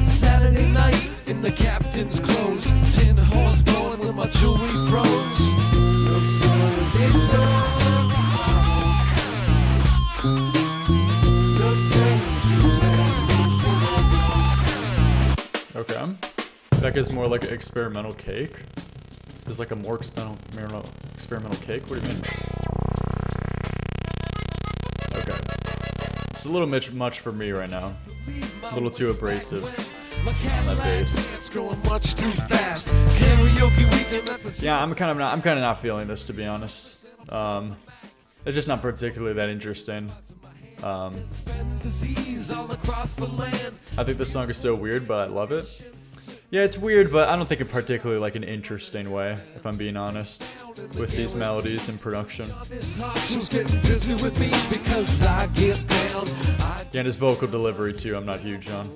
Saturday night in the captain's clothes. Tin horns blowing when my jewelry froze. Okay. Beck is more like an experimental cake. There's like a more experimental cake? What do you mean? Okay. It's a little much for me right now. A little too abrasive on that bass. Yeah, I'm kind of not feeling this, to be honest. It's just not particularly that interesting. I think this song is so weird, but I love it. Yeah, it's weird, but I don't think it particularly like an interesting way, if I'm being honest, with these melodies and production. Yeah, and his vocal delivery too, I'm not huge on.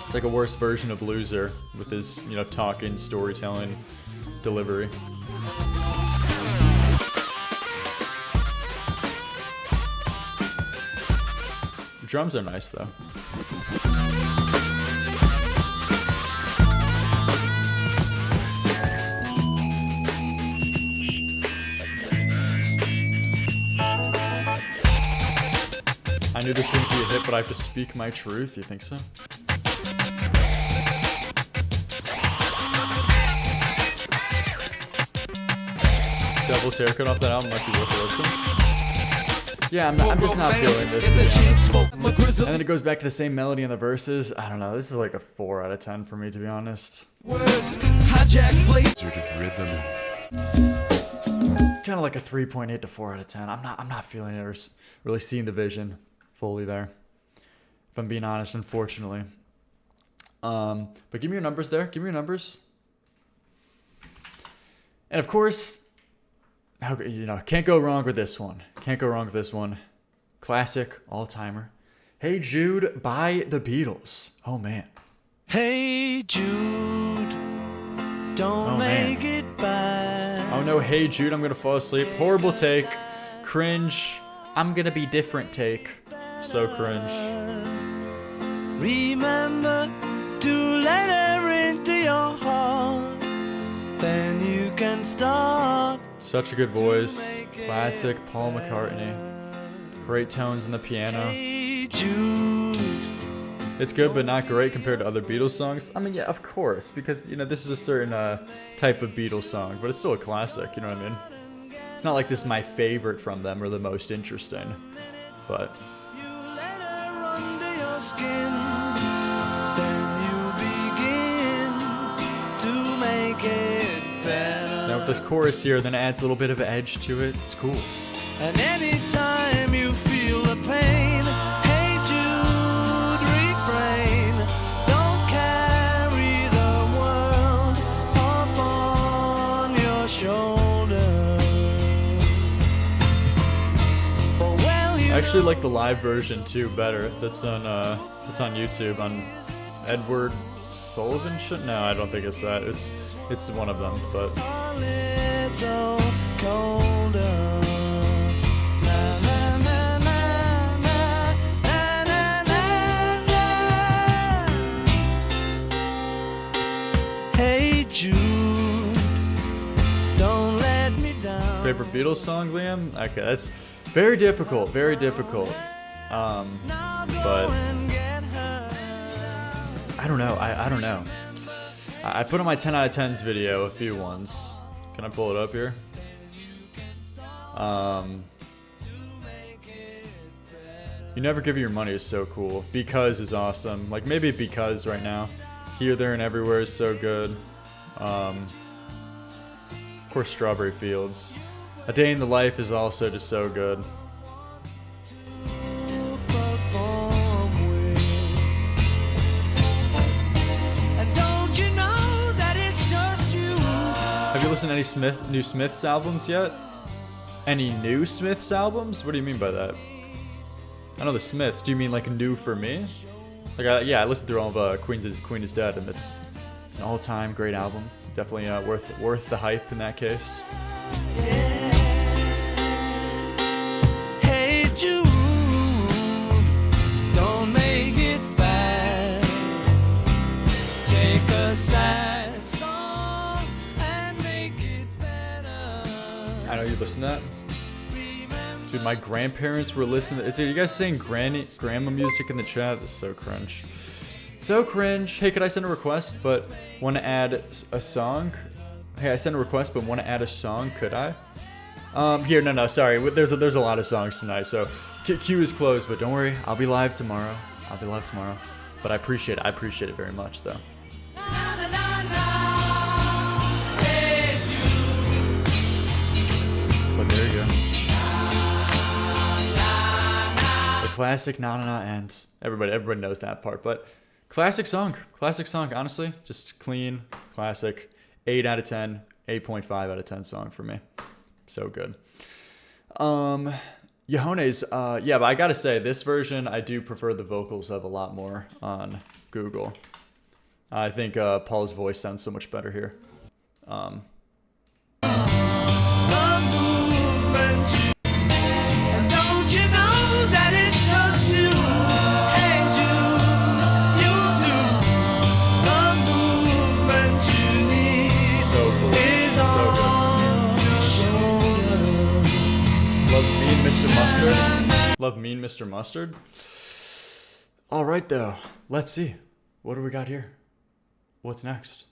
It's like a worse version of Loser with his, you know, talking, storytelling, delivery. Drums are nice though. I knew this wouldn't be a hit, but I have to speak my truth. You think so? Devil's Haircut off that album might be worth a listen. Yeah, I'm just not feeling this, to be honest. And then it goes back to the same melody in the verses. I don't know. This is like a 4 out of 10 for me, to be honest. Sort of rhythm. Kind of like a 3.8 to 4 out of 10. I'm not feeling it or really seeing the vision fully there, if I'm being honest, unfortunately. But give me your numbers there. Give me your numbers. And of course, you know, can't go wrong with this one. Can't go wrong with this one. Classic, all-timer. Hey Jude by the Beatles. Oh man. Hey Jude, don't make it bad. Oh no, Hey Jude, I'm gonna fall asleep. Horrible take. Cringe. I'm gonna be different take. So cringe. Remember to let her into your heart. Then you can start. Such a good voice. Classic Paul McCartney. Great tones in the piano. It's good, but not great compared to other Beatles songs. I mean, yeah, of course, because, you know, this is a certain type of Beatles song, but it's still a classic, you know what I mean? It's not like this is my favorite from them or the most interesting, but... Now with this chorus here, then it adds a little bit of edge to it. It's cool. And anytime you feel the pain, hey Jude, refrain. Don't carry the world up on your shoulder. For well, you I actually like the live version too better. That's on YouTube on Edward Sullivan shit? No, I don't think it's that. It's one of them, but a little colder. Hey Jude, don't let me down. Favorite Beatles song, Liam? Okay, that's very difficult, very difficult. But I don't know. I don't know. I put on my 10 out of 10s video a few ones. Can I pull it up here? You Never Give Your Money is so cool. Because is awesome. Like, maybe Because right now. Here, There, and Everywhere is so good. Of course, Strawberry Fields. A Day in the Life is also just so good. Have you listened to any new Smith's albums yet? Any new Smiths albums? What do you mean by that? I know the Smiths. Do you mean like new for me? Like, yeah, I listened through all of Queen is Dead, and it's an all-time great album. Definitely worth the hype in that case. Hey Jude, don't make it bad. Take a sad song and make it better. I know you listen to that. Dude, my grandparents were listening. Dude, you guys saying grandma music in the chat? This is so cringe. So cringe. Hey, could I send a request but want to add a song? Hey, I sent a request but want to add a song. Could I? Here, no, sorry. There's a lot of songs tonight, so queue is closed. But don't worry, I'll be live tomorrow. But I appreciate it very much, though. But there you go. Classic na na na, and everybody knows that part, but classic song, honestly, just clean, classic, 8 out of 10, 8.5 out of 10 song for me. So good. Yohone's, yeah, but I gotta say, this version, I do prefer the vocals of a lot more on Google. I think Paul's voice sounds so much better here. Love Mean Mr. Mustard. All right, though. Let's see. What do we got here? What's next?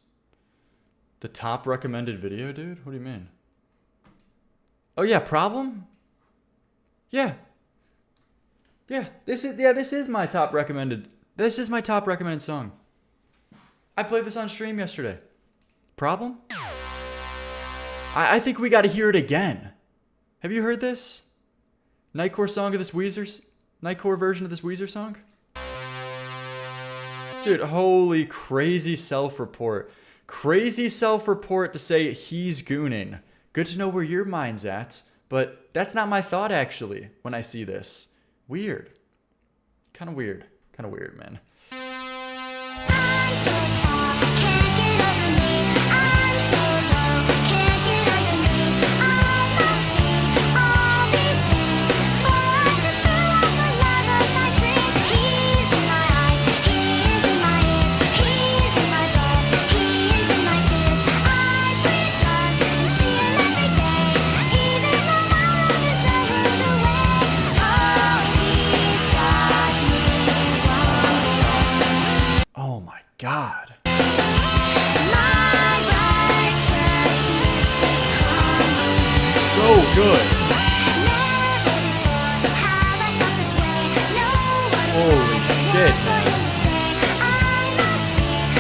The top recommended video, dude? What do you mean? Oh, yeah, Problem? Yeah. This is my top recommended. This is my top recommended song. I played this on stream yesterday. Problem? I think we got to hear it again. Have you heard this? Nightcore song of this Nightcore version of this Weezer song? Dude, holy crazy self-report. Crazy self-report to say he's gooning. Good to know where your mind's at, but that's not my thought actually when I see this. Weird. Kind of weird, man. God. So good. Holy shit, man.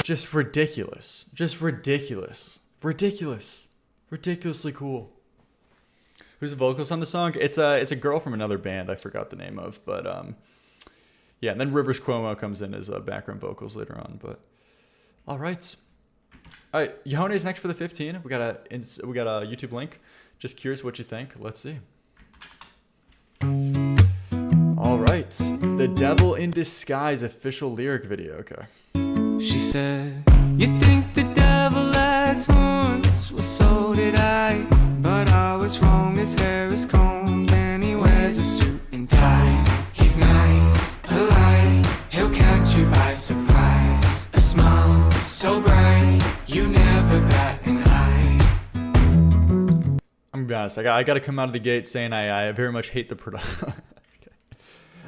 Just ridiculous. Ridiculously cool. Who's the vocals on the song? It's a girl from another band I forgot the name of, but yeah, and then Rivers Cuomo comes in as background vocals later on. But all right, Yohone's next for the 15. We got a YouTube link. Just curious what you think. Let's see. All right, the Devil in Disguise official lyric video. Okay. She said, "You think the devil has horns? Well, so did I. But I was wrong. His hair is combed and he wears a suit and tie. He's nice, polite. He'll catch you by surprise. A smile so bright, you never bat an eye." I'm gonna be honest. I got to come out of the gate saying I very much hate the production.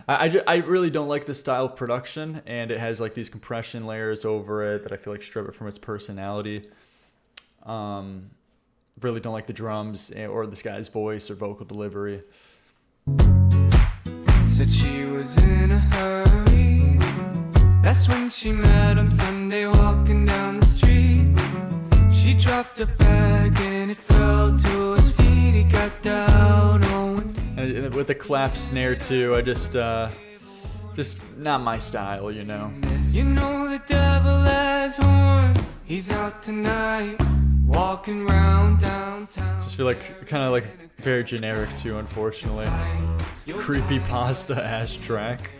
I really don't like this style of production, and it has like these compression layers over it that I feel like strip it from its personality. Really don't like the drums or this guy's voice or vocal delivery. Said she was in a hurry. That's when she met him Sunday walking down the street. She dropped a bag and it fell to his feet. He got down on one knee. And with the clap snare too, I just not my style, you know. You know the devil has horns. He's out tonight. Walking round downtown. Just feel like kind of like very generic too, unfortunately. Creepy pasta ass track.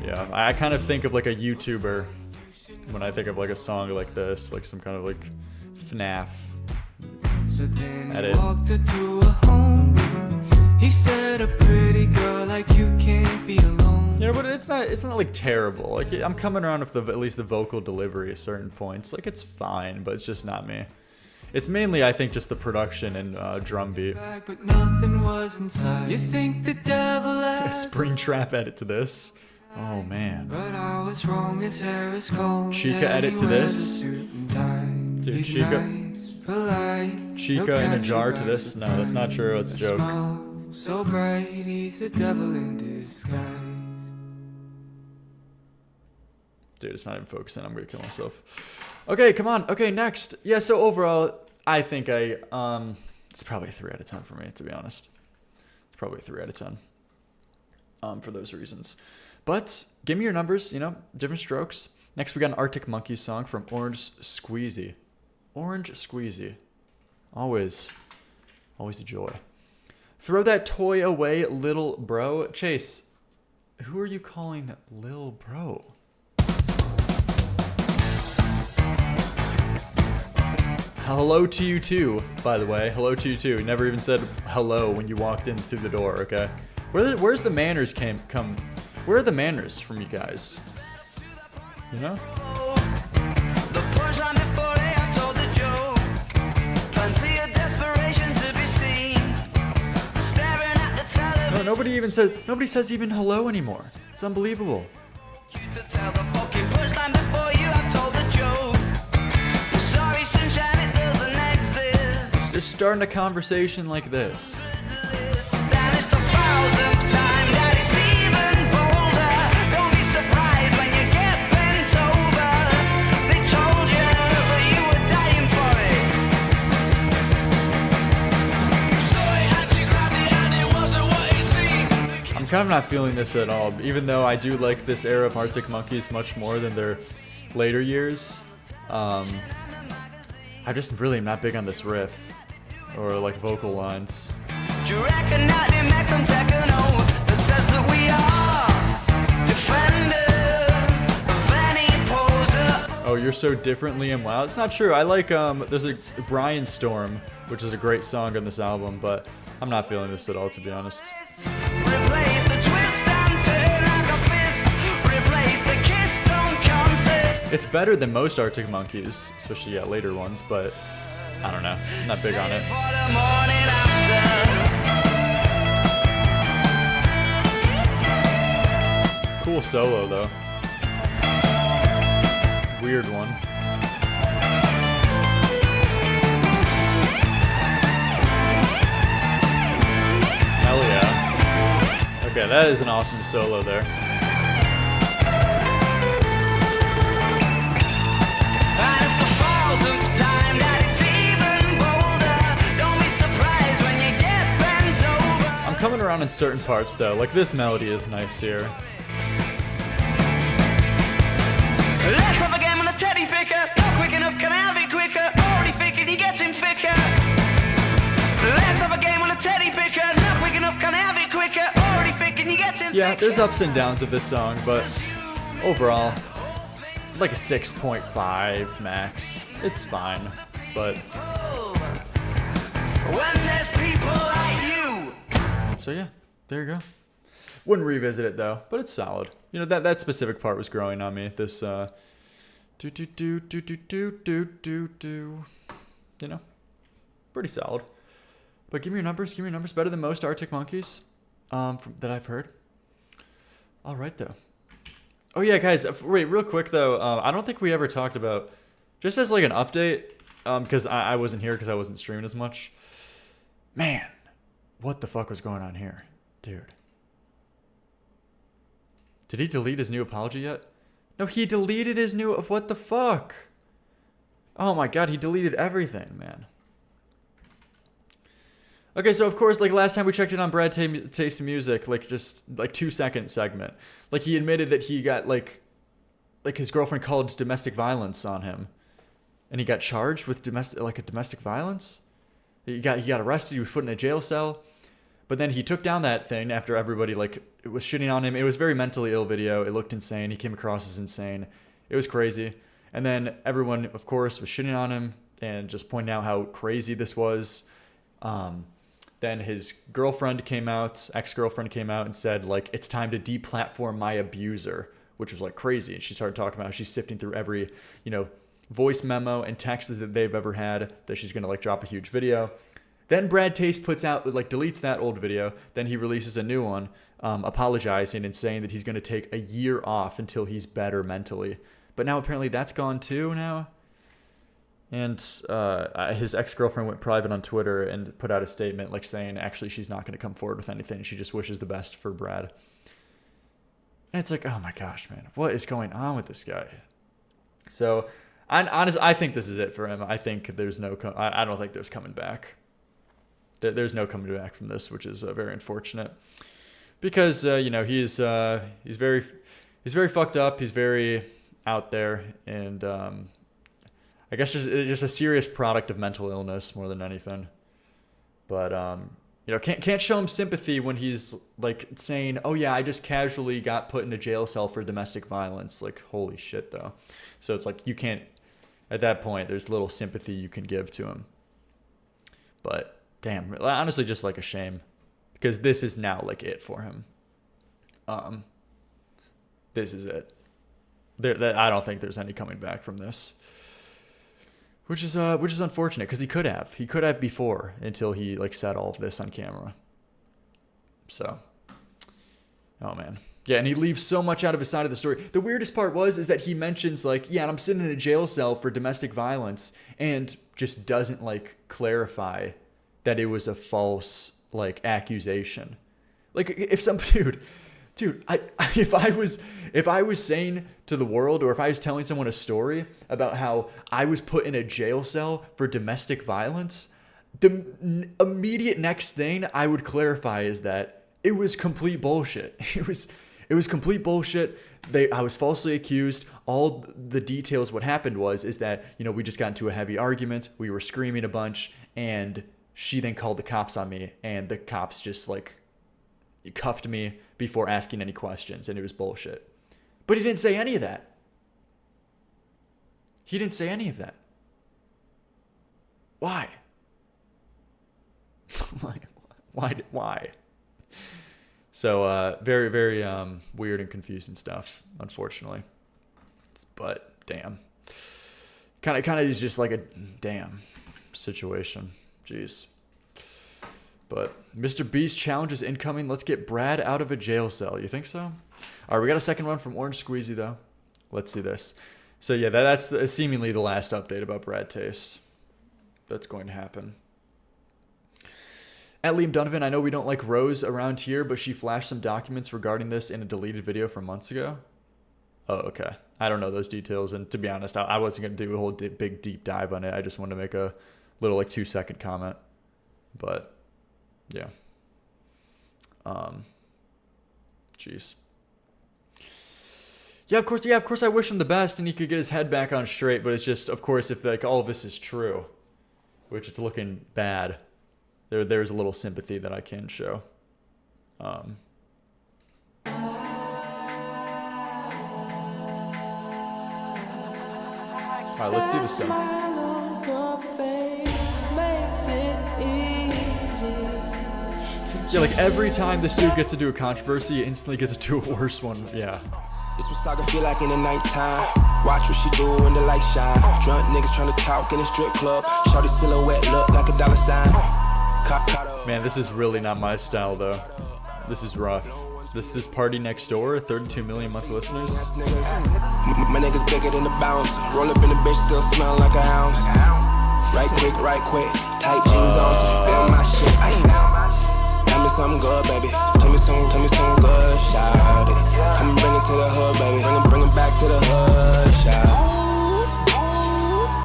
Yeah, I kind of think of like a YouTuber when I think of like a song like this, like some kind of like FNAF So then edit. he walked her to a home. He said, a pretty girl like you can't be alone. You know, but it's not like terrible. Like I'm coming around with at least the vocal delivery at certain points. Like it's fine, but it's just not me. It's mainly, I think, just the production and drum beat. But nothing was inside. You think the devil has Springtrap edit to this. Oh man. But I was wrong, his hair is cold. Chica edit to this. Dude, Dude, Chica in a jar to this. No, that's not true. It's a joke. So bright, he's a devil in disguise. Dude, it's not even focusing. I'm gonna kill myself. Okay, come on. Okay, next. Yeah, so overall, I think it's probably a 3 out of 10 for me, to be honest. It's probably a 3 out of 10. For those reasons. But give me your numbers, you know, different strokes. Next, we got an Arctic Monkeys song from Orange Squeezy. Orange Squeezy. Always a joy. Throw that toy away, little bro. Chase, who are you calling lil bro? Hello to you too, by the way. Hello to you too. You never even said hello when you walked in through the door, okay? Where's the manners come? Where are the manners from you guys? You know? No, nobody says even hello anymore. It's unbelievable. Just starting a conversation like this. I'm kind of not feeling this at all, even though I do like this era of Arctic Monkeys much more than their later years. I just really am not big on this riff or like vocal lines. Oh, you're so different, Liam. Wow, it's not true. I like there's a Brian Storm, which is a great song on this album, but I'm not feeling this at all, to be honest. It's better than most Arctic Monkeys, especially later ones, but I don't know. I'm not big on it. Cool solo though. Weird one. Hell yeah. Okay, that is an awesome solo there. I'm coming around in certain parts though, like this melody is nice here. Let's have a game on a teddy picker. Not quick enough, can I have it quicker? Already figured he gets him thicker. Let's have a game on a teddy picker. Not quick enough, can I have it quicker? Already figured he gets him thicker. Yeah, there's ups and downs of this song, but overall, like a 6.5 max. It's fine, but. When there's people like you. So yeah, there you go. Wouldn't revisit it though, but it's solid. You know, that specific part was growing on me. This do. You know, pretty solid. But give me your numbers. Give me your numbers. Better than most Arctic Monkeys, that I've heard. All right though. Oh yeah, guys. Wait, real quick though. I don't think we ever talked about, just as like an update, because I wasn't here because I wasn't streaming as much. Man, what the fuck was going on here, dude? Did he delete his new apology yet? No, he deleted his new... What the fuck? Oh my god, he deleted everything, man. Okay, so of course, like last time we checked in on Brad Taste Music, like just like 2-second segment. Like he admitted that he got like his girlfriend called domestic violence on him. and he got charged with domestic violence. He got arrested. He was put in a jail cell. But then he took down that thing after everybody it was shitting on him. It was a very mentally ill video. It looked insane. He came across as insane. It was crazy. And then everyone, of course, was shitting on him and just pointing out how crazy this was. Then his girlfriend came out, ex-girlfriend came out and said, like, it's time to deplatform my abuser, which was like crazy. And she started talking about how she's sifting through every, voice memo and texts that they've ever had, that she's going to like drop a huge video. Then Brad Taste puts out, deletes that old video. Then he releases a new one, apologizing and saying that he's going to take a year off until he's better mentally. But now apparently that's gone too now. And his ex-girlfriend went private on Twitter and put out a statement saying actually she's not going to come forward with anything. She just wishes the best for Brad. And it's like, oh my gosh, man, what is going on with this guy? So honestly, I think this is it for him. I think there's I don't think there's coming back. There's no coming back from this, which is very unfortunate. Because he's very fucked up. He's very out there, and I guess just a serious product of mental illness more than anything. But can't show him sympathy when he's saying, "Oh yeah, I just casually got put in a jail cell for domestic violence." Holy shit, though. So it's you can't. At that point, there's little sympathy you can give to him. But damn, honestly, just a shame, because this is now it for him. This is it. I don't think there's any coming back from this. Which is unfortunate, because he could have before, until he said all of this on camera. So, oh man, yeah, and he leaves so much out of his side of the story. The weirdest part is that he mentions and I'm sitting in a jail cell for domestic violence, and just doesn't clarify that it was a false accusation. If some dude, if I was saying to the world, or if I was telling someone a story about how I was put in a jail cell for domestic violence, the immediate next thing I would clarify is that it was complete bullshit. It was complete bullshit. I was falsely accused. All the details, what happened is that, we just got into a heavy argument. We were screaming a bunch, and she then called the cops on me, and the cops just cuffed me before asking any questions, and it was bullshit. But he didn't say any of that. He didn't say any of that. Why? Why? So very, very weird and confusing stuff, unfortunately. But damn, kind of is just a damn situation. Jeez. But Mr. Beast challenge is incoming. Let's get Brad out of a jail cell. You think so? All right, we got a second one from Orange Squeezy, though. Let's see this. So, yeah, that's seemingly the last update about Brad Taste. That's going to happen. At Liam Donovan, I know we don't like Rose around here, but she flashed some documents regarding this in a deleted video from months ago. Oh, okay. I don't know those details, and to be honest, I wasn't going to do a whole big deep dive on it. I just wanted to make a little 2-second comment. But yeah. Jeez. Yeah, of course I wish him the best and he could get his head back on straight, but it's just, of course, if all of this is true, which it's looking bad, there's a little sympathy that I can show. All right, let's see this guy. Yeah, every time this dude gets to do a controversy, he instantly gets to do a worse one. Yeah. This what Saga feel like in the nighttime. Watch what she do when the light shine. Drunk niggas trying to talk in a strip club. Shorty silhouette look like a dollar sign. Man, this is really not my style though. This is rough. This party next door, 32 million monthly listeners. My niggas bigger than the bounce. Roll up in the bitch, still smell like an ounce. Right quick. Tight jeans on, so she feel my shit. Tell me something good, baby. Tell me something good, shout it. Come and bring it to the hood, baby. Bring it back to the hood, shout.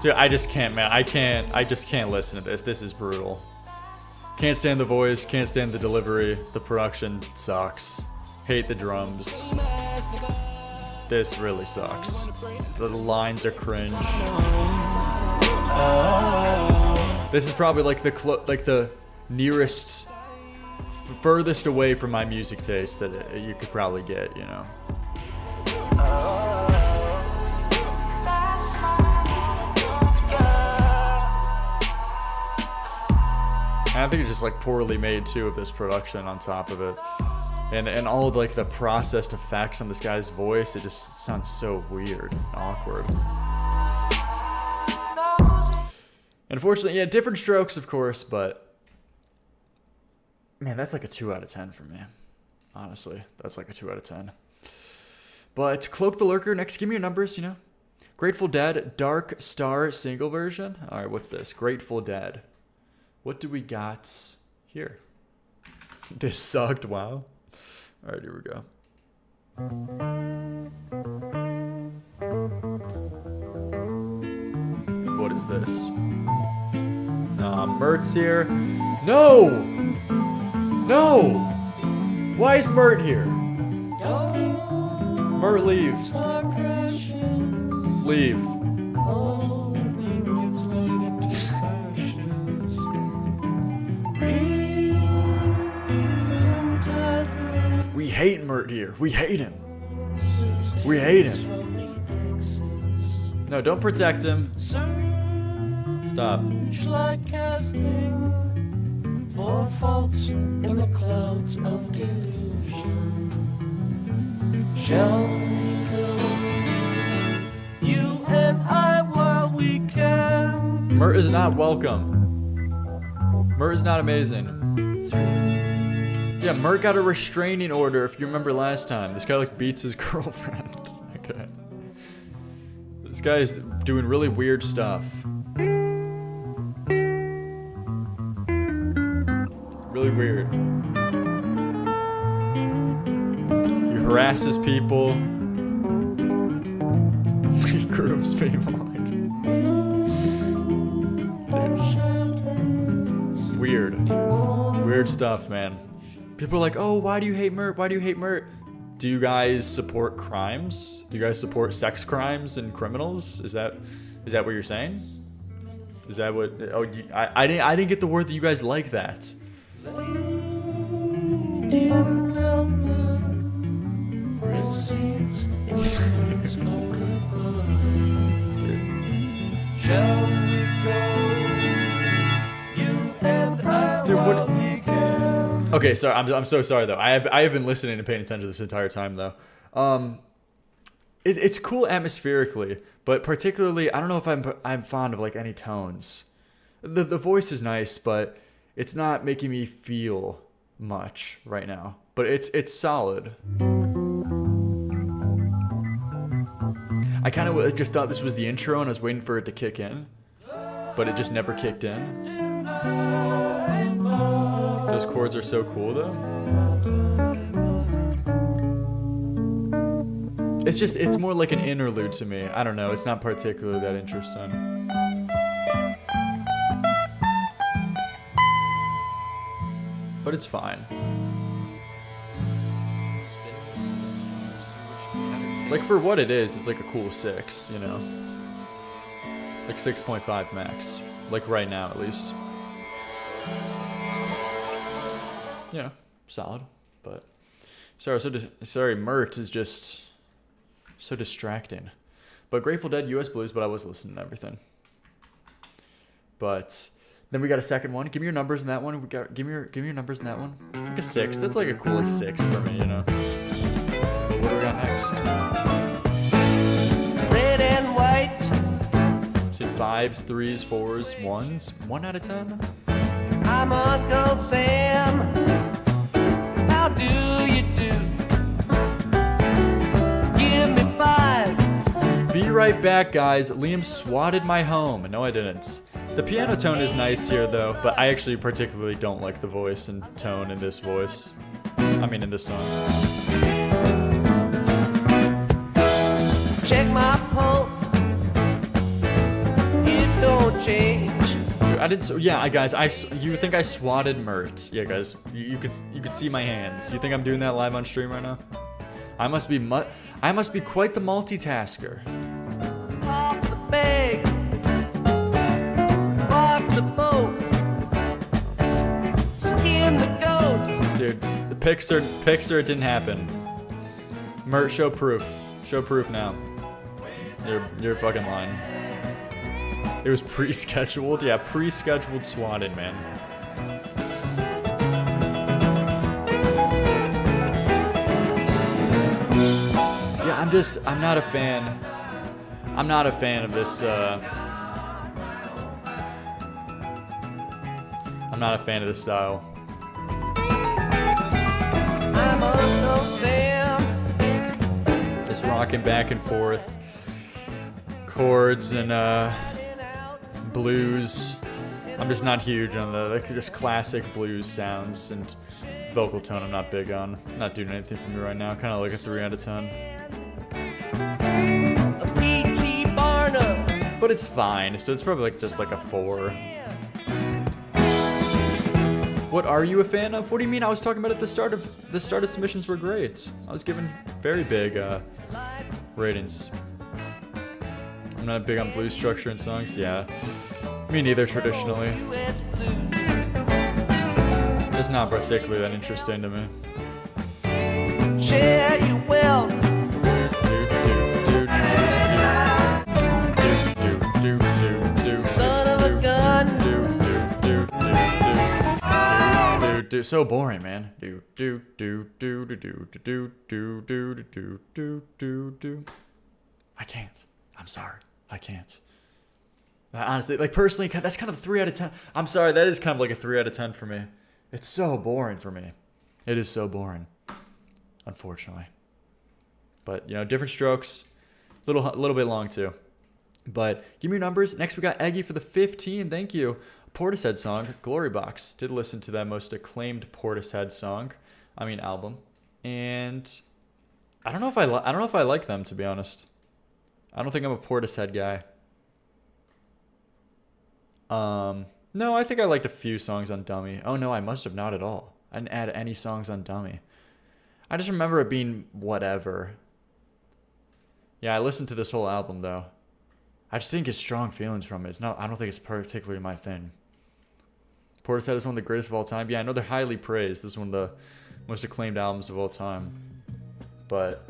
Dude, I just can't, man. I just can't listen to this. This is brutal. Can't stand the voice, can't stand the delivery. The production sucks. Hate the drums. This really sucks. The lines are cringe. This is probably like the nearest, furthest away from my music taste that you could probably get, you know. And I think it's just like poorly made too of this production on top of it. And all of like the processed effects on this guy's voice, it just sounds so weird and awkward. Unfortunately, yeah, different strokes, of course, but man, that's like a 2 out of 10 for me. Honestly, that's like a 2 out of 10. But Cloak the Lurker, next, give me your numbers, you know. Grateful Dead, Dark Star single version. All right, what's this? Grateful Dead. What do we got here? This sucked, wow. All right, here we go. What is this? Mert's here. No! No! Why is Mert here? Mert, leave. Leave. We hate Mert here. We hate him. We hate him. No, don't protect him. Stop. Like casting for faults in the clouds of delusion. Shall we go? You and I while we can. Mert is not welcome. Mert is not amazing. Yeah, Mert got a restraining order if you remember last time. This guy like beats his girlfriend. Okay. This guy is doing really weird stuff. Really weird. He harasses people. He grooms people. Dude. Weird. Weird stuff, man. People are like, oh, why do you hate Mert? Why do you hate Mert? Do you guys support crimes? Do you guys support sex crimes and criminals? Is that what you're saying? Is that what? Oh, I didn't get the word that you guys like that. Dude, what? Okay, sorry. I'm so sorry though. I have been listening and paying attention this entire time though. It's cool atmospherically, but particularly I don't know if I'm fond of like any tones. The voice is nice, but it's not making me feel much right now. But it's solid. I kind of just thought this was the intro and I was waiting for it to kick in, but it just never kicked in. Those chords are so cool though. It's more like an interlude to me. I don't know, it's not particularly that interesting. But it's fine. Like for what it is, it's like a cool 6, you know? Like 6.5 max. Like right now at least. You know, solid, but sorry, Mert is just so distracting. But Grateful Dead, US Blues, but I was listening to everything. But then we got a second one. Give me your numbers in that one. Give me your numbers in that one. Like a 6. That's like a cool like 6 for me, you know. But what do we got next? Red and white. See 5s, 3s, 4s, 1s. 1 out of 10. I'm Uncle Sam. How do you do? Give me 5. Be right back, guys. Liam swatted my home. No, I didn't. The piano tone is nice here, though, but I actually particularly don't like the voice and tone in this voice. I mean, in this song. Check my pulse. It don't change. I didn't. Yeah, guys. You think I swatted Mert? Yeah, guys. You could see my hands. You think I'm doing that live on stream right now? I must be quite the multitasker. Off the bag, walk the boat, skin the goat. Dude, the Pixar it didn't happen. Mert, show proof. Show proof now. You're fucking lying. It was pre-scheduled? Yeah, pre-scheduled swatted, man. Yeah, I'm not a fan. I'm not a fan of this, I'm not a fan of this style. I'm Uncle Sam. Just rocking back and forth. Chords and, blues. I'm just not huge on the, like, just classic blues sounds, and vocal tone I'm not big on. Not doing anything for me right now. Kind of like a 3 out of 10. P.T. Barnum. But it's fine, so it's probably like just like a 4. What are you a fan of? What do you mean? I was talking about at the start of submissions were great. I was given very big ratings. I'm not big on blues structure and songs. Yeah, me neither traditionally. Just not particularly that interesting to me. Share your wealth. Son of a gun. So boring, man. I can't. I'm sorry. I can't. Honestly, like personally, that's kind of a 3 out of 10. I'm sorry, that is kind of like a 3 out of 10 for me. It's so boring for me. It is so boring, unfortunately. But you know, different strokes, little bit long too. But give me your numbers. Next we got Eggy for the 15. Thank you. Portishead song, Glory Box. Did listen to that most acclaimed Portishead album, and I don't know if I like them, to be honest. I don't think I'm a Portishead guy. No, I think I liked a few songs on Dummy. Oh no, I must have not at all. I didn't add any songs on Dummy. I just remember it being whatever. Yeah, I listened to this whole album though. I just didn't get strong feelings from it. I don't think it's particularly my thing. Portishead is one of the greatest of all time. Yeah, I know they're highly praised. This is one of the most acclaimed albums of all time. But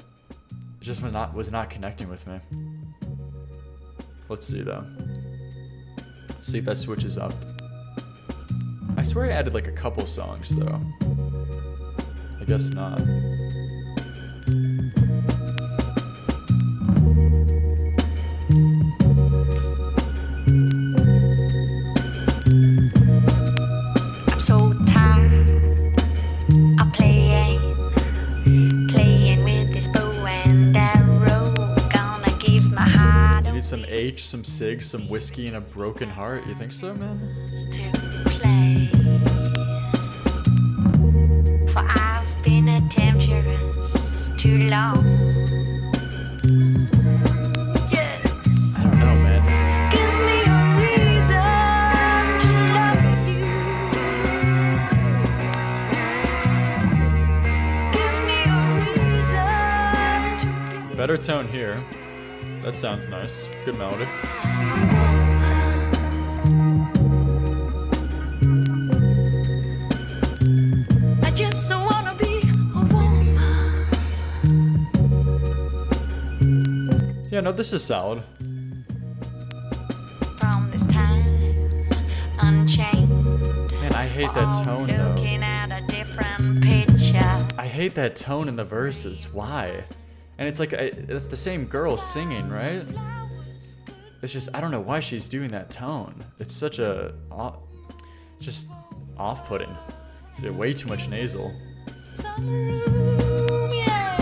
it just was not connecting with me. Let's see though. Let's see if that switches up. I swear I added like a couple songs though. I guess not. I'm so tired of playing with this bow and arrow. Gonna give my heart You need some H, some Sig, some whiskey, and a broken heart. You think so, man? to play. For I've been a temptress too long. Yes. I don't know, man. Give me a reason to love you. Give me a reason to be Better tone here. That sounds nice. Good melody. I just wanna be a woman. Yeah, no, this is solid. From this time, unchained. Man, I hate that tone though. Looking at a different picture. I hate that tone in the verses. Why? And it's like, it's the same girl singing, right? It's just, I don't know why she's doing that tone. It's such a, just off-putting. Way too much nasal. Some room, yeah.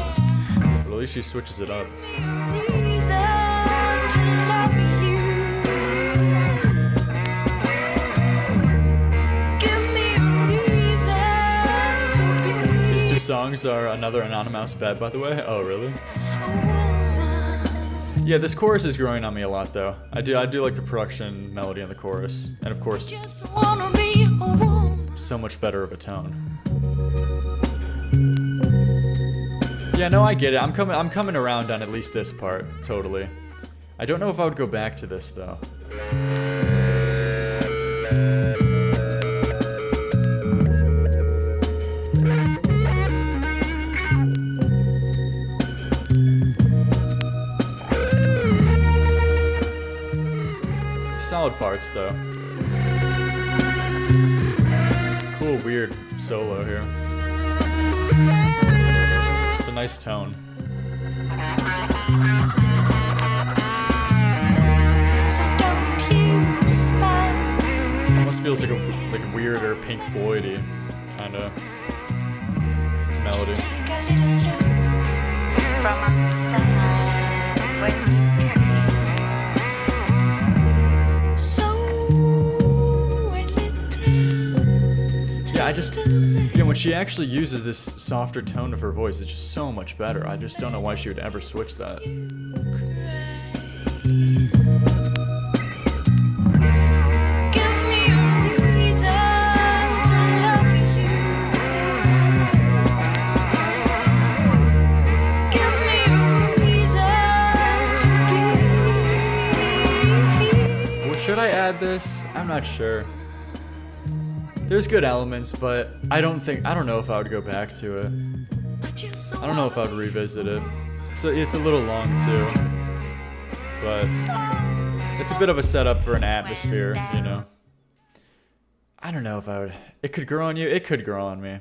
But at least she switches it up. Reason to love you. Give me a reason to be These two songs are another Anonymous bet, by the way. Oh, really? a woman. Yeah, this chorus is growing on me a lot, though. I do like the production melody on the chorus. And of course, Just wanna be a woman. so much better of a tone. Yeah, no, I get it. I'm coming around on at least this part, totally. I don't know if I would go back to this though. Solid parts though. Cool, weird solo here. It's a nice tone. So don't you stop. Almost feels like a weirder Pink Floyd-y kind of melody. Take a little look from outside when you came. So Yeah, I just, you know, when she actually uses this softer tone of her voice, it's just so much better. I just don't know why she would ever switch that. give me a reason to love you. Give me a reason to be. Well, should I add this? I'm not sure. There's good elements, but I don't know if I would go back to it. I don't know if I would revisit it. So it's a little long too, but it's a bit of a setup for an atmosphere, you know. I don't know if I would. It could grow on you. It could grow on me.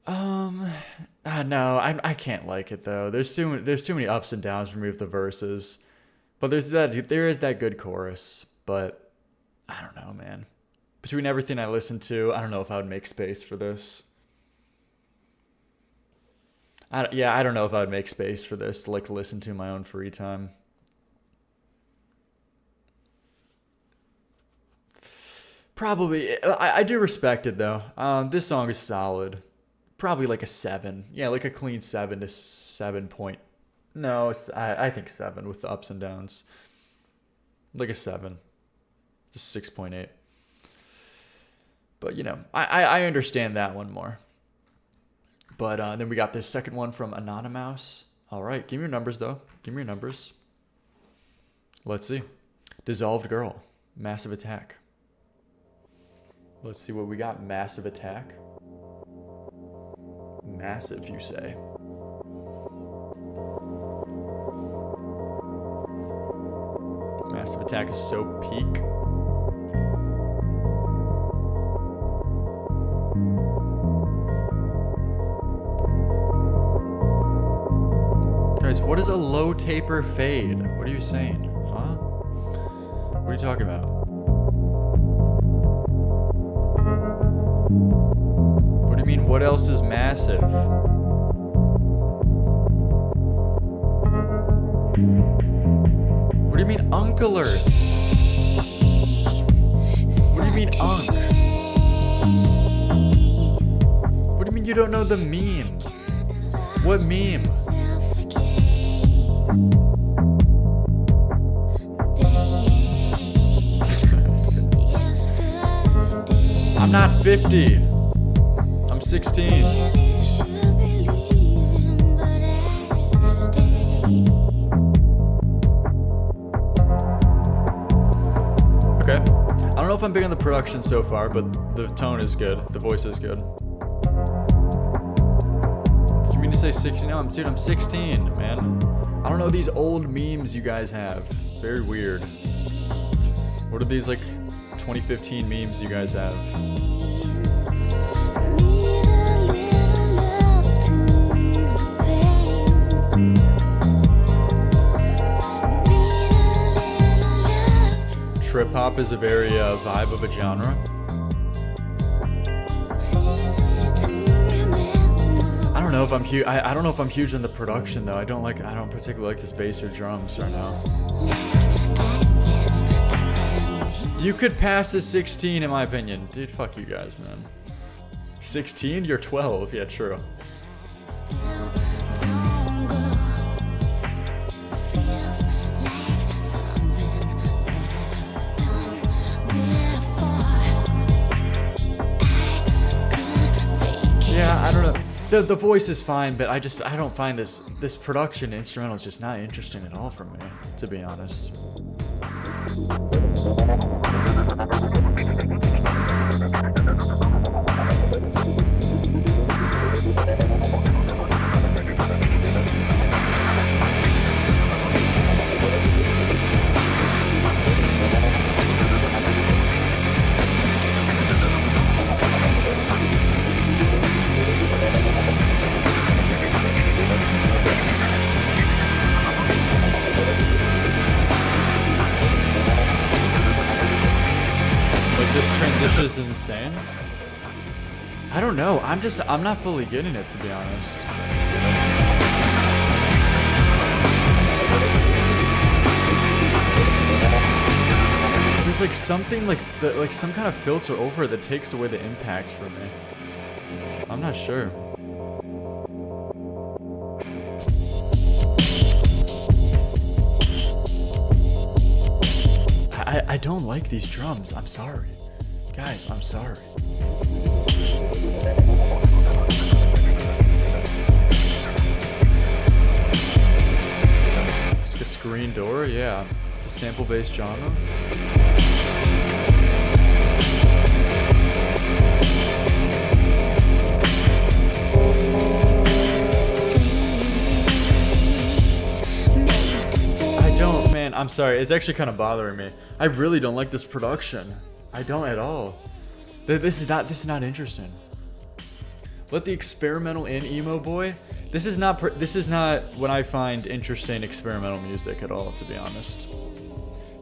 No, I can't like it though. There's too many ups and downs from the verses, but there is that good chorus, but. I don't know, man. Between everything I listen to, I don't know if I would make space for this. I don't know if I would make space for this to like listen to in my own free time. Probably. I do respect it though. This song is solid. Probably like a 7. Yeah, like a clean 7 to 7 point. No, I think 7 with the ups and downs. Like a 7. It's a 6.8. But, you know, I understand that one more. But then we got this second one from Anonymous. All right, give me your numbers, though. Give me your numbers. Let's see. Dissolved Girl. Massive Attack. Let's see what we got. Massive Attack. Massive, you say. Massive Attack is so peak. Guys, what is a low taper fade? What are you saying? Huh? What are you talking about? What do you mean, what else is massive? What do you mean, unk alerts? What do you mean, unk? What do you mean you don't know the meme? What meme? I'm not 50. I'm 16. Okay. I don't know if I'm big on the production so far, but the tone is good. The voice is good. Did you mean to say 16? No, dude, I'm 16, man. I don't know these old memes you guys have. Very weird. What are these, like, 2015 memes you guys have? Trip hop is a very vibe of a genre. I don't know if I'm huge. I don't know if I'm huge on the production though. I don't particularly like this bass or drums right now. You could pass a 16 in my opinion. Dude, fuck you guys, man. 16? You're 12. Yeah, true. Yeah, I don't know. the voice is fine, but I don't find this production instrumental is just not interesting at all for me, to be honest. This transition is insane. I don't know. I'm not fully getting it, to be honest. There's like something like some kind of filter over it that takes away the impact for me. I'm not sure. I don't like these drums. I'm sorry. Guys, I'm sorry. It's like a screen door? Yeah. It's a sample-based genre. Man, I'm sorry. It's actually kind of bothering me. I really don't like this production. I don't at all. This is not interesting. Let the experimental in, emo boy. This is not what I find interesting experimental music at all, to be honest.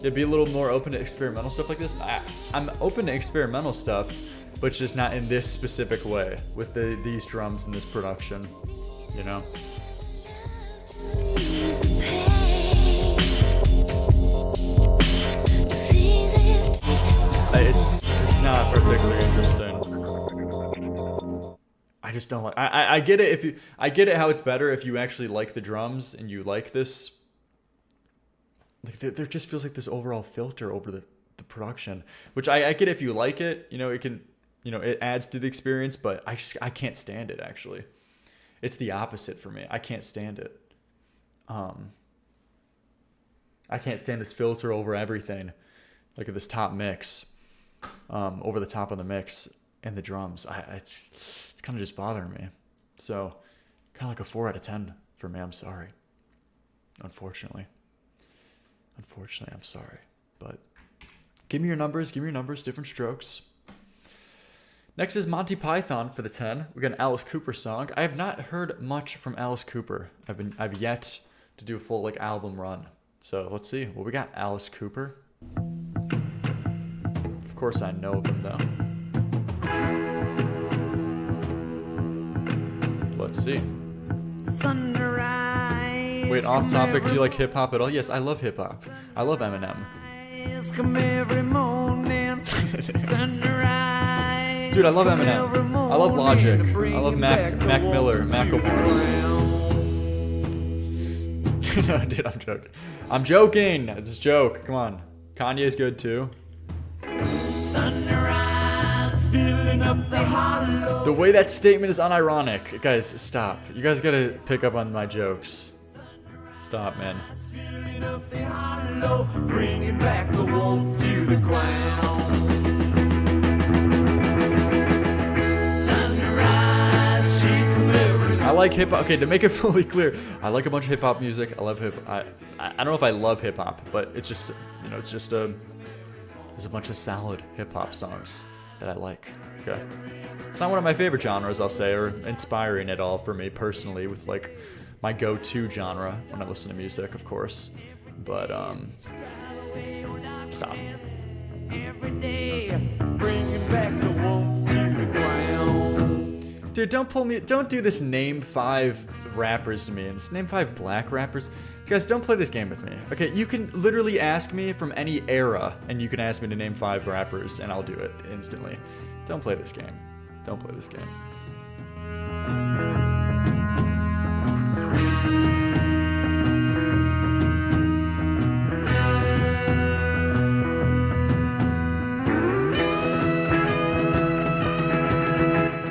Yeah, be a little more open to experimental stuff like this. I'm open to experimental stuff, but just not in this specific way with these drums and this production, you know. It's not particularly interesting. I just don't like. I get it I get it how it's better if you actually like the drums and you like this. Like there just feels like this overall filter over the production, which I get if you like it. You know, it can, you know, it adds to the experience, but I can't stand it actually. It's the opposite for me. I can't stand it. I can't stand this filter over everything. Look at this top mix, over the top of the mix and the drums. It's kind of just bothering me. So, kind of like a 4 out of 10 for me. I'm sorry. Unfortunately, I'm sorry. But give me your numbers. Give me your numbers. Different strokes. Next is Monty Python for the 10. We got an Alice Cooper song. I have not heard much from Alice Cooper. I've yet to do a full like album run. So let's see what we got. Alice Cooper. Of course I know of him though. Let's see. Sunrise. Wait, off topic. Do you like hip hop at all? Yes, I love hip hop. I love Eminem. Come every morning. Sunrise. Dude, I love Eminem. I love Logic. I love Mac Miller, Macklemore. No, dude, I'm joking. I'm joking. It's a joke. Come on. Kanye's good too. Sunrise, filling up the hollow. The way that statement is unironic. Guys, stop. You guys gotta pick up on my jokes. Stop, man. Filling up the hollow, bringing back the wolf to the ground. Sunrise, she come every. I like hip hop. Okay, to make it fully clear, I like a bunch of hip hop music. I love hip. I don't know if I love hip hop, but it's just, you know, it's just there's a bunch of solid hip hop songs that I like. Okay, it's not one of my favorite genres, I'll say, or inspiring at all for me personally, with like my go-to genre when I listen to music, of course. But stop. Every day, bringing back the wolf to the ground. Dude, don't do this name 5 rappers to me and just name 5 black rappers. Guys, don't play this game with me. Okay, you can literally ask me from any era and you can ask me to name 5 rappers and I'll do it instantly. Don't play this game. Don't play this game.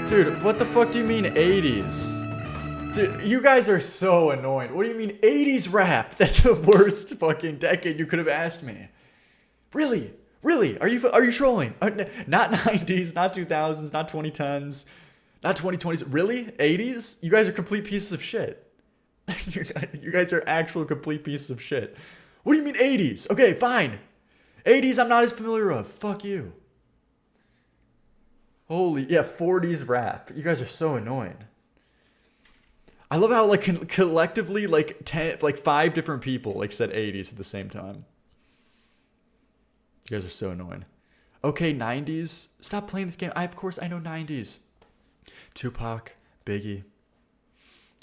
Dude, what the fuck do you mean 80s? Dude, you guys are so annoying. What do you mean 80s rap? That's the worst fucking decade you could have asked me. Really? Really? Are you trolling? Not 90s, not 2000s, not 2010s, not 2020s. Really? 80s? You guys are complete pieces of shit. You guys are actual complete pieces of shit. What do you mean 80s? Okay, fine. 80s I'm not as familiar with. Fuck you. Holy, yeah, 40s rap. You guys are so annoying. I love how like collectively like 5 different people like said 80s at the same time. You guys are so annoying. Okay, 90s. Stop playing this game. Of course I know 90s. Tupac, Biggie,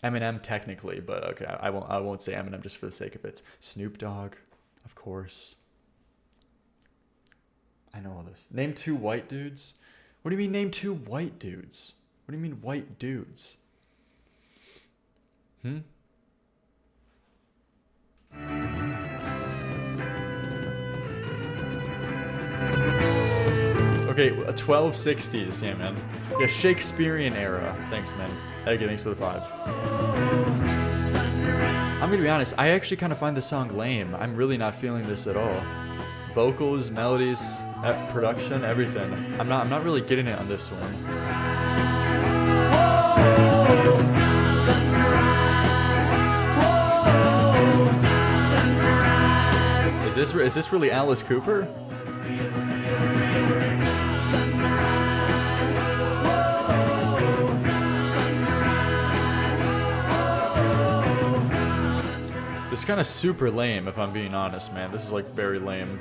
Eminem technically, but okay, I won't say Eminem just for the sake of it. Snoop Dogg, of course. I know all this. Name 2 white dudes. What do you mean name 2 white dudes? What do you mean white dudes? Okay, 1260s, yeah, man. Yeah, Shakespearean era. Thanks, man. Okay, thanks for the 5. I'm gonna be honest, I actually kind of find this song lame. I'm really not feeling this at all. Vocals, melodies, production, everything. I'm not really getting it on this one. Is this really Alice Cooper? This is kind of super lame, if I'm being honest, man. This is like very lame.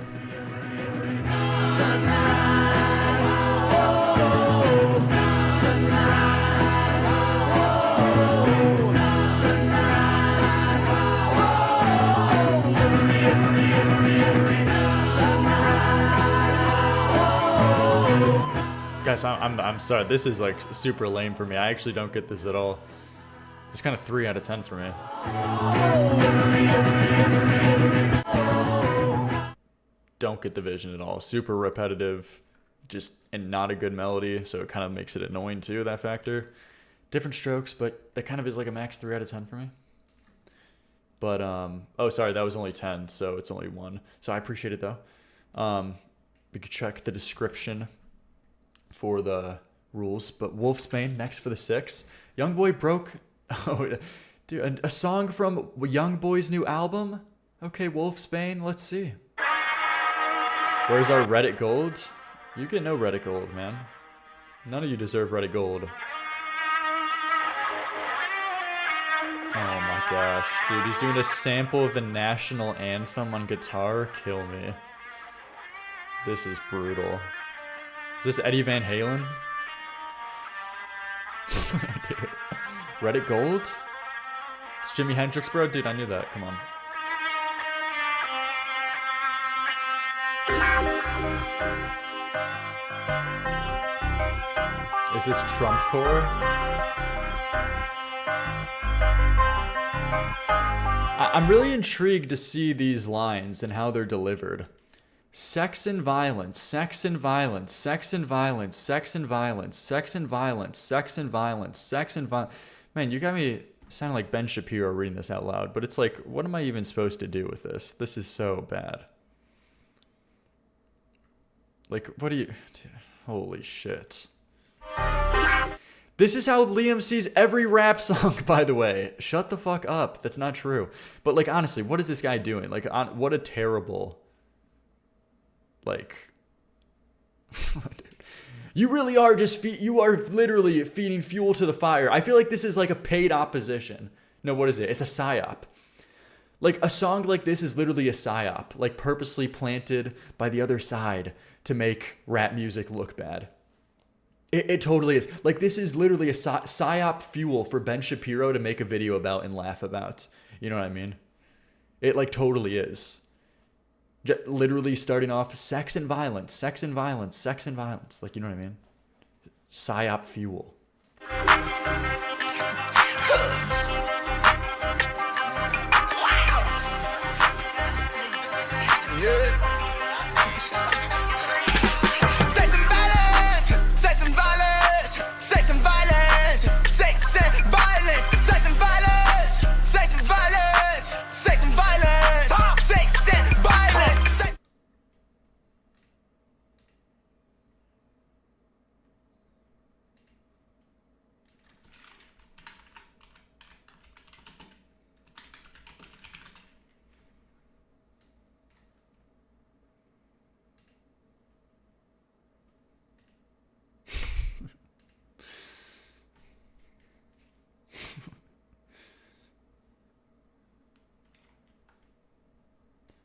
Guys, I'm sorry. This is like super lame for me. I actually don't get this at all. It's kind of 3 out of 10 for me. Don't get the vision at all. Super repetitive, and not a good melody, so it kind of makes it annoying too, that factor. Different strokes, but that kind of is like a max 3 out of 10 for me. But, oh, sorry, that was only 10, so it's only 1. So I appreciate it though. We could check the description for the rules, but Wolfsbane next for the 6. Youngboy broke. Oh, dude, a song from Youngboy's new album? Okay, Wolfsbane, let's see. Where's our Reddit gold? You get no Reddit gold, man. None of you deserve Reddit gold. Oh my gosh, dude, he's doing a sample of the national anthem on guitar? Kill me. This is brutal. Is this Eddie Van Halen? Dude. Reddit gold? It's Jimi Hendrix, bro? Dude, I knew that. Come on. Is this Trump core? I'm really intrigued to see these lines and how they're delivered. Sex and violence, sex and violence, sex and violence, sex and violence, sex and violence, sex and violence, sex and violence. Man, you got me sounding like Ben Shapiro reading this out loud, but it's like, what am I even supposed to do with this? This is so bad. Like, what do you... Dude, holy shit. This is how Liam sees every rap song, by the way. Shut the fuck up. That's not true. But, like, honestly, what is this guy doing? Like, what a terrible... Like... Dude. You really are you are literally feeding fuel to the fire. I feel like this is like a paid opposition. No, what is it? It's a psyop. Like, a song like this is literally a psyop. Like, purposely planted by the other side to make rap music look bad. It totally is. Like, this is literally a psyop fuel for Ben Shapiro to make a video about and laugh about. You know what I mean? It, like, totally is. Literally starting off sex and violence, sex and violence, sex and violence. Like, you know what I mean? Psyop fuel. Sex and violence, sex and violence, sex and violence.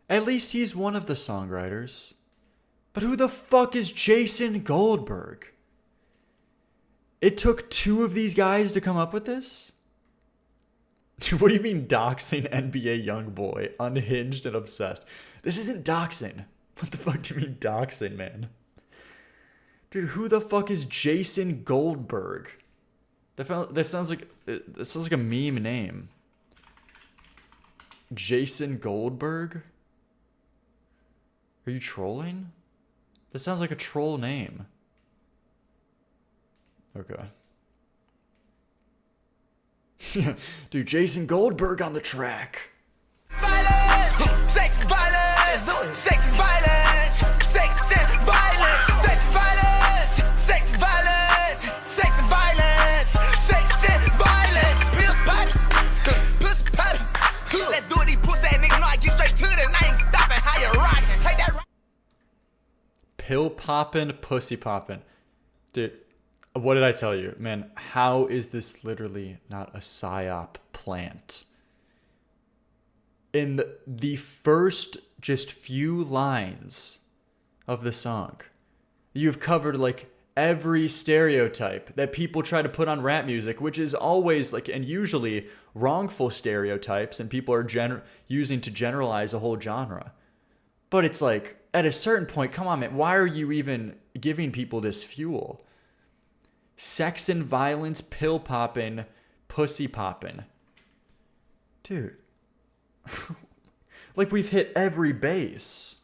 At least he's one of the songwriters. But who the fuck is Jason Goldberg? It took 2 of these guys to come up with this? What do you mean doxing NBA YoungBoy? Unhinged and obsessed. This isn't doxing. What the fuck do you mean doxing, man? Dude, who the fuck is Jason Goldberg? That sounds like a meme name. Jason Goldberg? Are you trolling? That sounds like a troll name. Okay. Dude, Jason Goldberg on the track. Violence, sex violence, sex violence, sex and violence, sex violence, sex violence, sex violence, sex and violence. Pill potty, pussy potty. Let's do it, these pussy ass niggas know I get straight to it and I ain't stopping. How you rockin'? Take that. Pill poppin', pussy poppin'. Dude, what did I tell you? Man, how is this literally not a psyop plant? In the first just few lines of the song, you've covered like every stereotype that people try to put on rap music, which is always like, and usually wrongful stereotypes, and people are using to generalize a whole genre. But it's like, at a certain point, come on, man, why are you even giving people this fuel? Sex and violence, pill poppin', pussy poppin'. Dude. Like, we've hit every base.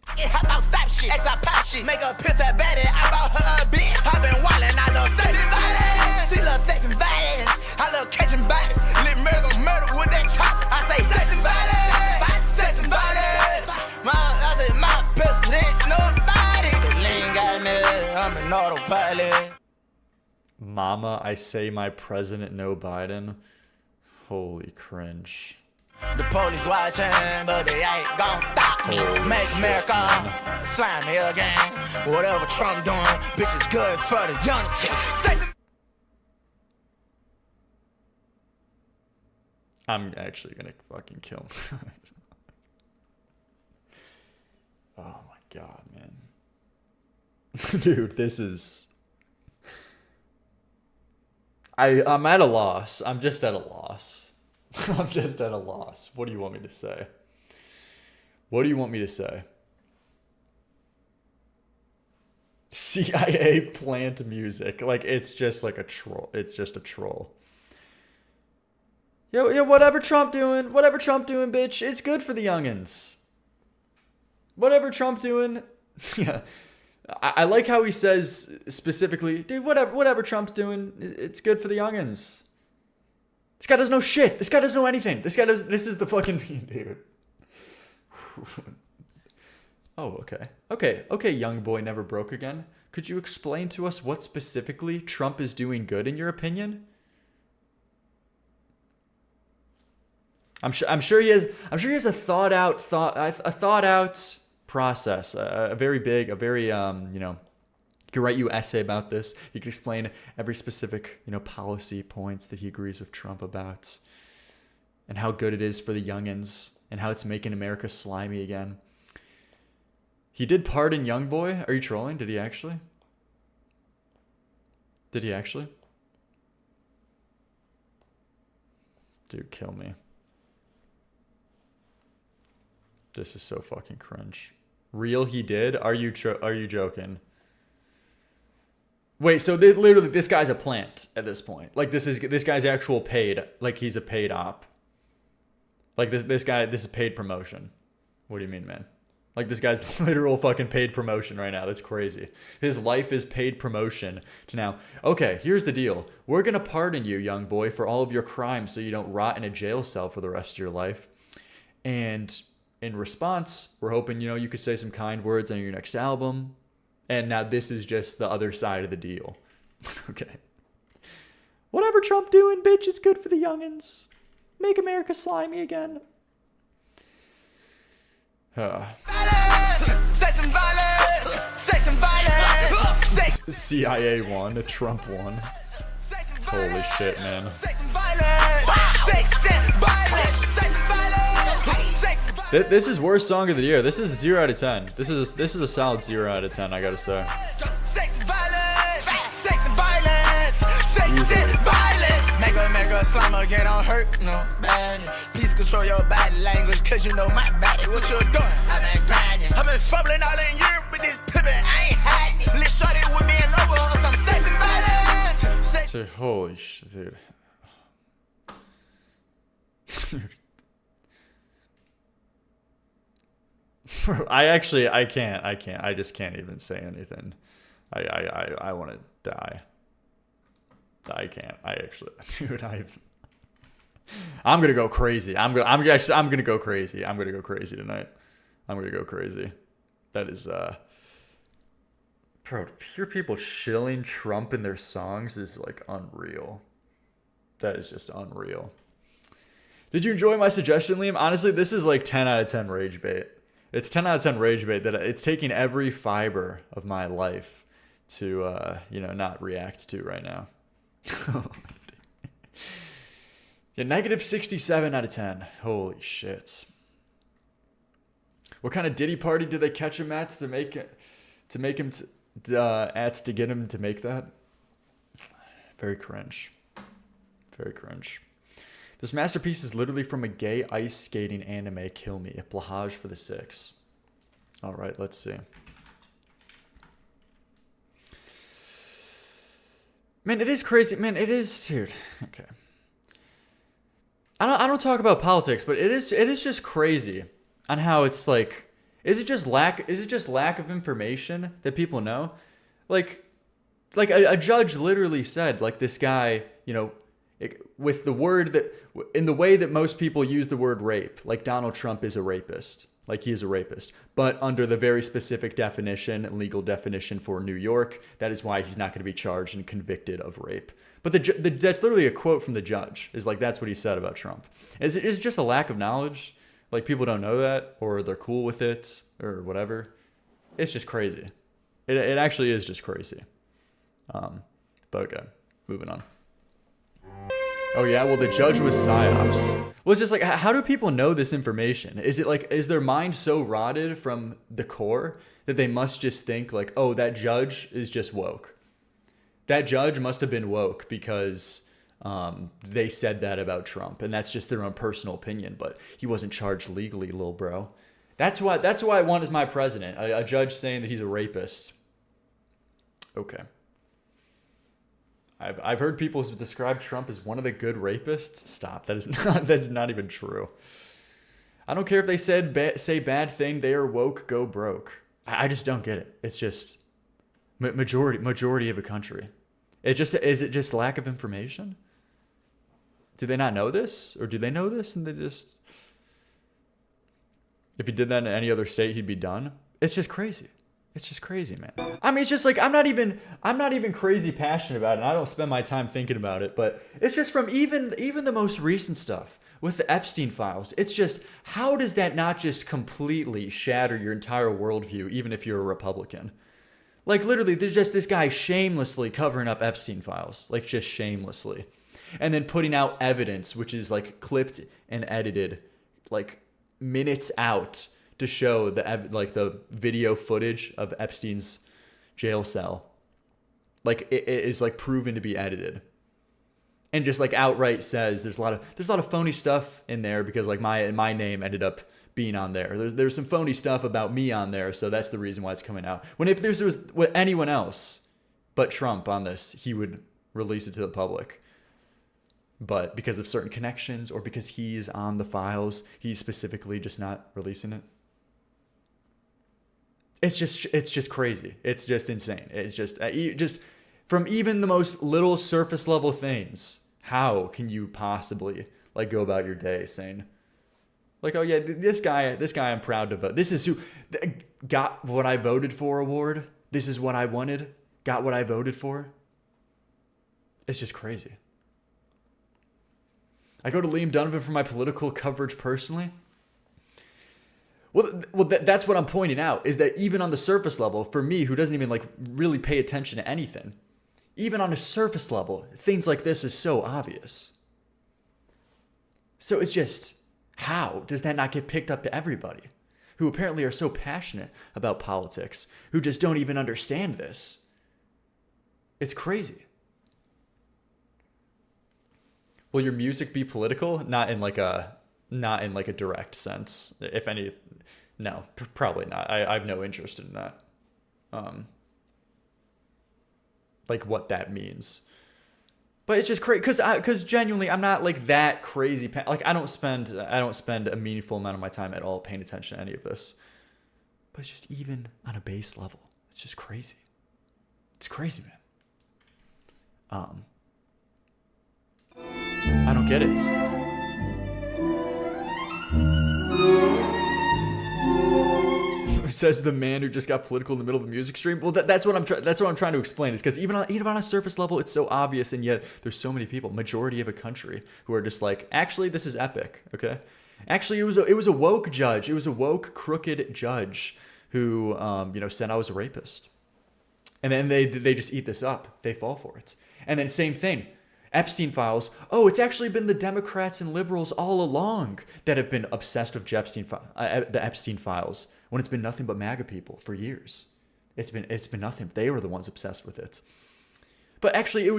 How about stop shit? X I pop shit. Make a piss at Betty. I bought her a bitch. I been wildin'. I love sex and violence. She love sex and violence. I love catching bodies. Lit murder with that chop. I say sex and violence. Sex and violence. I say my president, nobody. The lean got me. I'm an autopilot. Mama, I say my president, no Biden. Holy cringe. The police watching, but they ain't gon' stop me. Make America slime me again. Whatever Trump doing, bitch is good for the unity. I'm actually gonna fucking kill him. Oh my god, man. Dude, this is... I'm at a loss. I'm just at a loss. I'm just at a loss. What do you want me to say? What do you want me to say? CIA plant music. Like, it's just like a troll. It's just a troll. Yeah, whatever Trump doing, bitch. It's good for the youngins. Whatever Trump doing. Yeah. I like how he says specifically, dude, whatever Trump's doing, it's good for the youngins. This guy doesn't know shit. This guy doesn't know anything. This is the fucking dude. Oh, okay. Okay, young boy never broke again. Could you explain to us what specifically Trump is doing good in your opinion? I'm sure he has a thought out process, a very, he could write you an essay about this. He could explain every specific, policy points that he agrees with Trump about, and how good it is for the youngins, and how it's making America slimy again. He did pardon YoungBoy. Are you trolling? Did he actually? Dude, kill me. This is so fucking cringe. Real, he did? Are you joking? Wait, so literally this guy's a plant at this point. Like, this guy's actual paid. Like, he's a paid op. Like, this is paid promotion. What do you mean, man? Like, this guy's literal fucking paid promotion right now. That's crazy. His life is paid promotion to now, okay, here's the deal. We're gonna pardon you, young boy, for all of your crimes so you don't rot in a jail cell for the rest of your life. And in response, we're hoping, you could say some kind words on your next album. And now this is just the other side of the deal. Okay. Whatever Trump doing, bitch, it's good for the youngins. Make America slimy again. Sex and violence. Sex and violence. CIA won, Trump won. Holy shit, man. Sex and violence. Sex and violence. Sex and violence. Sex and violence. This is worst song of the year. This is 0 out of 10. This is a solid 0 out of 10. I gotta say. Sex and violence, sex and violence, sex and violence. Make a slammer get on hurt, no bad. Please control your body language, cause you know my body. What you doing? I've been grinding. I've been fumbling all in Europe with this pimpin'. I ain't hiding it. Let's start it with me and over on some sex and violence. Sex. Dude, holy shit, dude. I can't. I just can't even say anything. I want to die. I can't. Dude, I'm gonna go crazy. I'm gonna go crazy. I'm gonna go crazy tonight. I'm gonna go crazy. That is, bro, to hear people shilling Trump in their songs is like unreal. That is just unreal. Did you enjoy my suggestion, Liam? Honestly, this is like 10 out of 10 rage bait. It's 10 out of 10 rage bait that it's taking every fiber of my life to, not react to right now. Yeah, negative 67 out of 10. Holy shit. What kind of Diddy party did they catch him at to get him to make that? Very cringe. Very cringe. This masterpiece is literally from a gay ice skating anime. Kill me. Plahage for the 6. All right, let's see. Man, it is crazy. Man, it is, dude. Okay. I don't talk about politics, but it is just crazy on how it's like, is it just lack of information that people know? Like a judge literally said, like, this guy, with the word that, in the way that most people use the word rape, like Donald Trump is a rapist, like he is a rapist, but under the very specific definition, legal definition for New York, that is why he's not going to be charged and convicted of rape. But that's literally a quote from the judge, is like, that's what he said about Trump. Is it just a lack of knowledge? Like, people don't know that, or they're cool with it, or whatever. It's just crazy. It actually is just crazy. But okay, moving on. Oh yeah, well, the judge was psyops. Well, it's just like, how do people know this information? Is it like, is their mind so rotted from the core that they must just think like, oh, that judge is just woke? That judge must have been woke because they said that about Trump, and that's just their own personal opinion, but he wasn't charged legally, little bro. That's why I want as my president, a judge saying that he's a rapist. Okay. I've heard people describe Trump as one of the good rapists. Stop. That's not even true. I don't care if they say bad thing. They are woke. Go broke. I just don't get it. It's just majority of a country. Is it just lack of information? Do they not know this, or do they know this and they just? If he did that in any other state, he'd be done. It's just crazy. It's just crazy, man. I mean, it's just like, I'm not even crazy passionate about it, and I don't spend my time thinking about it, but it's just from even the most recent stuff with the Epstein files. It's just, how does that not just completely shatter your entire worldview, even if you're a Republican? Like, literally, there's just this guy shamelessly covering up Epstein files, like, just shamelessly, and then putting out evidence, which is like clipped and edited, like, minutes out, to show the video footage of Epstein's jail cell. Like, it is like proven to be edited, and just like outright says there's a lot of phony stuff in there because like my name ended up being on there. There's some phony stuff about me on there, so that's the reason why it's coming out. When if there was anyone else but Trump on this, he would release it to the public. But because of certain connections, or because he's on the files, he's specifically just not releasing it. It's just crazy. It's just insane. It's just from even the most little surface level things. How can you possibly like go about your day saying, like, oh yeah, this guy I'm proud to vote. This is who got what I voted for award. This is what I wanted. Got what I voted for. It's just crazy. I go to Liam Donovan for my political coverage personally. Well, that's what I'm pointing out, is that even on the surface level, for me, who doesn't even like really pay attention to anything, even on a surface level, things like this is so obvious. So it's just, How does that not get picked up to everybody who apparently are so passionate about politics, who just don't even understand this? It's crazy. Will your music be political? Not in like a direct sense. If any, no, probably not. I have no interest in that. Like what that means. But it's just crazy because genuinely I'm not like that crazy. Like I don't spend a meaningful amount of my time at all paying attention to any of this. But it's just even on a base level, it's just crazy. It's crazy, man. I don't get it. Says the man who just got political in the middle of a music stream. Well, that's what I'm trying to explain. Is because even on a surface level, it's so obvious, and yet there's so many people, majority of a country, who are just like, actually, this is epic. Okay, actually, it was a woke judge. It was a woke, crooked judge who said I was a rapist, and then they just eat this up. They fall for it, and then same thing. Epstein files. Oh, it's actually been the Democrats and liberals all along that have been obsessed with the Epstein files, when it's been nothing but MAGA people for years. It's been nothing. They were the ones obsessed with it. But actually,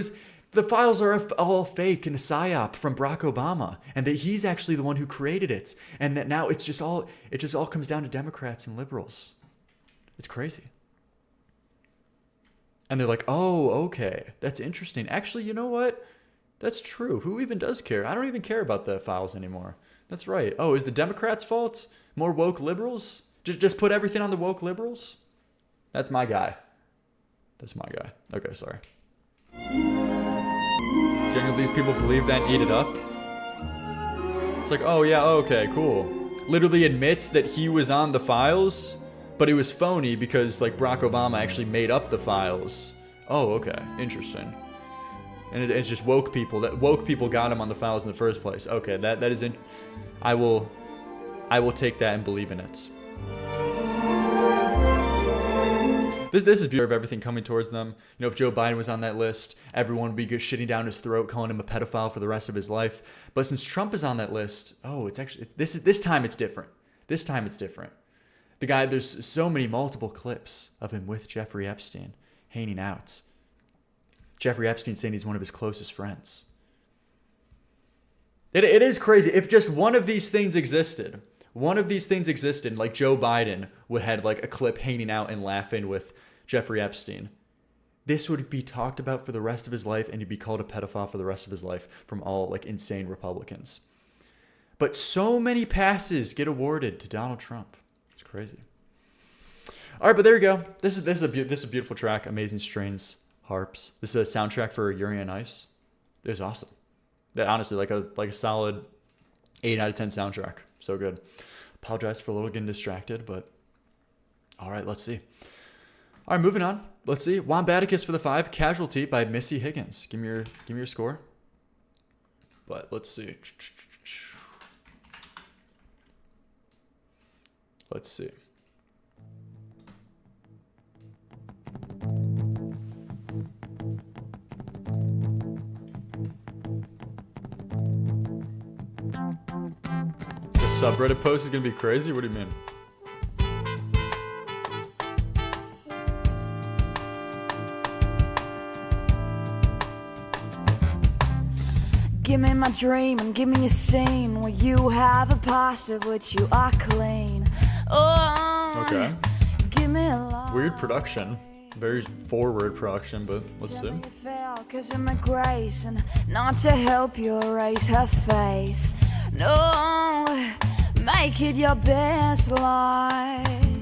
the files are all fake and a psyop from Barack Obama, and that he's actually the one who created it, and that now it just all comes down to Democrats and liberals. It's crazy. And they're like, oh, okay, that's interesting. Actually, you know what? That's true. Who even does care? I don't even care about the files anymore. That's right. Oh, is the Democrats' fault? More woke liberals? Just put everything on the woke liberals? That's my guy. Okay, sorry. Genuinely, these people believe that and eat it up? It's like, oh yeah, okay, cool. Literally admits that he was on the files, but it was phony because like Barack Obama actually made up the files. Oh, okay, interesting. And it's just woke people. That woke people got him on the files in the first place. Okay, that is in. I will take that and believe in it. This is beautiful of everything coming towards them. You know, if Joe Biden was on that list, everyone would be shitting down his throat, calling him a pedophile for the rest of his life. But since Trump is on that list, oh, it's actually this time it's different. This time it's different. The guy, there's so many multiple clips of him with Jeffrey Epstein hanging out. Jeffrey Epstein saying he's one of his closest friends. It is crazy. If just one of these things existed, like Joe Biden had like a clip hanging out and laughing with Jeffrey Epstein, this would be talked about for the rest of his life, and he'd be called a pedophile for the rest of his life from all like insane Republicans. But so many passes get awarded to Donald Trump. It's crazy. All right, but there you go. This is a beautiful track. Amazing strings, harps. This is a soundtrack for Yuri on Ice. It was awesome. That honestly, like a solid 8 out of 10 soundtrack. So good. Apologize for a little getting distracted, but all right, let's see. All right, moving on. Let's see. Wombaticus for the 5. Casualty by Missy Higgins. Give me your score. But let's see. Let's see. The subreddit post is gonna be crazy? What do you mean? Give me my dream and give me a scene where you have a past of which you are clean. Oh, okay. Give me a line. Weird production. Very forward production, but let's see. Cause of my grace and not to help you erase her face. No, make it your best life.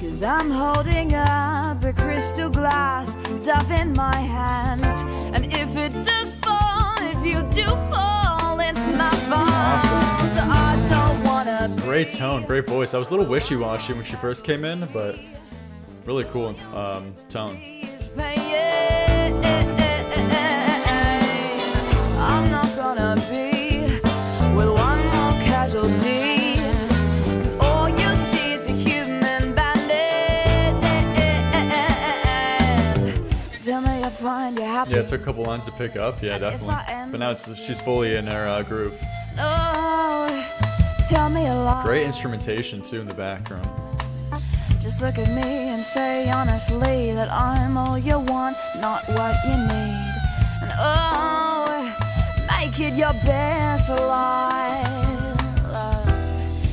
Cause I'm holding up a crystal glass, dove in my hands. And if it does fall, if you do fall, it's my fault. Awesome. So I don't wanna be. Great tone, great voice. I was a little wishy-washy when she first came in, but really cool tone. I'm not gonna be with one more casualty, 'cause all you see is a human bandit. Tell me I find you happy. Yeah, it took a couple lines to pick up. Yeah, definitely. But now she's fully in her groove. No, tell me a lie. Great instrumentation too in the background. Just look at me and say honestly that I'm all you want, not what you need. And oh, make it your best life.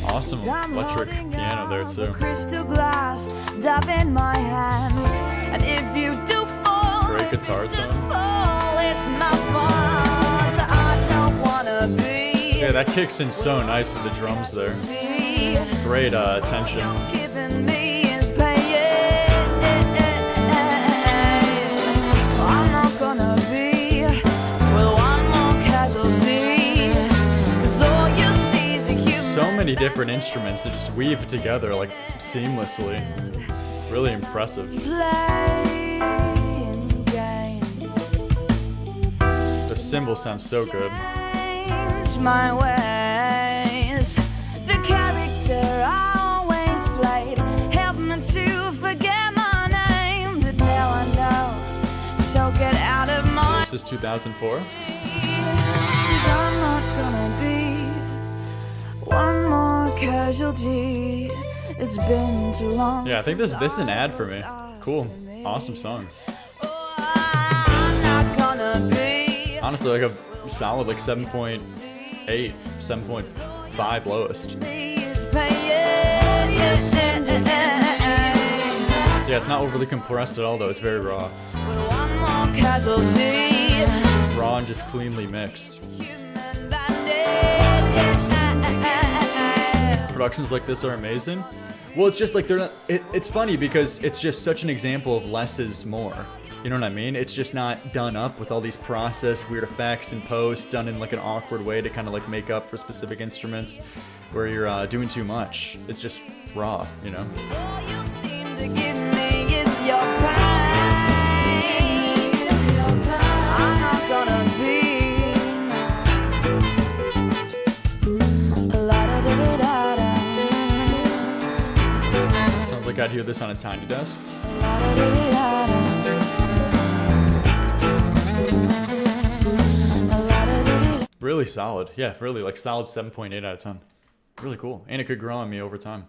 Awesome electric piano there too. Crystal glass, dove in my hands. And if you do fall, Great guitar tone. fall, it's my fault. I don't wanna be. Yeah, that kicks in so nice with the drums there. Great tension. Giving me is pain. I'm not gonna be with one more casualty. 'Cause all you see is a human. So many different instruments that just weave together like seamlessly. Really impressive. Playing games. The cymbal sounds so good. Change my ways. The character I always played helped me to forget my name, but now I know. So get out of my. This is 2004. 'Cause I'm not gonna be one more casualty. It's been too long. Yeah, I think this is an ad for me. Cool. Awesome song. I'm not gonna be. Honestly, like a solid like 7.8, 7.5 lowest. Yeah, it's not overly compressed at all though. It's very raw. One more casualty. Raw and just cleanly mixed. Productions like this are amazing. Well, it's just like they're not. It's funny because it's just such an example of less is more. You know what I mean? It's just not done up with all these processed weird effects and post done in like an awkward way to kind of like make up for specific instruments where you're doing too much. It's just raw, you know? All you seem to give me is your pain. I'm not gonna be. La-da-da-da-da-da. Sounds like I'd hear this on a tiny desk. Really solid. Yeah, really like solid 7.8 out of 10. Really cool. And it could grow on me over time.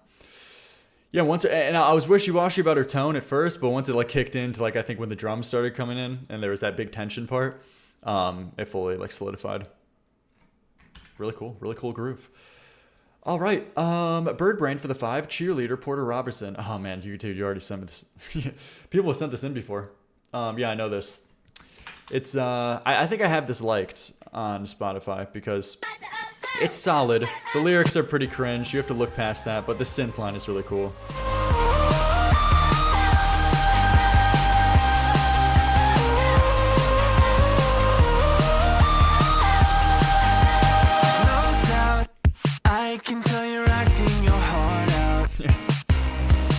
Yeah, and I was wishy-washy about her tone at first, but once it like kicked into like I think when the drums started coming in and there was that big tension part, it fully like solidified. Really cool groove. All right, Bird Brain for the 5, Cheerleader, Porter Robertson. Oh man, you already sent me this. People have sent this in before. Yeah, I know this. It's I think I have this liked on Spotify because it's solid. The lyrics are pretty cringe. You have to look past that, but the synth line is really cool.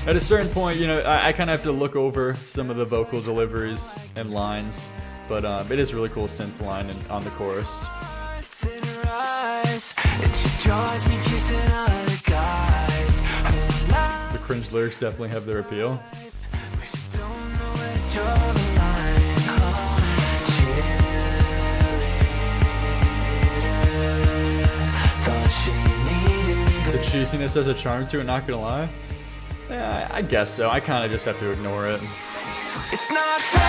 At a certain point, you know, I kind of have to look over some of the vocal deliveries and lines, but it is a really cool synth line on the chorus. The cringe lyrics definitely have their appeal. The cheesiness has a charm to it, not gonna lie. Yeah, I guess so. I kind of just have to ignore it. It's not fair.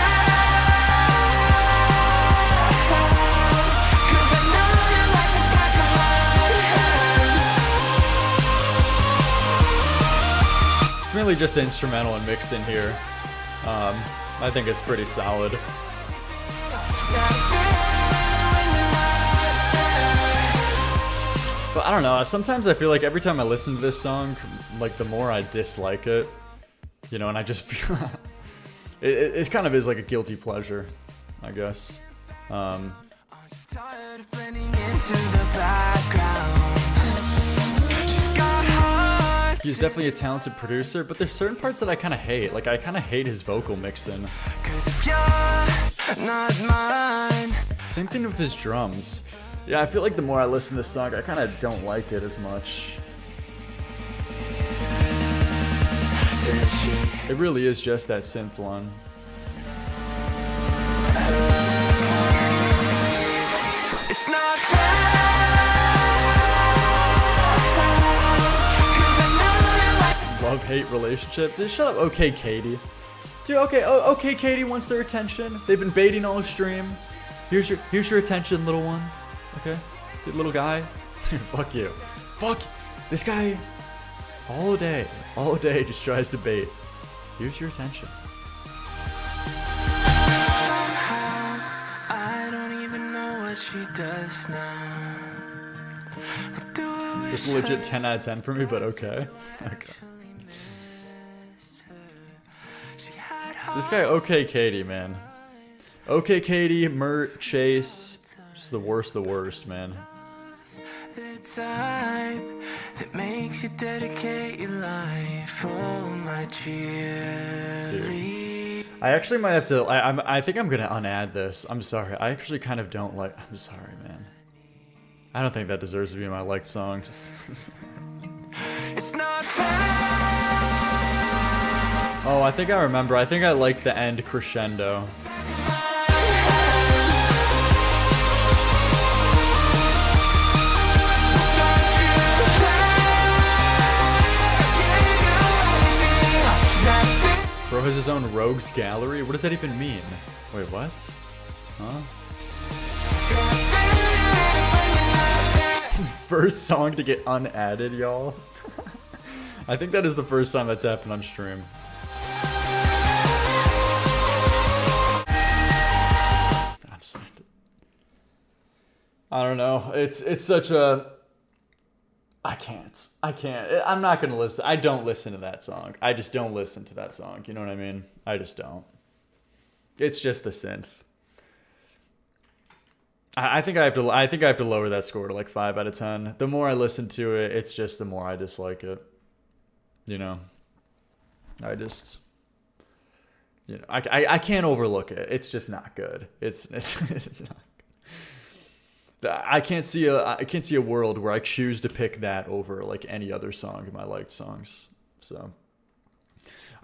It's mainly just the instrumental and mixed in here. I think it's pretty solid. But I don't know, sometimes I feel like every time I listen to this song, like the more I dislike it, you know, and I just feel it kind of is like a guilty pleasure, I guess. He's definitely a talented producer, but there's certain parts that I kind of hate. Like I kind of hate his vocal mixing. Same thing with his drums. Yeah, I feel like the more I listen to this song, I kind of don't like it as much. It really is just that synth line. It's not fair. love-hate relationship. Just shut up, okay, Katie. Dude, okay, Katie wants their attention. They've been baiting all stream. Here's your attention, little one. Okay, dude, little guy. Dude, fuck you. Fuck this guy. All day just tries to bait. Here's your attention. Somehow, I don't even know what she does now. Just legit 10 out of 10 for me, but okay. Okay. This guy, okay, Katie, man. Okay, Katie, Mert, Chase. Just the worst, man. The type that makes you dedicate your life for my cheerleader. I actually might have to. I think I'm gonna unadd this. I'm sorry. I actually kind of don't like. I'm sorry, man. I don't think that deserves to be my liked songs. It's not fair. Oh, I think I remember. I think I like the end crescendo. Bro has his own rogues gallery? What does that even mean? Wait, what? Huh? First song to get unadded, y'all. I think that is the first time that's happened on stream. I'm sorry. I don't know. It's such a... I can't. I'm not gonna listen. I don't listen to that song. I just don't listen to that song. You know what I mean? I just don't. It's just the synth. I think I have to lower that score to like 5 out of 10. The more I listen to it, it's just the more I dislike it. You know. I just, you know, I can't overlook it. It's just not good. It's not good. I can't see a world where I choose to pick that over like any other song in my liked songs. So, all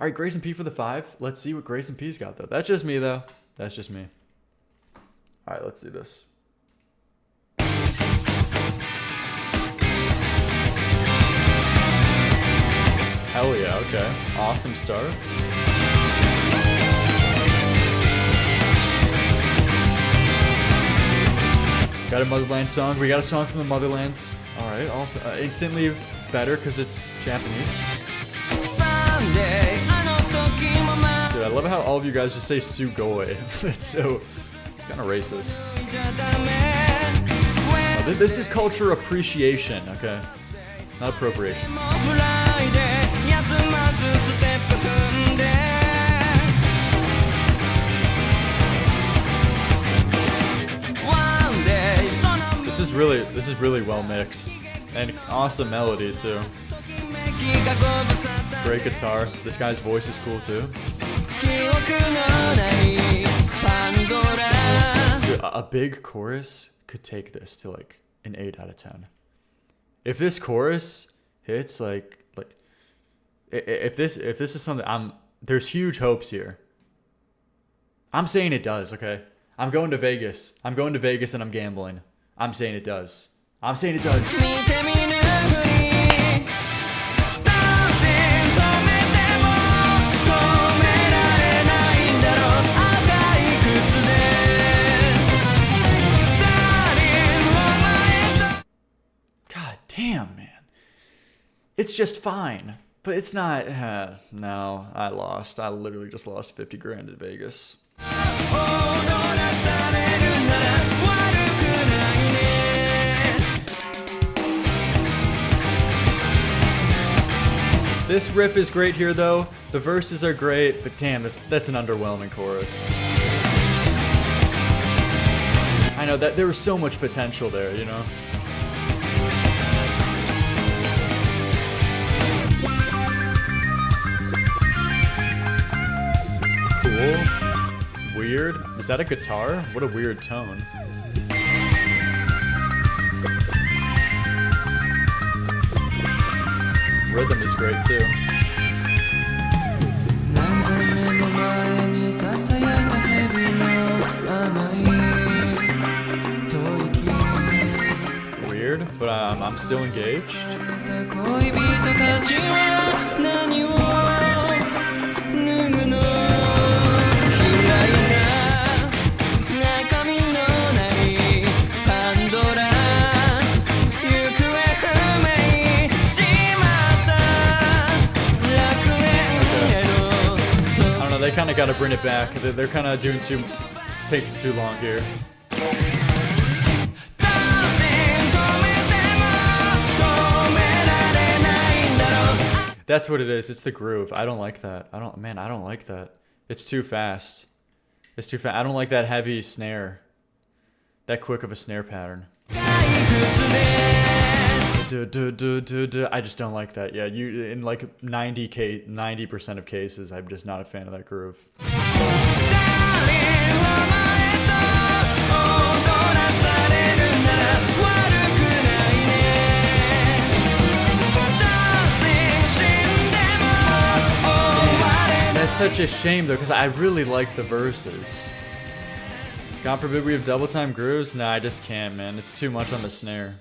right, Grayson P for the 5. Let's see what Grayson P's got though. That's just me though. That's just me. All right, let's do this. Hell yeah, okay. Awesome start. Got a Motherland song. We got a song from the Motherland. Alright, also instantly better because it's Japanese. Dude, I love how all of you guys just say Sugoi. It's kind of racist. Oh, this is culture appreciation, okay? Not appropriation. This is really well mixed. And awesome melody too. Great guitar. This guy's voice is cool too. Dude, a big chorus could take this to like an 8 out of 10. If this chorus hits like if this is something there's huge hopes here. I'm saying it does, okay? I'm going to Vegas and I'm gambling. I'm saying it does. I'm saying it does. God damn, man. It's just fine. But it's not... no, I lost. I literally just lost 50 grand at Vegas. This riff is great here, though. The verses are great, but damn, that's an underwhelming chorus. I know that there was so much potential there, you know? Cool. Weird. Is that a guitar? What a weird tone. Rhythm is great too. Weird, but but I'm still engaged. 恋人たちは何を脱ぐの開いた中身のないパンドラ行方不明しまった楽園への I don't know, they kind of got to bring it back. They're kind of doing too, it's taking too long here. That's what it is. It's the groove. I don't like that. I don't like that. It's too fast. It's too fast. I don't like that heavy snare. That quick of a snare pattern. I just don't like that. Yeah, you in like 90% of cases, I'm just not a fan of that groove. That's such a shame though, because I really like the verses. God forbid we have double time grooves. Nah, I just can't, man. It's too much on the snare.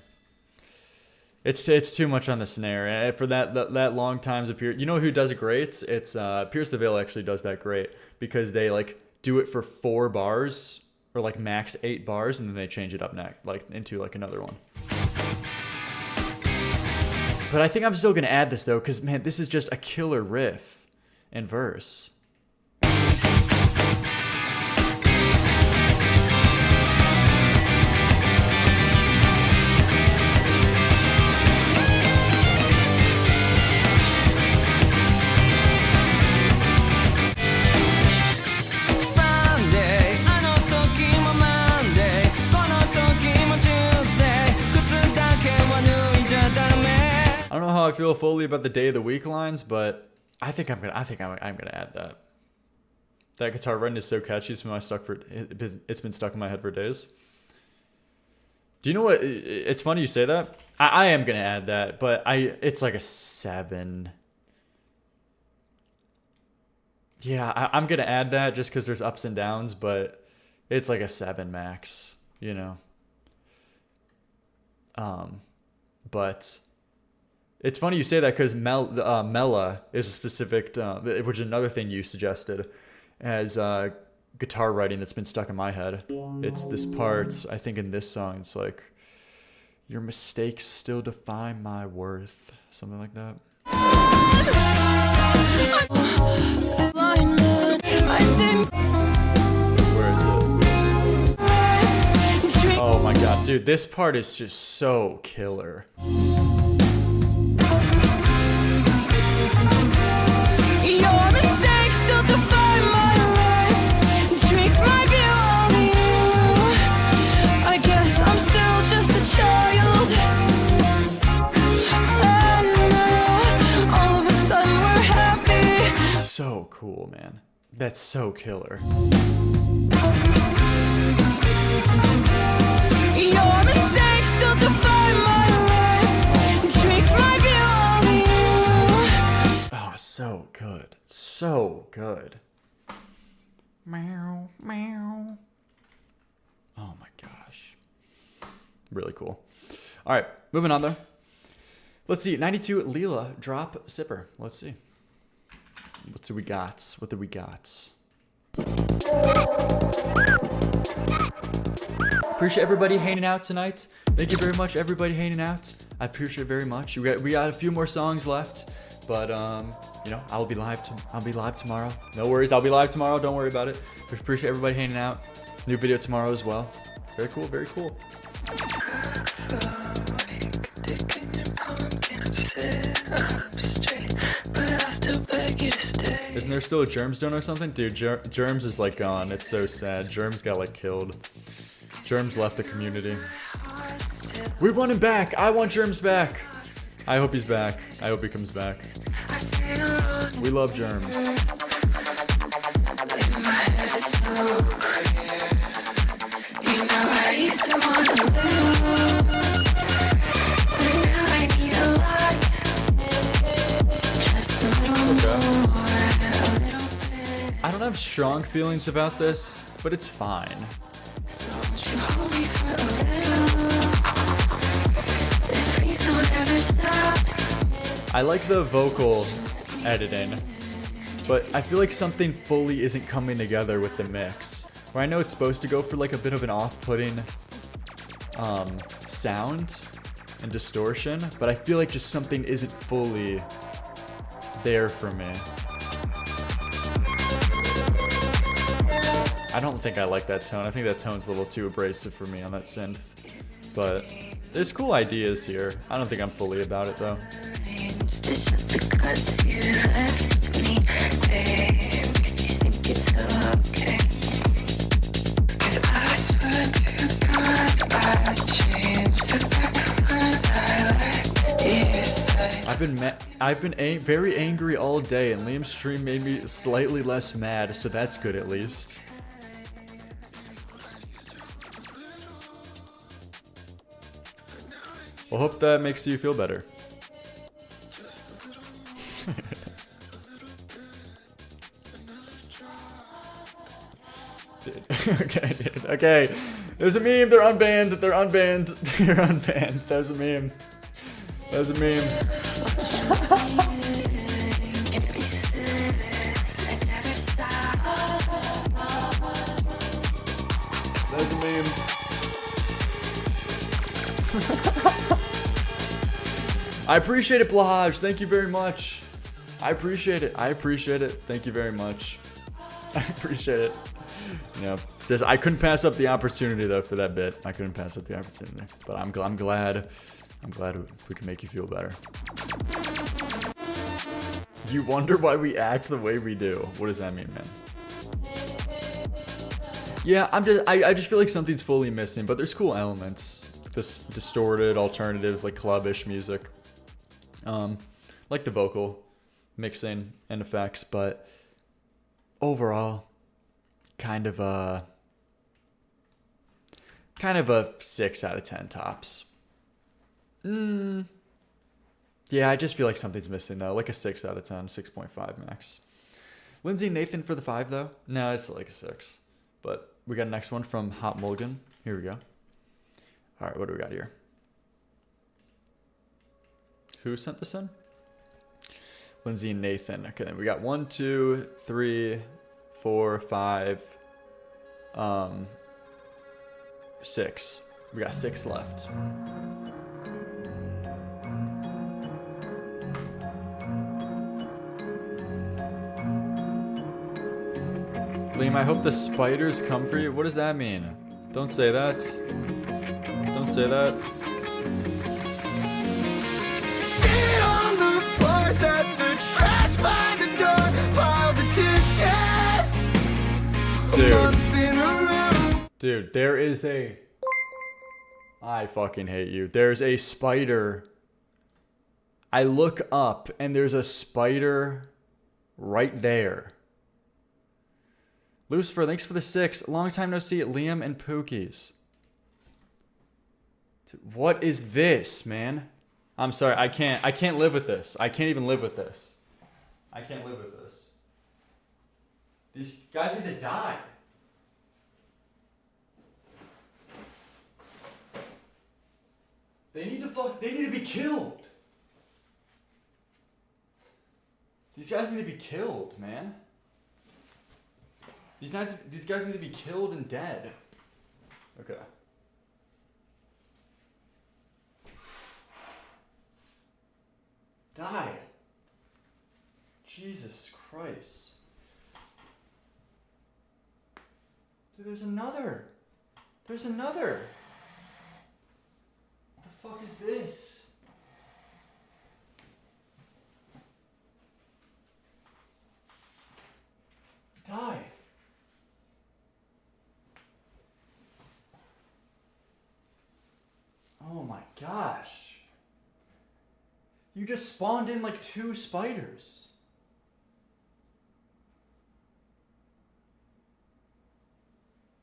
It's too much on the snare. And for that long times appear. You know who does it great? It's Pierce the Veil actually does that great, because they like do it for 4 bars or like max 8 bars, and then they change it up next, like into like another one. But I think I'm still gonna add this though, because man, this is just a killer riff and verse. I don't know how I feel fully about the day of the week lines, but I think I'm gonna add that. That guitar run is so catchy. It's been stuck in my head for days. Do you know what? It's funny you say that. I am gonna add that, but it's like a 7. Yeah, I'm gonna add that just because there's ups and downs, but it's like a 7 max, you know. But it's funny you say that, because Mela is a specific, which is another thing you suggested as guitar writing that's been stuck in my head. It's this part, I think in this song, it's like, your mistakes still define my worth. Something like that. Where is it? Oh my god, dude, this part is just so killer. Your mistakes still define my life. Tweak my view of you. I guess I'm still just a child. And now, all of a sudden we're happy. So cool, man. That's so killer. Your mistakes still define my life. Tweak my view of you. Oh, so good. So good. Meow, meow. Oh my gosh. Really cool. All right, moving on though. Let's see. 92 Leela drop sipper. Let's see. What do we got? What do we got? Appreciate everybody hanging out tonight. Thank you very much, everybody hanging out. I appreciate it very much. We got a few more songs left, but you know, I'll be live tomorrow. No worries, I'll be live tomorrow. Don't worry about it. Appreciate everybody hanging out. New video tomorrow as well. Very cool, very cool. Isn't there still a Germs donor or something? Dude, Germs is like gone. It's so sad. Germs got like killed. Germs left the community. We want him back. I want Germs back. I hope he's back. I hope he comes back. We love Germs. I don't have strong feelings about this, but it's fine. I like the vocal editing, but I feel like something fully isn't coming together with the mix. Where I know it's supposed to go for like a bit of an off-putting sound and distortion, but I feel like just something isn't fully there for me. I don't think I like that tone. I think that tone's a little too abrasive for me on that synth. But there's cool ideas here. I don't think I'm fully about it though. I've been very angry all day, and Liam's stream made me slightly less mad, so that's good at least. Well, hope that makes you feel better. Dude. Okay, dude. Okay. There's a meme. They're unbanned. They're unbanned. They're unbanned. There's a meme. There's a meme. There's a meme. I appreciate it, Blahaj. Thank you very much. I appreciate it. I appreciate it. Thank you very much. I appreciate it. Yeah, just I couldn't pass up the opportunity though for that bit. I couldn't pass up the opportunity, but I'm glad we can make you feel better. You wonder why we act the way we do. What does that mean, man? Yeah, I just feel like something's fully missing, but there's cool elements. This distorted, alternative, like clubbish music. Like the vocal mixing and effects, but overall, kind of a 6 out of 10 tops. Yeah, I just feel like something's missing though. Like a 6 out of 10, 6.5 max. Lindsay Nathan for the 5 though. No, it's like a 6. But we got a next one from Hot Mulligan. Here we go. All right, what do we got here? Who sent this in? Lindsay and Nathan. Okay, then we got 1, 2, 3, 4, 5, 6. We got 6 left. Liam, I hope the spiders come for you. What does that mean? Don't say that. Don't say that. Sit on the floors at the trash by the door, pile the dishes. Dude, there is a... I fucking hate you. There's a spider. I look up and there's a spider right there. Lucifer, thanks for the 6. Long time no see, Liam and Pookies. Dude, what is this, man? I'm sorry, I can't live with this. I can't even live with this. I can't live with this. These guys need to die. They need to be killed. These guys need to be killed, man. These guys need to be killed and dead. Okay. Die. Jesus Christ. Dude, there's another. There's another. What the fuck is this? Die. Oh my gosh. You just spawned in like 2 spiders.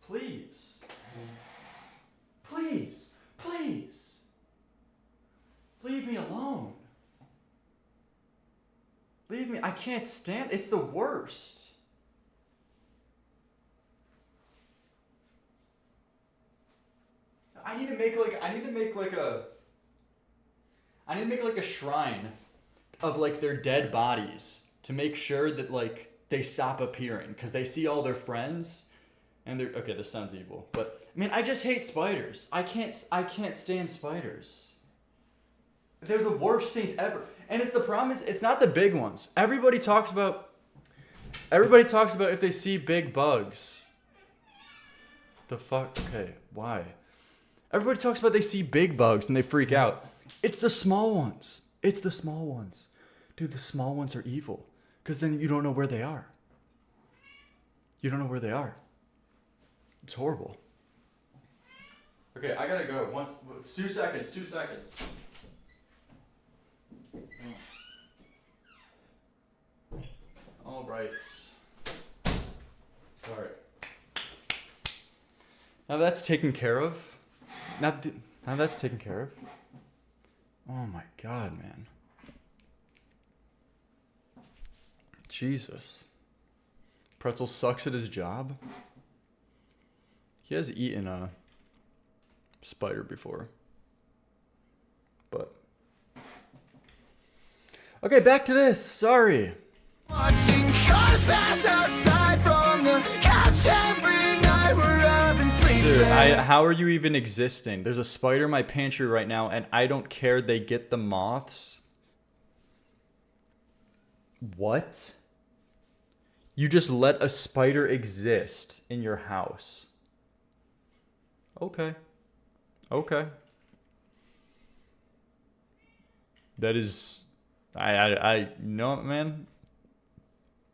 Please. Please. Please. Leave me alone. Leave me. I can't stand. It's the worst. I need to make like a shrine of like their dead bodies to make sure that like they stop appearing because they see all their friends and they're okay. This sounds evil, but I mean, I just hate spiders. I can't stand spiders. They're the worst things ever. And it's the problem is it's not the big ones. Everybody talks about if they see big bugs. The fuck? Okay, why? Everybody talks about they see big bugs and they freak out. It's the small ones. It's the small ones. Dude, the small ones are evil. Because then you don't know where they are. You don't know where they are. It's horrible. Okay, I gotta go. 2 seconds. 2 seconds. All right. Sorry. Now that's taken care of. Now that's taken care of. Oh my God, man. Jesus. Pretzel sucks at his job. He has eaten a spider before. But. Okay, back to this. Sorry. Watching cars pass outside from the couch every night where I've been sleeping. Dude, how are you even existing? There's a spider in my pantry right now, and I don't care they get the moths. What? You just let a spider exist in your house. Okay. Okay. That is... I know it, man.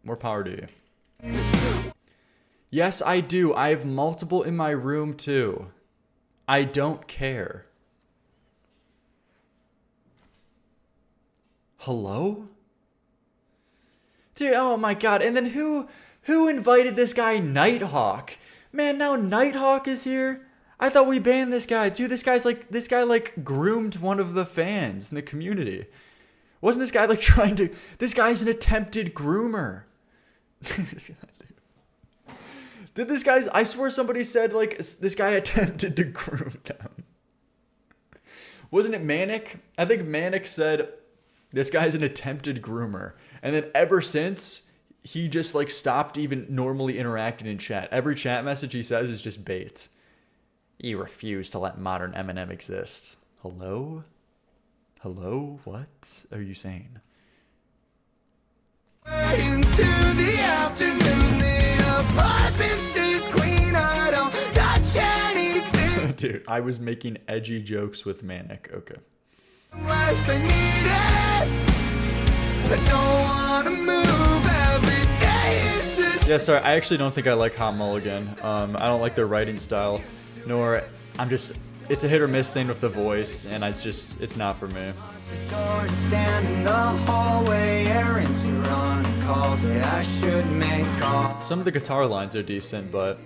More power to you. Yes, I do. I have multiple in my room, too. I don't care. Hello? Dude, oh my God. And then who invited this guy Nighthawk? Man, now Nighthawk is here? I thought we banned this guy. Dude, this guy like groomed one of the fans in the community. Wasn't this guy like trying to... This guy's an attempted groomer. Did this guy's... I swear somebody said like this guy attempted to groom them. Wasn't it Manic? I think Manic said this guy's an attempted groomer. And then ever since, he just like stopped even normally interacting in chat. Every chat message he says is just bait. You refuse to let modern Eminem exist. Hello? Hello? What are you saying? Into the afternoon, the apartment stays clean. I don't touch anything. Dude, I was making edgy jokes with Manic. Okay. Unless I need it. I don't wanna move every day. Is this... Yeah, sorry. I actually don't think I like Hot Mulligan. I don't like their writing style. Nor, I'm just... It's a hit or miss thing with the voice, and it's not for me. Stand in the hallway, errands to run, calls that I should make off. Some of the guitar lines are decent, but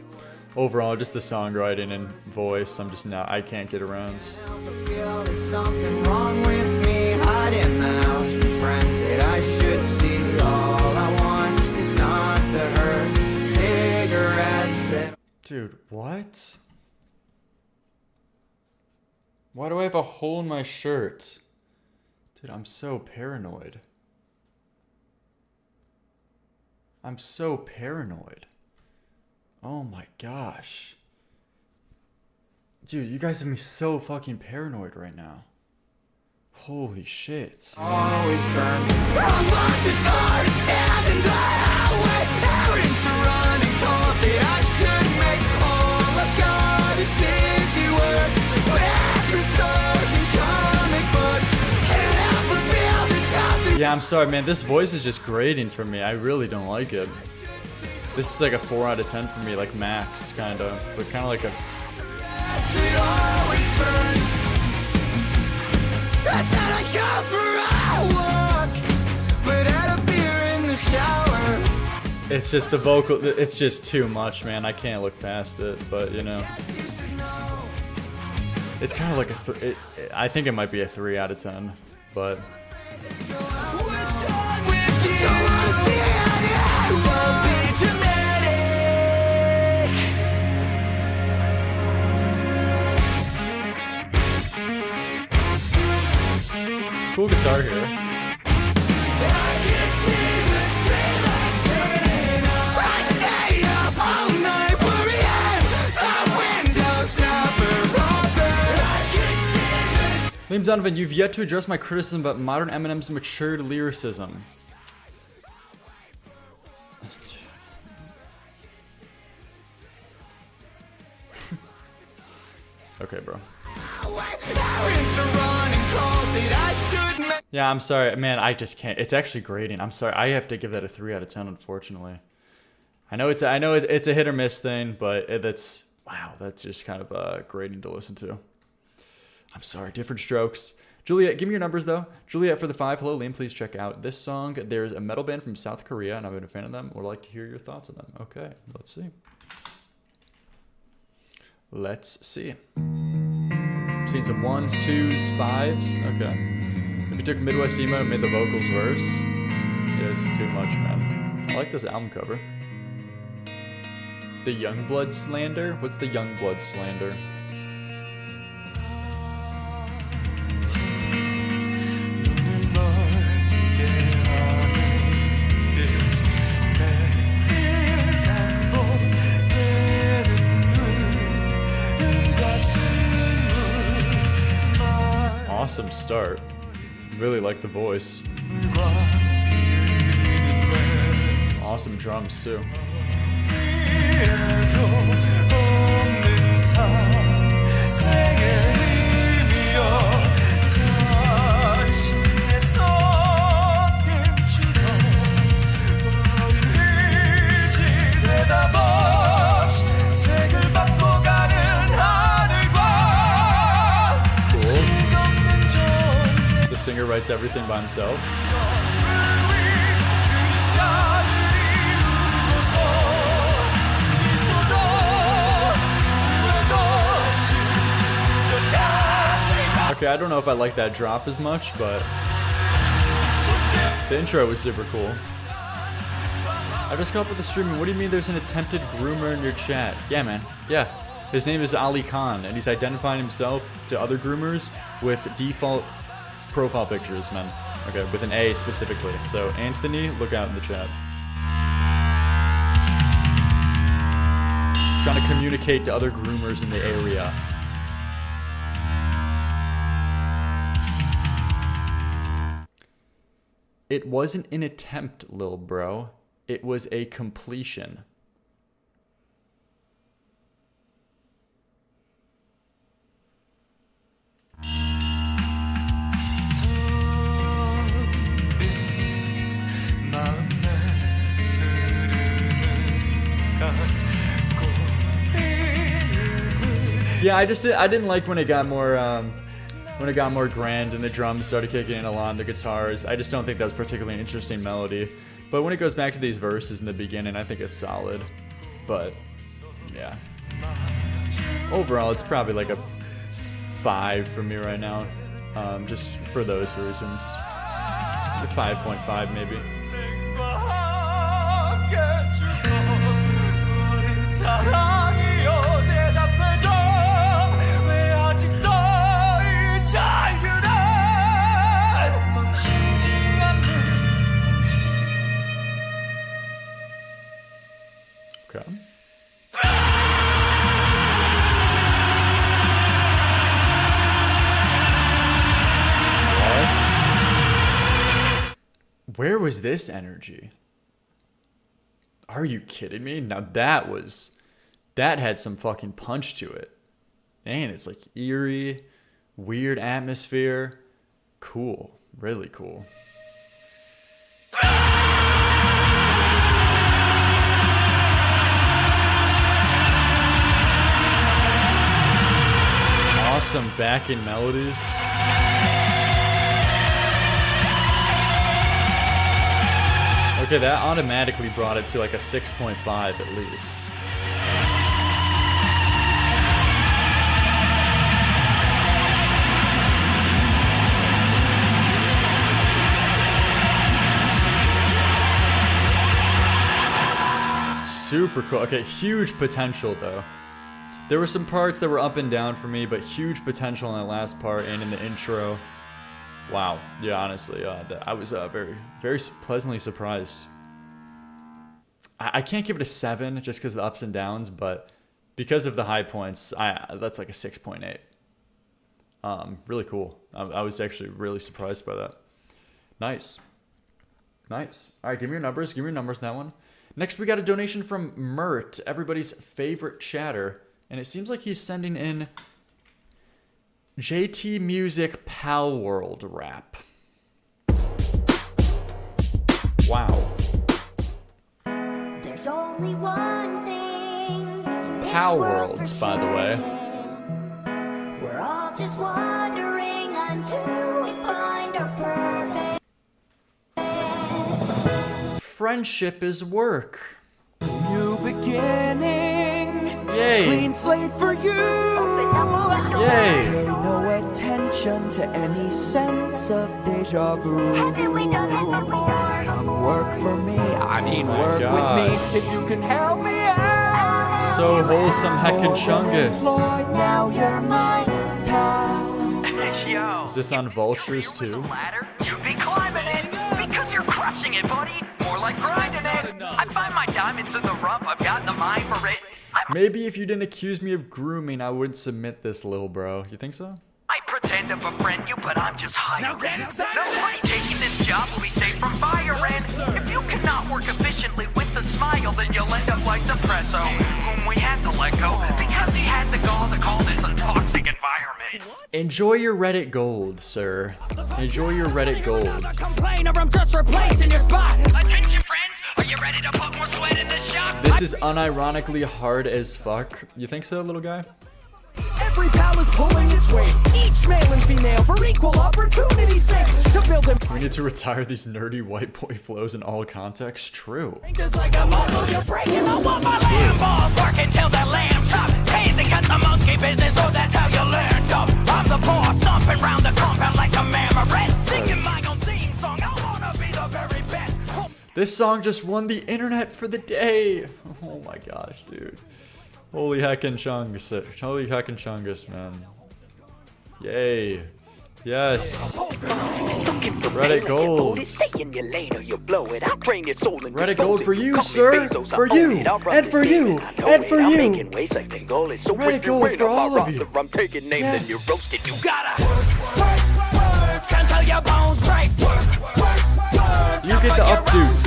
overall, just the songwriting and voice, I can't get around. I feel there's something wrong with me, hide in the house with friends that I should see. All I want is not to hurt, cigarettes. Dude, what? Why do I have a hole in my shirt? Dude, I'm so paranoid. I'm so paranoid. Oh my gosh. Dude, you guys have me so fucking paranoid right now. Holy shit. Always burn. Unlock the door and stand in the hallway. Errands to run and calls that I should make. All I've got is busy work. Stars and comic books. Can't help but feel there's something. Yeah, I'm sorry, man. This voice is just grating for me. I really don't like it. This is like a 4 out of 10 for me, like max, kind of. But kind of like a... It always burn. I said I come for a walk, but had a beer in the shower. It's just the vocal... It's just too much, man. I can't look past it, but, you know... It's kind of like a... I think it might be a 3 out of 10, but... Cool guitar here. Liam Donovan, you've yet to address my criticism about modern Eminem's matured lyricism. Okay, bro. Yeah, I'm sorry, man. I just can't. It's actually grading. I'm sorry. I have to give that a 3 out of 10, unfortunately. I know it's a hit or miss thing, but that's wow. That's just kind of grading to listen to. I'm sorry. Different strokes. Juliet, give me your numbers though. Juliet for the 5. Hello, Liam. Please check out this song. There's a metal band from South Korea, and I've been a fan of them. Would like to hear your thoughts on them. Okay, let's see. Let's see. Seen some 1s, 2s, 5s. Okay. If you took Midwest emo and made the vocals worse, it's too much, man. I like this album cover. The Youngblood slander? What's the Youngblood slander? Awesome start. Really like the voice. Awesome drums too. The singer writes everything by himself. Okay, I don't know if I like that drop as much, but the intro was super cool. I just got up with the streaming. What do you mean there's an attempted groomer in your chat? Yeah, man. Yeah. His name is Ali Khan, and he's identifying himself to other groomers with default profile pictures, man. Okay, with an A specifically. So, Anthony, look out in the chat. He's trying to communicate to other groomers in the area. It wasn't an attempt, lil bro. It was a completion. Yeah, I didn't like when it got more grand and the drums started kicking in a lot, and the guitars. I just don't think that was particularly an interesting melody. But when it goes back to these verses in the beginning, I think it's solid. But yeah, overall, it's probably like a 5 for me right now, just for those reasons. Like 5.5 maybe. Okay. What? Where was this energy? Are you kidding me? Now that had some fucking punch to it. Man, it's like eerie, weird atmosphere. Cool. Really cool. Awesome backing melodies. Okay, that automatically brought it to like a 6.5 at least. Super cool. Okay, huge potential though. There were some parts that were up and down for me, but huge potential in that last part and in the intro. Wow. Yeah, honestly, I was very, very pleasantly surprised. I can't give it a 7 just because of the ups and downs, but because of the high points, that's like a 6.8. Really cool. I was actually really surprised by that. Nice. Nice. All right, give me your numbers. Give me your numbers on that one. Next, we got a donation from Mert, everybody's favorite chatter. And it seems like he's sending in JT Music Pal World rap. Wow. There's only one thing in this Pal world World, for by the way. certain. We're all just wandering until we find our purpose. Friendship is work. New beginning. Yay. Clean slate for you. Yay. Pay no attention to any sense of deja vu. Come work for me. I mean, my work gosh. with me if you can help me out. So wholesome, heckin' chungus. Lord, now you're my pal. Yo, Is this on Vultures if you too? was a ladder, you'd be climbing it because you're crushing it, buddy. More like grinding it. I find my diamonds in the rough. I've got the mind for it. Maybe if you didn't accuse me of grooming, I wouldn't submit this, little bro. You think so? I pretend to befriend you, but I'm just hiring. Nobody taking this job will be safe from firing. If you cannot work efficiently with a smile, then you'll end up like Depresso, whom we had to let go because he had the gall to call this a toxic environment. Enjoy your Reddit gold, sir. Enjoy your Reddit gold. Complain or I'm just replacing your spot. Attention, friends. Are you ready to put more sweat in the shop? This is unironically hard as fuck. You think so, little guy? Every pal is pulling its weight. Each male and female for equal opportunity's sake. To build them. We need to retire these nerdy white boy flows in all contexts. True. Just like a muscle you're breaking. I want my Lamb balls working till the lamb chop. Hands and cut the monkey business, so that's how you learn. Dump. I'm the boss, stomping round the compound like a mammoth. Singing my own theme song. I wanna be the very best. This song just won the internet for the day. Oh my gosh, dude. Holy heckin' chungus. Holy heckin' chungus, man. Yay. Yes. Reddit gold. Reddit gold for you, sir. For you. And for you. And for you. Reddit gold for all of you. I'm taking names Yes. and you're roasted. You gotta work until your bones break. You get the updos.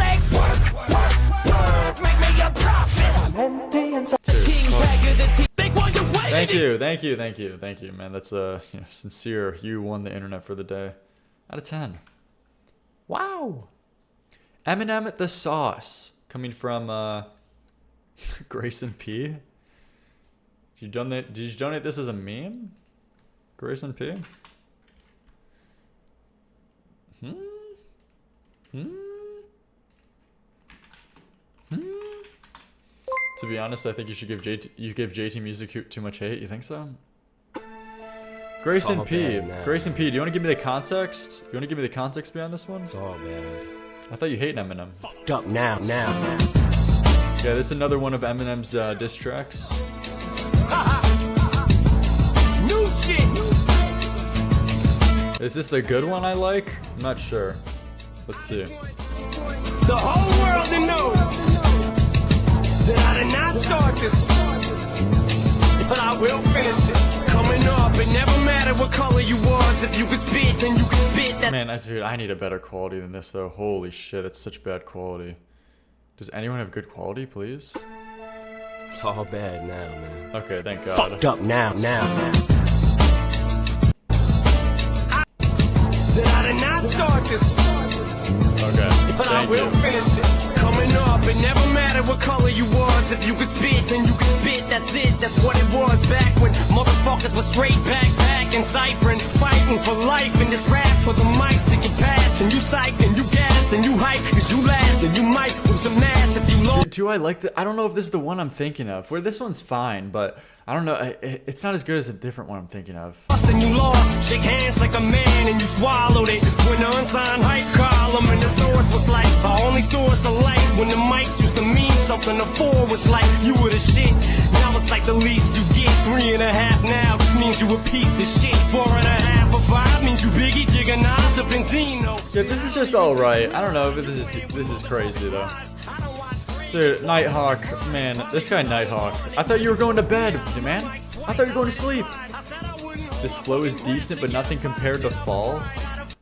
Make me a profit. I'm empty inside. King bag of the team. Big one you wait. Thank you, thank you, thank you, thank you, man. That's sincere. You won the internet for the day. Out of 10. Wow. Eminem the Sauce coming from Grayson P. Did you donate this as a meme? Grayson P. To be honest, I think you should give JT Music too much hate. You think so? Grayson P. Grayson P. Do you want to give me the context? You want to give me the context behind this one? It's all bad. I thought you hate Eminem. Fucked up now. Yeah, this is another one of Eminem's diss tracks. New shit. Is this the good one I like? I'm not sure. Let's see. The whole world to know that I did not start this, but I will finish it. Coming up, it never mattered what color you was. If you could spit, then you could spit. That Man, dude, I need a better quality than this though. Holy shit, it's such bad quality. Does anyone have good quality, please? It's all bad now, man. Okay, thank God. Fucked up now. That I did not start this, Okay, but I thank will you. finish it. Coming up, it never mattered what color you was. If you could spit, then you could spit. That's it. That's what it was back when motherfuckers were straight backpacking, ciphering, fighting for life. And this rap for the mic to get past. And you psyched and you gassed and you hype, cause you last and you might lose some ass if you lost. Do I like the? I don't know if this is the one I'm thinking of. Where this one's fine, but I don't know. It's not as good as a different one I'm thinking of. And you lost, shake hands like a man and you swallowed it. When the unsigned hype column and the source was like the only source of light. When the mics used to mean something, the 4 was like you were the shit. Now it's like the least you get. 3.5 now, this means you a piece of shit. 4.5 or 5 means you Biggie, Jigga, Nas, or Benzino. Yeah, this is just all right. I don't know, but this is crazy though. Dude, Nighthawk, man, this guy Nighthawk. I thought you were going to bed, man. I thought you were going to sleep. This flow is decent, but nothing compared to Fall.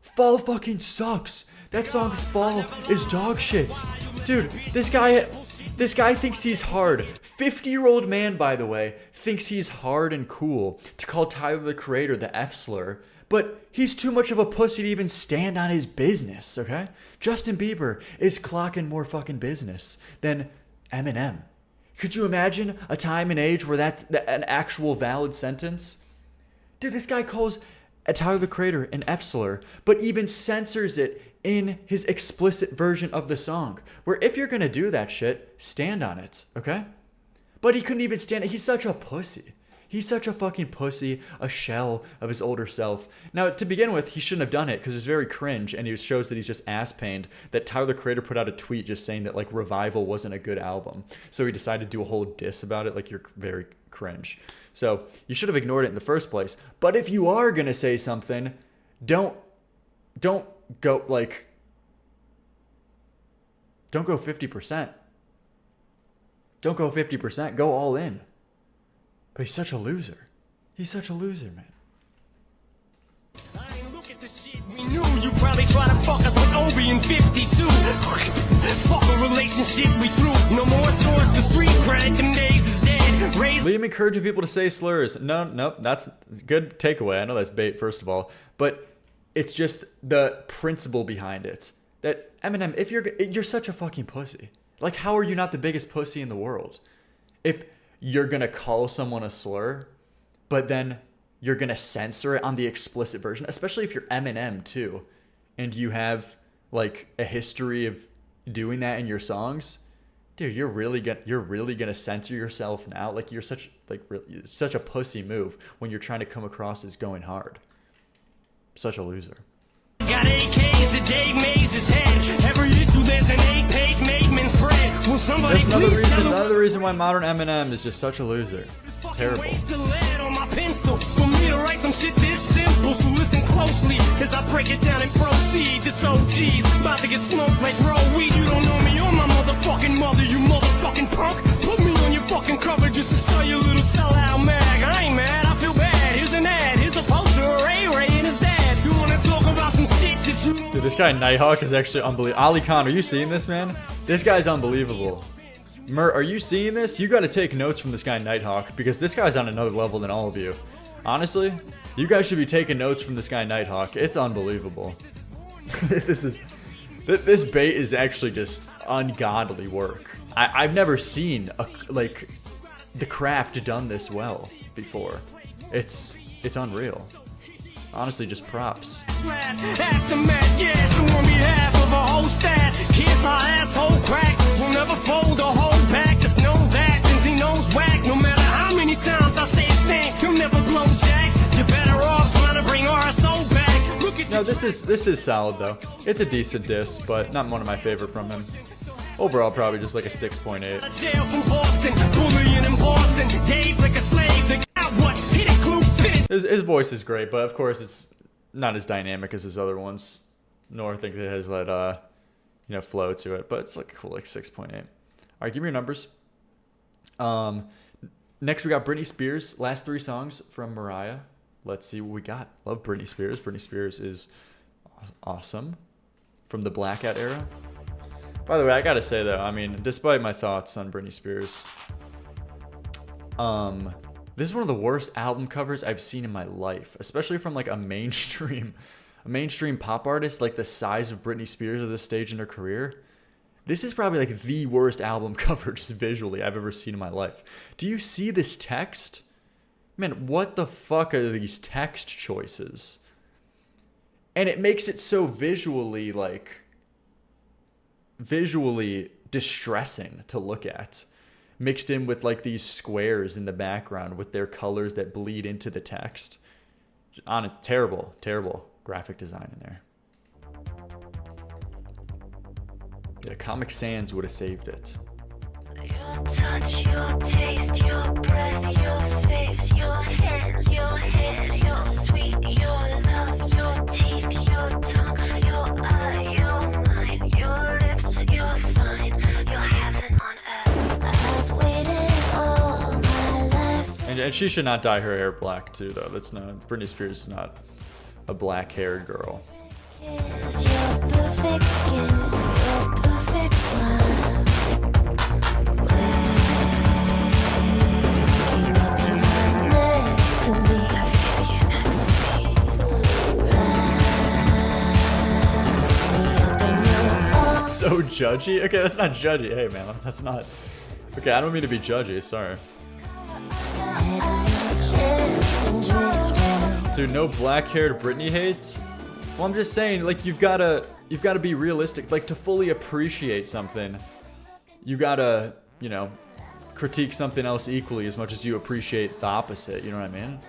Fall fucking sucks. That song Fall is dog shit. Dude, this guy thinks he's hard. 50-year-old man, by the way, thinks he's hard and cool to call Tyler the Creator the F-slur. But he's too much of a pussy to even stand on his business, okay? Justin Bieber is clocking more fucking business than Eminem. Could you imagine a time and age where that's an actual valid sentence? Dude, this guy calls Tyler the Creator an F-slur, but even censors it in his explicit version of the song. Where if you're gonna do that shit, stand on it, okay? But he couldn't even stand it. He's such a pussy. He's such a fucking pussy, a shell of his older self. Now, to begin with, he shouldn't have done it because it's very cringe, and it shows that he's just ass-pained. That Tyler the Creator put out a tweet just saying that, like, Revival wasn't a good album. So he decided to do a whole diss about it, like, you're very cringe. So you should have ignored it in the first place. But if you are gonna say something, don't go, like, don't go 50%. Don't go 50%. Go all in. But he's such a loser. He's such a loser, man. We knew you probably try to fuck us with Obi in 52. Fuck a relationship we threw. No more source to street credit. Them days is dead. Liam encouraging people to say slurs. No, that's a good takeaway. I know that's bait, first of all. But it's just the principle behind it. That Eminem, if you're such a fucking pussy. Like, how are you not the biggest pussy in the world? If you're gonna call someone a slur, but then you're gonna censor it on the explicit version, especially if you're Eminem too, and you have like a history of doing that in your songs, dude, you're really gonna censor yourself now? Like, you're such a pussy move when you're trying to come across as going hard. Such a loser. Got AKs that Dave Mays' head. Every issue there's an 8-page Maidman spread. Will somebody There's another reason why modern Eminem is just such a loser. It's terrible. Waste the lead on my pencil for me to write some shit this simple. So listen closely as I break it down and proceed. This OG's about to get smoked like raw weed. You don't know me, you're my motherfucking mother, you motherfucking punk. Put me on your fucking cover just to sell your little sellout mag. I ain't mad, I feel bad. Here's an ad, here's a poster of Ray and his dad. You wanna talk about some shit that you don't. Dude, this guy Nighthawk is actually unbelievable. Ali Khan, are you seeing this, man? This guy's unbelievable. Mer, are you seeing this? You gotta take notes from this guy Nighthawk, because this guy's on another level than all of you. Honestly, you guys should be taking notes from this guy Nighthawk. It's unbelievable. This bait is actually just ungodly work. I've never seen the craft done this well before. It's unreal. Honestly, just props. Aftermath, yes, on behalf of a whole staff. Kiss our asshole cracks. We'll never fold or hold back. Just know that he knows whack. No matter how many times I say stank, you'll never blow jack. You're better off trying to bring our soul back. Look at no, this is solid though. It's a decent diss, but not one of my favorite from him. Overall, probably just like a 6.8. jail from Boston, bullying in Boston. Dave like a slave. They got what? Hit it, Clue, spit it. His voice is great, but of course it's not as dynamic as his other ones. Nor I think it has that flow to it, but it's like cool, like 6.8. All right, give me your numbers. Next we got Britney Spears. Last 3 songs from Mariah. Let's see what we got. Love Britney Spears. Britney Spears is awesome from the Blackout era. By the way, I gotta say though, I mean, despite my thoughts on Britney Spears, this is one of the worst album covers I've seen in my life, especially from like a mainstream pop artist like the size of Britney Spears at this stage in her career. This is probably like the worst album cover just visually I've ever seen in my life. Do you see this text? Man, what the fuck are these text choices? And it makes it so visually distressing to look at, mixed in with like these squares in the background with their colors that bleed into the text. It's terrible graphic design in there. Yeah, Comic Sans would have saved it. Your touch, your taste, your breath, your face, your hands, your hair, your sweet, your love, your teeth, your tongue, your eye, your mind, your lips, you're fine, you're heaven on earth. I've waited all my life. And And she should not dye her hair black too, though. That's not, Britney Spears is not a black-haired girl. Kiss your perfect skin, your perfect smile. Waking up and lying next to me. I feel you next to me. Wrap me up in your arms. So judgy? Okay, that's not judgy. Hey, man, that's not... Okay, I don't mean to be judgy, sorry. Dude, no black-haired Britney hates? Well, I'm just saying, like, you've gotta be realistic. Like, to fully appreciate something, you gotta, you know, critique something else equally as much as you appreciate the opposite, you know what I mean?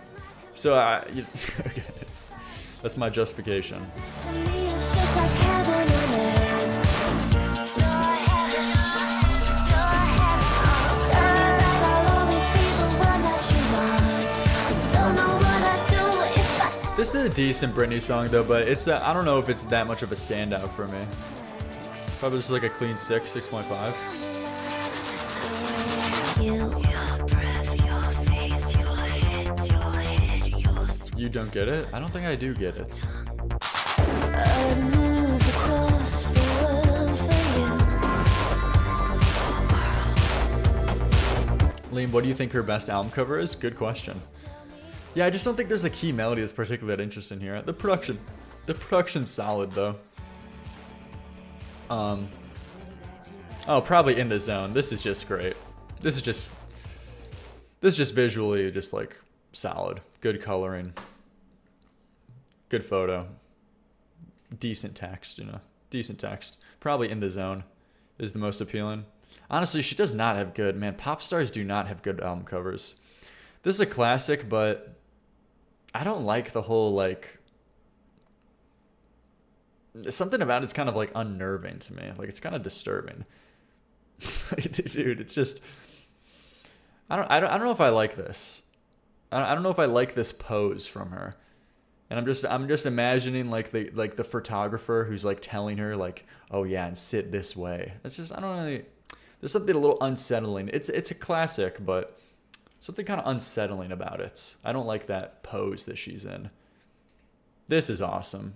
So, okay, that's my justification. To me, it's just like heaven on earth. You're heaven. You're heaven. Tell me that I'll always be the one that you want. Don't know what I'd do if I This is a decent Britney song, though, but it's I don't know if it's that much of a standout for me. Probably just like a clean 6.5. you. Your breath, your face, your hands, your head, your You don't get it? I don't think I do get it. I'd move across the world for you. Liam, what do you think her best album cover is? Good question. Yeah, I just don't think there's a key melody that's particularly that interesting here. The production's solid though. Oh, probably In the Zone. This is just great. This is just visually just like solid. Good coloring. Good photo. Decent text, you know. Decent text. Probably In the Zone is the most appealing. Honestly, she does not have good, man, pop stars do not have good album covers. This is a classic, but I don't like the whole, like, something about it's kind of, like, unnerving to me. Like, it's kind of disturbing. Dude, it's just, I don't know if I like this. I don't know if I like this pose from her. And I'm just imagining like the photographer who's like telling her like, oh yeah, and sit this way. It's just, I don't really, there's something a little unsettling. It's a classic, but something kind of unsettling about it. I don't like that pose that she's in. This is awesome.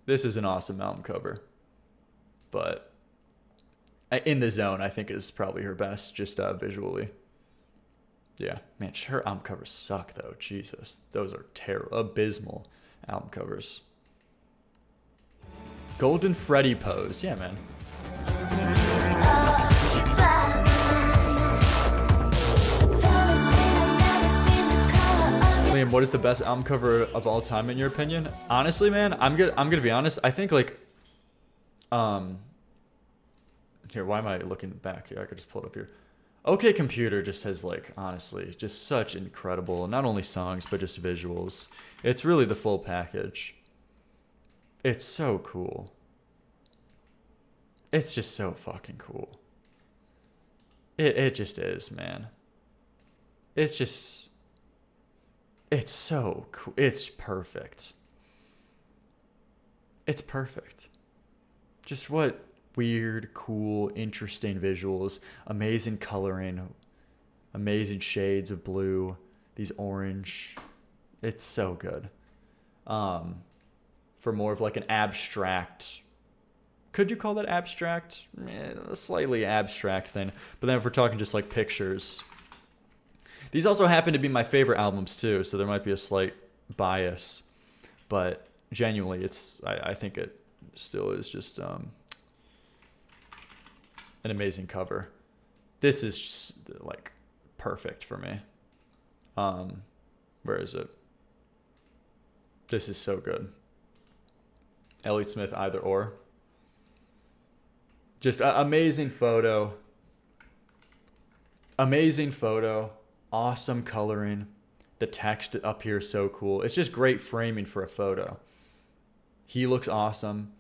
This is an awesome album cover. But In the Zone, I think, is probably her best, just visually. Yeah, man, her album covers suck, though. Jesus, those are terrible, abysmal album covers. Golden Freddy pose. Yeah, man. Liam, what is the best album cover of all time in your opinion? Honestly, man, I'm gonna be honest. I think like, here, why am I looking back here? I could just pull it up here. OK Computer just has like, honestly, just such incredible, not only songs but just visuals. It's really the full package. It's so cool. It's just so fucking cool. It just is, man. It's just, it's so cool. It's perfect. It's perfect. Just what weird, cool, interesting visuals, amazing coloring, amazing shades of blue, these orange. It's so good. For more of like an abstract, could you call that abstract? A slightly abstract thing. But then if we're talking just like pictures, these also happen to be my favorite albums too, so there might be a slight bias, but genuinely it's, I think it still is just an amazing cover. This is just, like, perfect for me. Where is it? This is so good. Elliott Smith, Either Or. Just amazing photo. Amazing photo. Awesome coloring. The text up here is so cool. It's just great framing for a photo. He looks awesome.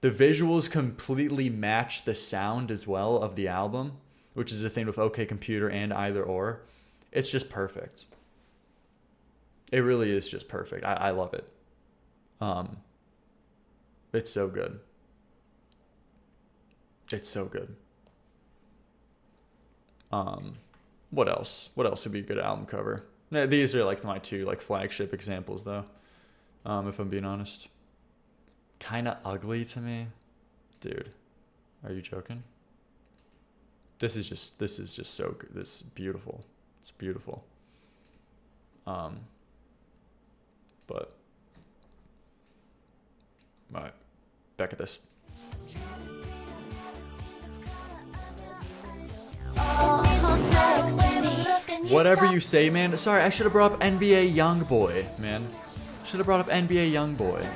The visuals completely match the sound as well of the album, which is the thing with OK Computer and Either Or. It's just perfect. It really is just perfect. I love it. It's so good. It's so good. What else? What else would be a good album cover? Yeah, these are like my two like flagship examples though. If I'm being honest. Kind of ugly to me. Dude, are you joking? This is just so good. This is beautiful. It's beautiful. But all right, back at this. Whatever you say, man. Sorry, I should have brought up NBA Youngboy, man. Should have brought up NBA Youngboy.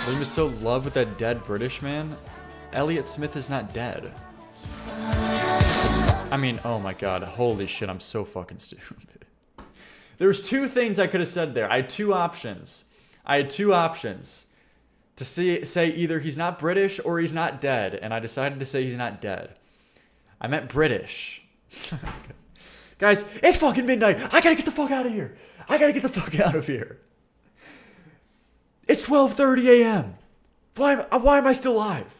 I'm just so in love with that dead British man. Elliott Smith is not dead. I mean, oh my god, holy shit, I'm so fucking stupid. There's two things I could have said there. I had two options. To say either he's not British or he's not dead, and I decided to say he's not dead. I meant British. Guys, it's fucking midnight. I gotta get the fuck out of here. It's 12:30 a.m. Why am I still alive?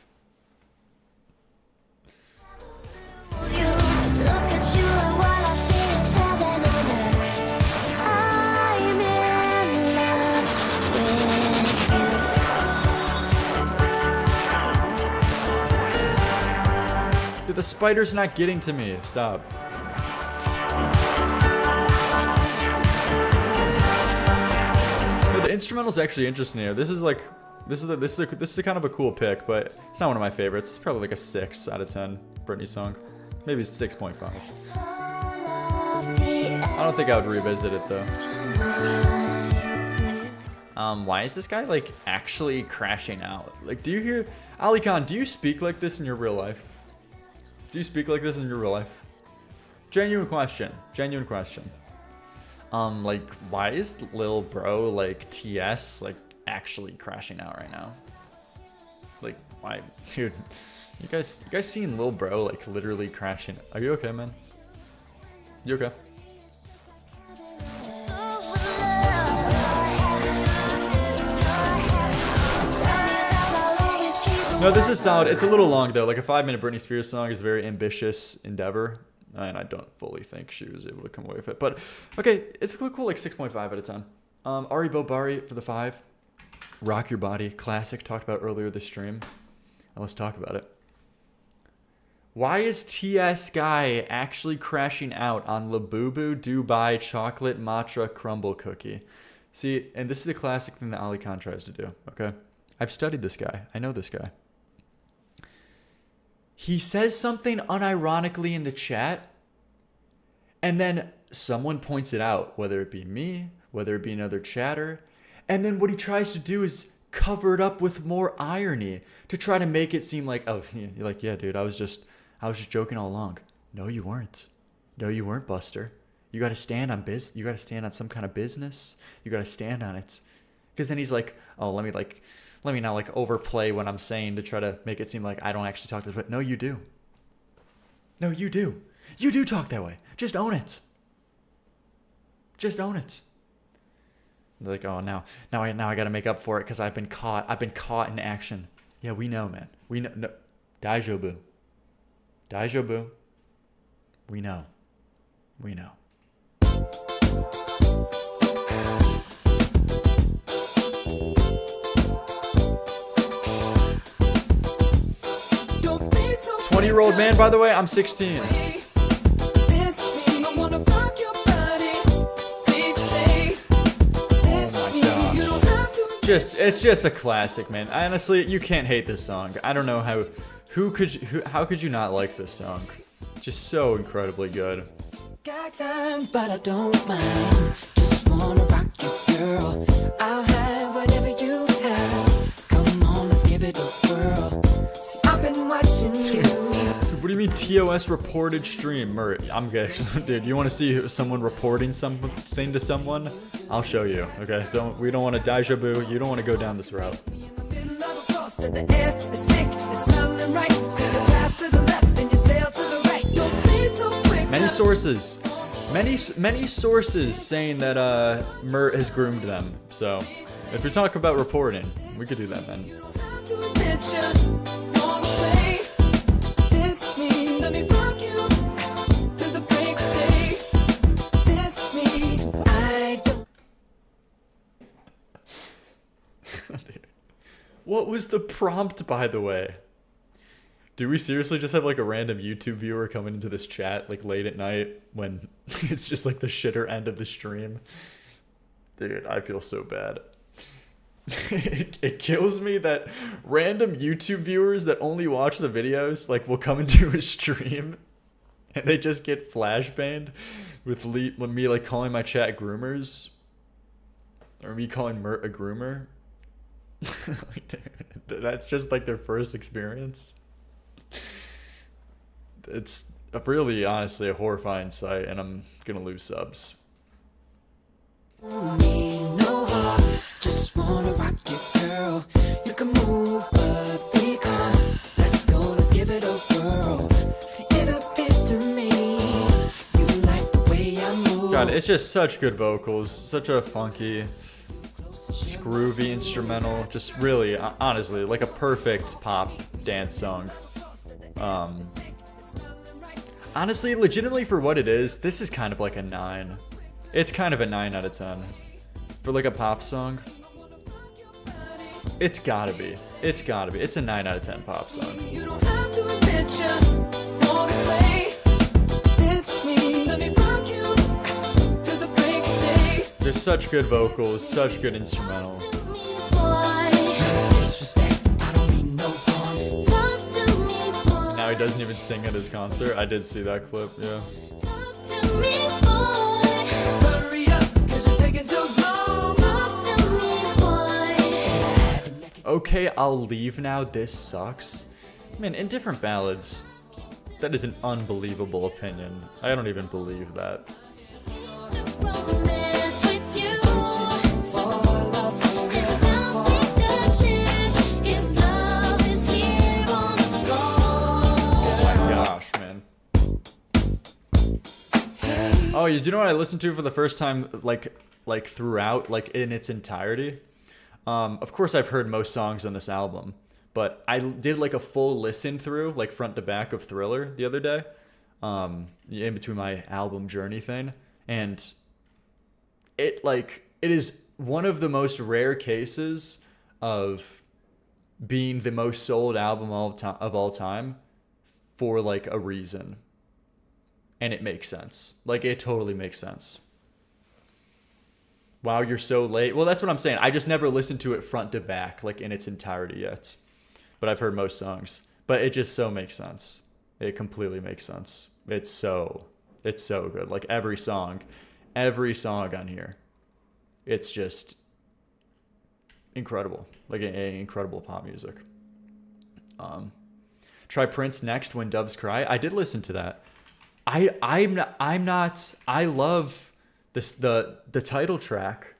Dude, the spider's not getting to me. Stop. The instrumental's actually interesting here. This is like, this is a kind of a cool pick, but it's not one of my favorites. It's probably like a 6 out of 10 Britney song, maybe 6.5. I don't think I would revisit it though. Why is this guy like actually crashing out? Like, do you hear Ali Khan? Do you speak like this in your real life? Genuine question. Like, why is Lil Bro, like, TS, like, actually crashing out right now? Like, why? Dude, you guys seen Lil Bro, like, literally crashing? Are you okay, man? You okay? No, this is solid. It's a little long, though. Like, a 5-minute Britney Spears song is a very ambitious endeavor. And I don't fully think she was able to come away with it. But, okay, it's cool, like 6.5 out of 10. Ari Bobari for the 5. Rock Your Body, classic, talked about earlier this stream. Now let's talk about it. Why is TS Guy actually crashing out on Labubu Dubai Chocolate Matcha Crumble Cookie? See, and this is the classic thing that Ali Khan tries to do, okay? I've studied this guy. I know this guy. He says something unironically in the chat, and then someone points it out, whether it be me, whether it be another chatter, and then what he tries to do is cover it up with more irony to try to make it seem like, oh, you're like, yeah, dude, I was just joking all along. No, you weren't. No, you weren't, Buster. You got to stand on you got to stand on some kind of business. You got to stand on it. Because then he's like, oh, let me not like overplay what I'm saying to try to make it seem like I don't actually talk this way. No, you do. No, you do. You do talk that way. Just own it. Just own it. They're like, oh, now I got to make up for it because I've been caught in action. Yeah, we know, man. We know. No. Daijobu. We know. 20-year-old man, by the way, I'm 16. It's just a classic, man. Honestly, you can't hate this song. I don't know how could you not like this song? Just so incredibly good. Got time, but I don't mind. Just wanna rock you, girl. I'll have whatever you have. Come on, let's give it a whirl. See, I've been watching you. What do you mean TOS reported stream? Mert, I'm good. Dude, you want to see someone reporting something to someone? I'll show you. Okay, we don't want to daijobu. You don't want to go down this route. Many sources saying that Mert has groomed them. So If we talk about reporting, we could do that then. What was the prompt, by the way? Do we seriously just have like a random YouTube viewer coming into this chat like late at night when it's just like the shitter end of the stream? Dude, I feel so bad. It kills me that random YouTube viewers that only watch the videos like will come into a stream and they just get flashbanged with me like calling my chat groomers or me calling Mert a groomer. Like, dude, that's just like their first experience. It's really honestly a horrifying sight, and I'm gonna lose subs. Just wanna rock you, girl. You can move, but be calm. Let's go, let's give it a whirl. See, it appears to me you like the way I move. God, it's just such good vocals, such a funky, groovy instrumental. Just really, honestly, like a perfect pop dance song. Honestly, legitimately for what it is, this is kind of like a 9. It's kind of a 9 out of 10. For like a pop song, it's gotta be. It's gotta be. It's a 9 out of 10 pop song. There's such good vocals, such good instrumental. And now he doesn't even sing at his concert. I did see that clip, yeah. Okay, I'll leave now. This sucks. Man, Indifferent Ballads. That is an unbelievable opinion. I don't even believe that. Oh, you do know what I listened to for the first time, like throughout, like in its entirety? Of course, I've heard most songs on this album, but I did like a full listen through, like front to back of Thriller the other day, in between my album journey thing, and it is one of the most rare cases of being the most sold album of all time for like a reason. And it makes sense. Like, it totally makes sense. Wow, you're so late. Well, that's what I'm saying. I just never listened to it front to back, like in its entirety yet. But I've heard most songs. But it just so makes sense. It completely makes sense. It's so good. Like every song on here, it's just incredible. Like incredible pop music. Try Prince next, When Doves Cry. I did listen to that. I love this the title track,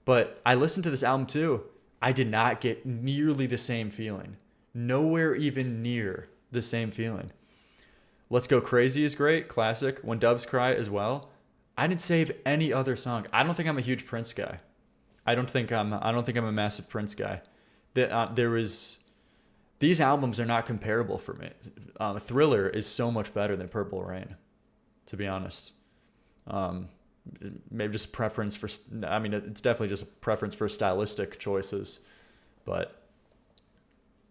but I listened to this album too. I did not get nearly the same feeling. Nowhere even near the same feeling. Let's Go Crazy is great, classic. When Doves Cry as well. I didn't save any other song. I don't think I'm a huge Prince guy. I don't think I'm a massive Prince guy. These albums are not comparable for me. Thriller is so much better than Purple Rain, to be honest. Maybe just preference for, I mean, it's definitely just a preference for stylistic choices, but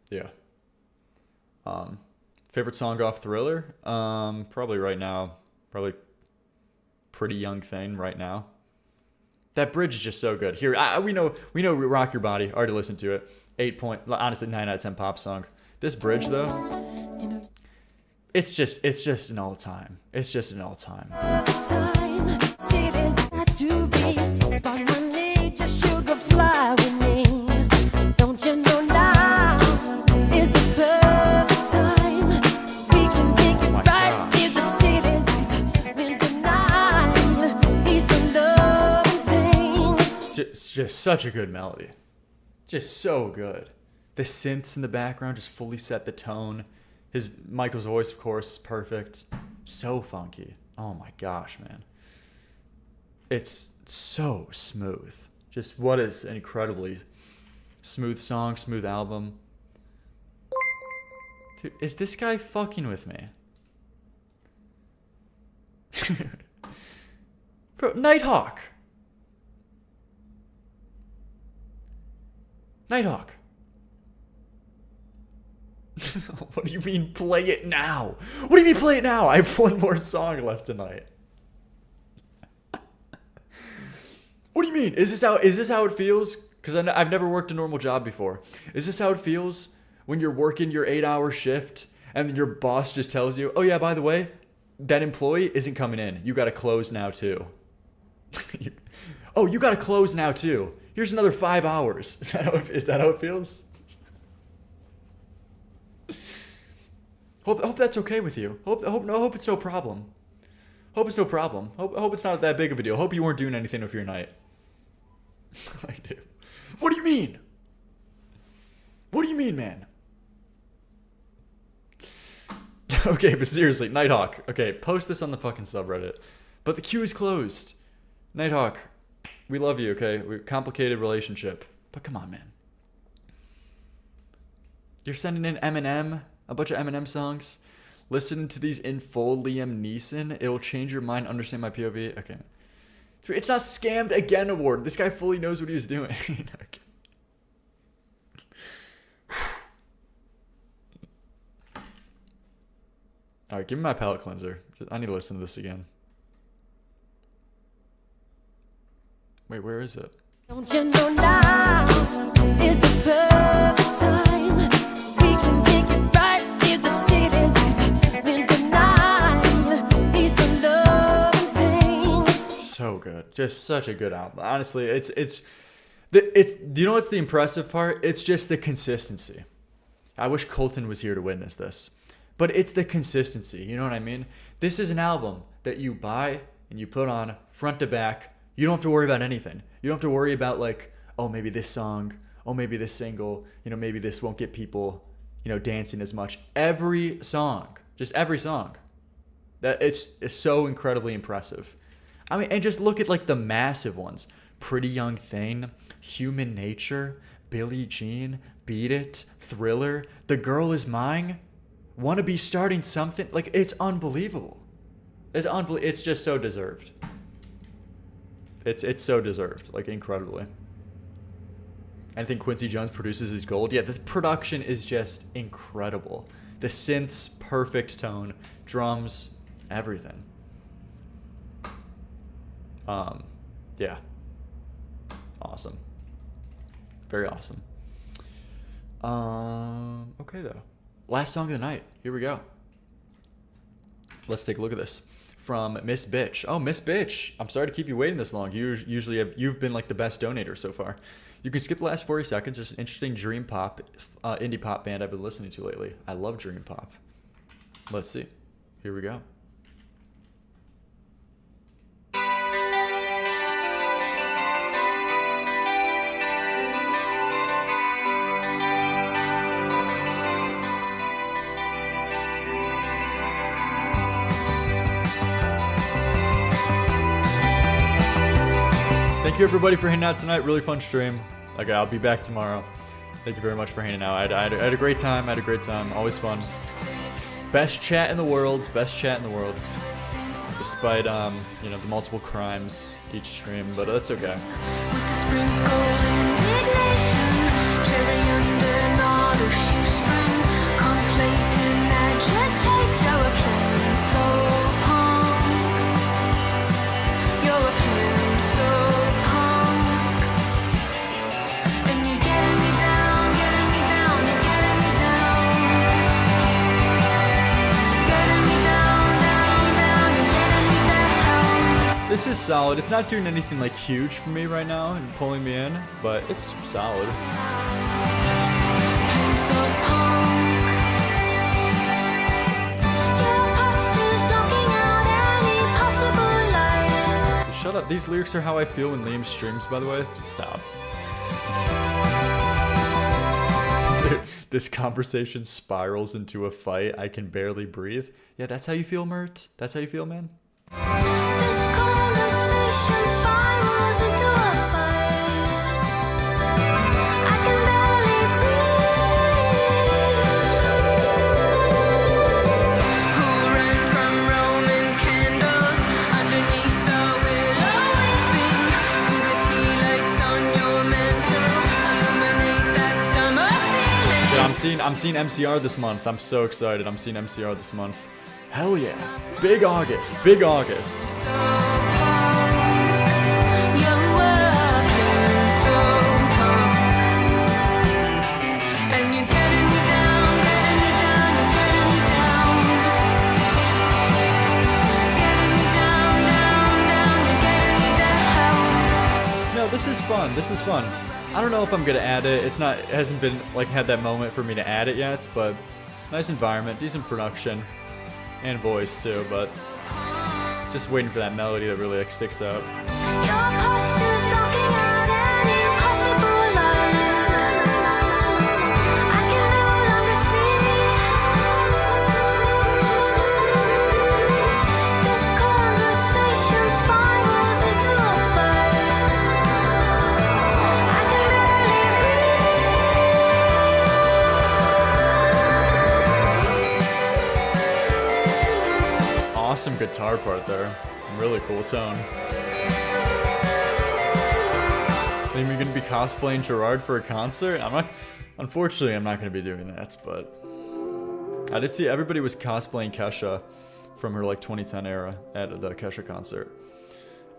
yeah. Favorite song off Thriller? Probably right now, probably Pretty Young Thing right now. That bridge is just so good. Here, we know Rock Your Body, already listened to it. honestly 9 out of 10 pop song. This bridge though, it's just an all time. It's just an all time. Just such a good melody. Just so good. The synths in the background just fully set the tone. Michael's voice, of course, perfect. So funky. Oh my gosh, man. It's so smooth. Just what is an incredibly smooth song, smooth album. Dude, is this guy fucking with me? Bro, Nighthawk. Nighthawk. What do you mean play it now? What do you mean play it now? I have one more song left tonight. What do you mean? Is this how it feels? Because I've never worked a normal job before. Is this how it feels when you're working your 8-hour shift and then your boss just tells you, oh yeah, by the way, that employee isn't coming in. You got to close now too. Oh, you got to close now too. Here's another 5 hours. Is that how it feels? Hope that's okay with you. Hope it's no problem. Hope it's no problem. Hope it's not that big of a deal. Hope you weren't doing anything with your night. I do. What do you mean? What do you mean, man? Okay, but seriously, Nighthawk. Okay, post this on the fucking subreddit. But the queue is closed. Nighthawk, we love you, okay? We're complicated relationship. But come on, man. You're sending in Eminem, a bunch of Eminem songs. Listen to these in full Liam Neeson. It'll change your mind, understand my POV. Okay. It's not Scammed Again award. This guy fully knows what he was doing. Okay. Alright, give me my palate cleanser. I need to listen to this again. Wait, where is it? Don't you know now is the perfect time? We can make it right in the city lights. When the night is the love and pain. So good. Just such a good album. Honestly, it's you know what's the impressive part? It's just the consistency. I wish Colton was here to witness this. But it's the consistency, you know what I mean? This is an album that you buy and you put on front to back. You don't have to worry about anything. You don't have to worry about like, oh, maybe this song, oh, maybe this single, you know, maybe this won't get people, you know, dancing as much. Every song, just every song. That it's so incredibly impressive. I mean, and just look at like the massive ones. Pretty Young Thing, Human Nature, Billie Jean, Beat It, Thriller, The Girl Is Mine. Wanna Be Starting Something. Like, it's unbelievable. It's just so deserved. It's so deserved, like, incredibly. I think Quincy Jones produces his gold. Yeah, the production is just incredible. The synths, perfect tone, drums, everything. Yeah. Awesome. Very awesome. Okay, though. Last song of the night. Here we go. Let's take a look at this. From Miss Bitch. Oh, Miss Bitch. I'm sorry to keep you waiting this long. You've been like the best donator so far. You can skip the last 40 seconds. Just an interesting dream pop, indie pop band I've been listening to lately. I love dream pop. Let's see. Here we go. Thank you everybody for hanging out tonight. Really fun stream. Okay, I'll be back tomorrow. Thank you very much for hanging out. I had a great time. Always fun. Best chat in the world. Despite you know, the multiple crimes each stream, but that's okay. This is solid. It's not doing anything like huge for me right now and pulling me in, but it's solid. Just shut up. These lyrics are how I feel when Liam streams, by the way. Just stop. This conversation spirals into a fight. I can barely breathe. Yeah, that's how you feel, Mert? That's how you feel, man? This conversation spirals into a fight. I'm seeing MCR this month. I'm so excited. I'm seeing MCR this month. Hell yeah. Big August. Big August. No, this is fun. This is fun. I don't know if I'm gonna add it. It hasn't been like had that moment for me to add it yet, but nice environment, decent production, and voice too, but just waiting for that melody that really like sticks out. Awesome guitar part there. Really cool tone. Think you're gonna be cosplaying Gerard for a concert? Unfortunately, I'm not gonna be doing that, but I did see everybody was cosplaying Kesha from her like 2010 era at the Kesha concert.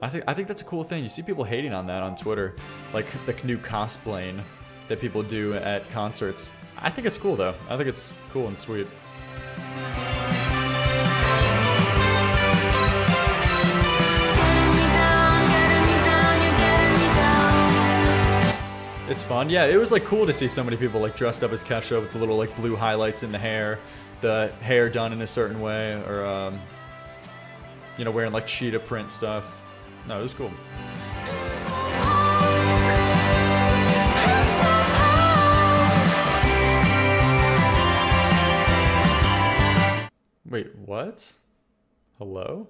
I think that's a cool thing. You see people hating on that on Twitter, like the new cosplaying that people do at concerts. I think it's cool though. I think it's cool and sweet. It's fun. Yeah, it was like cool to see so many people like dressed up as Kesha with the little like blue highlights in the hair done in a certain way, or you know, wearing like cheetah print stuff. No, it was cool. Wait, what? Hello?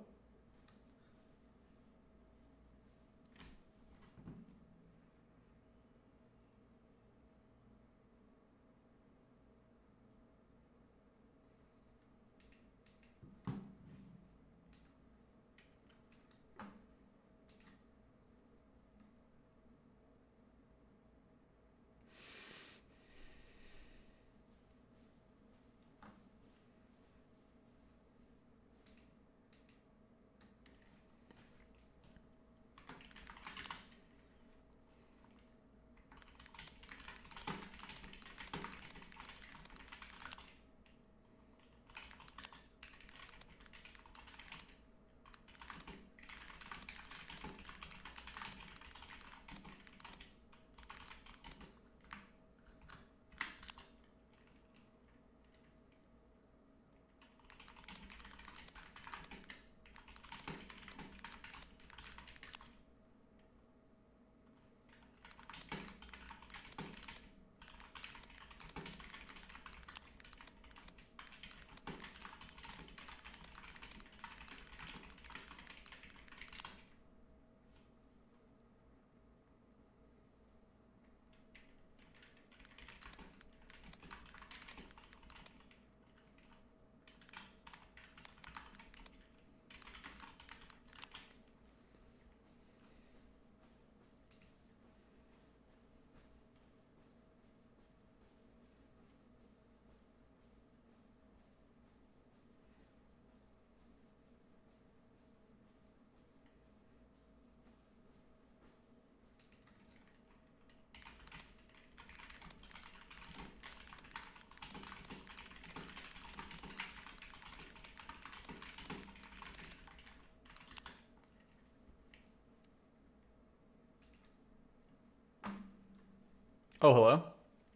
Oh, hello?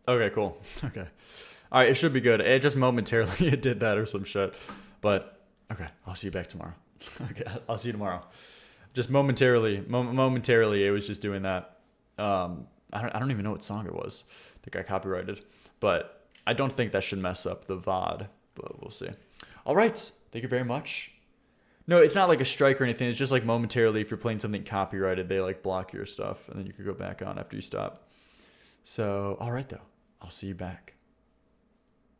Okay, cool. Okay. Alright, it should be good. It just momentarily it did that or some shit. But, okay, I'll see you back tomorrow. Okay, I'll see you tomorrow. Just momentarily, it was just doing that. I don't even know what song it was that got copyrighted. But I don't think that should mess up the VOD. But we'll see. Alright, thank you very much. No, it's not like a strike or anything. It's just like momentarily if you're playing something copyrighted, they like block your stuff. And then you could go back on after you stop. So, alright though. I'll see you back.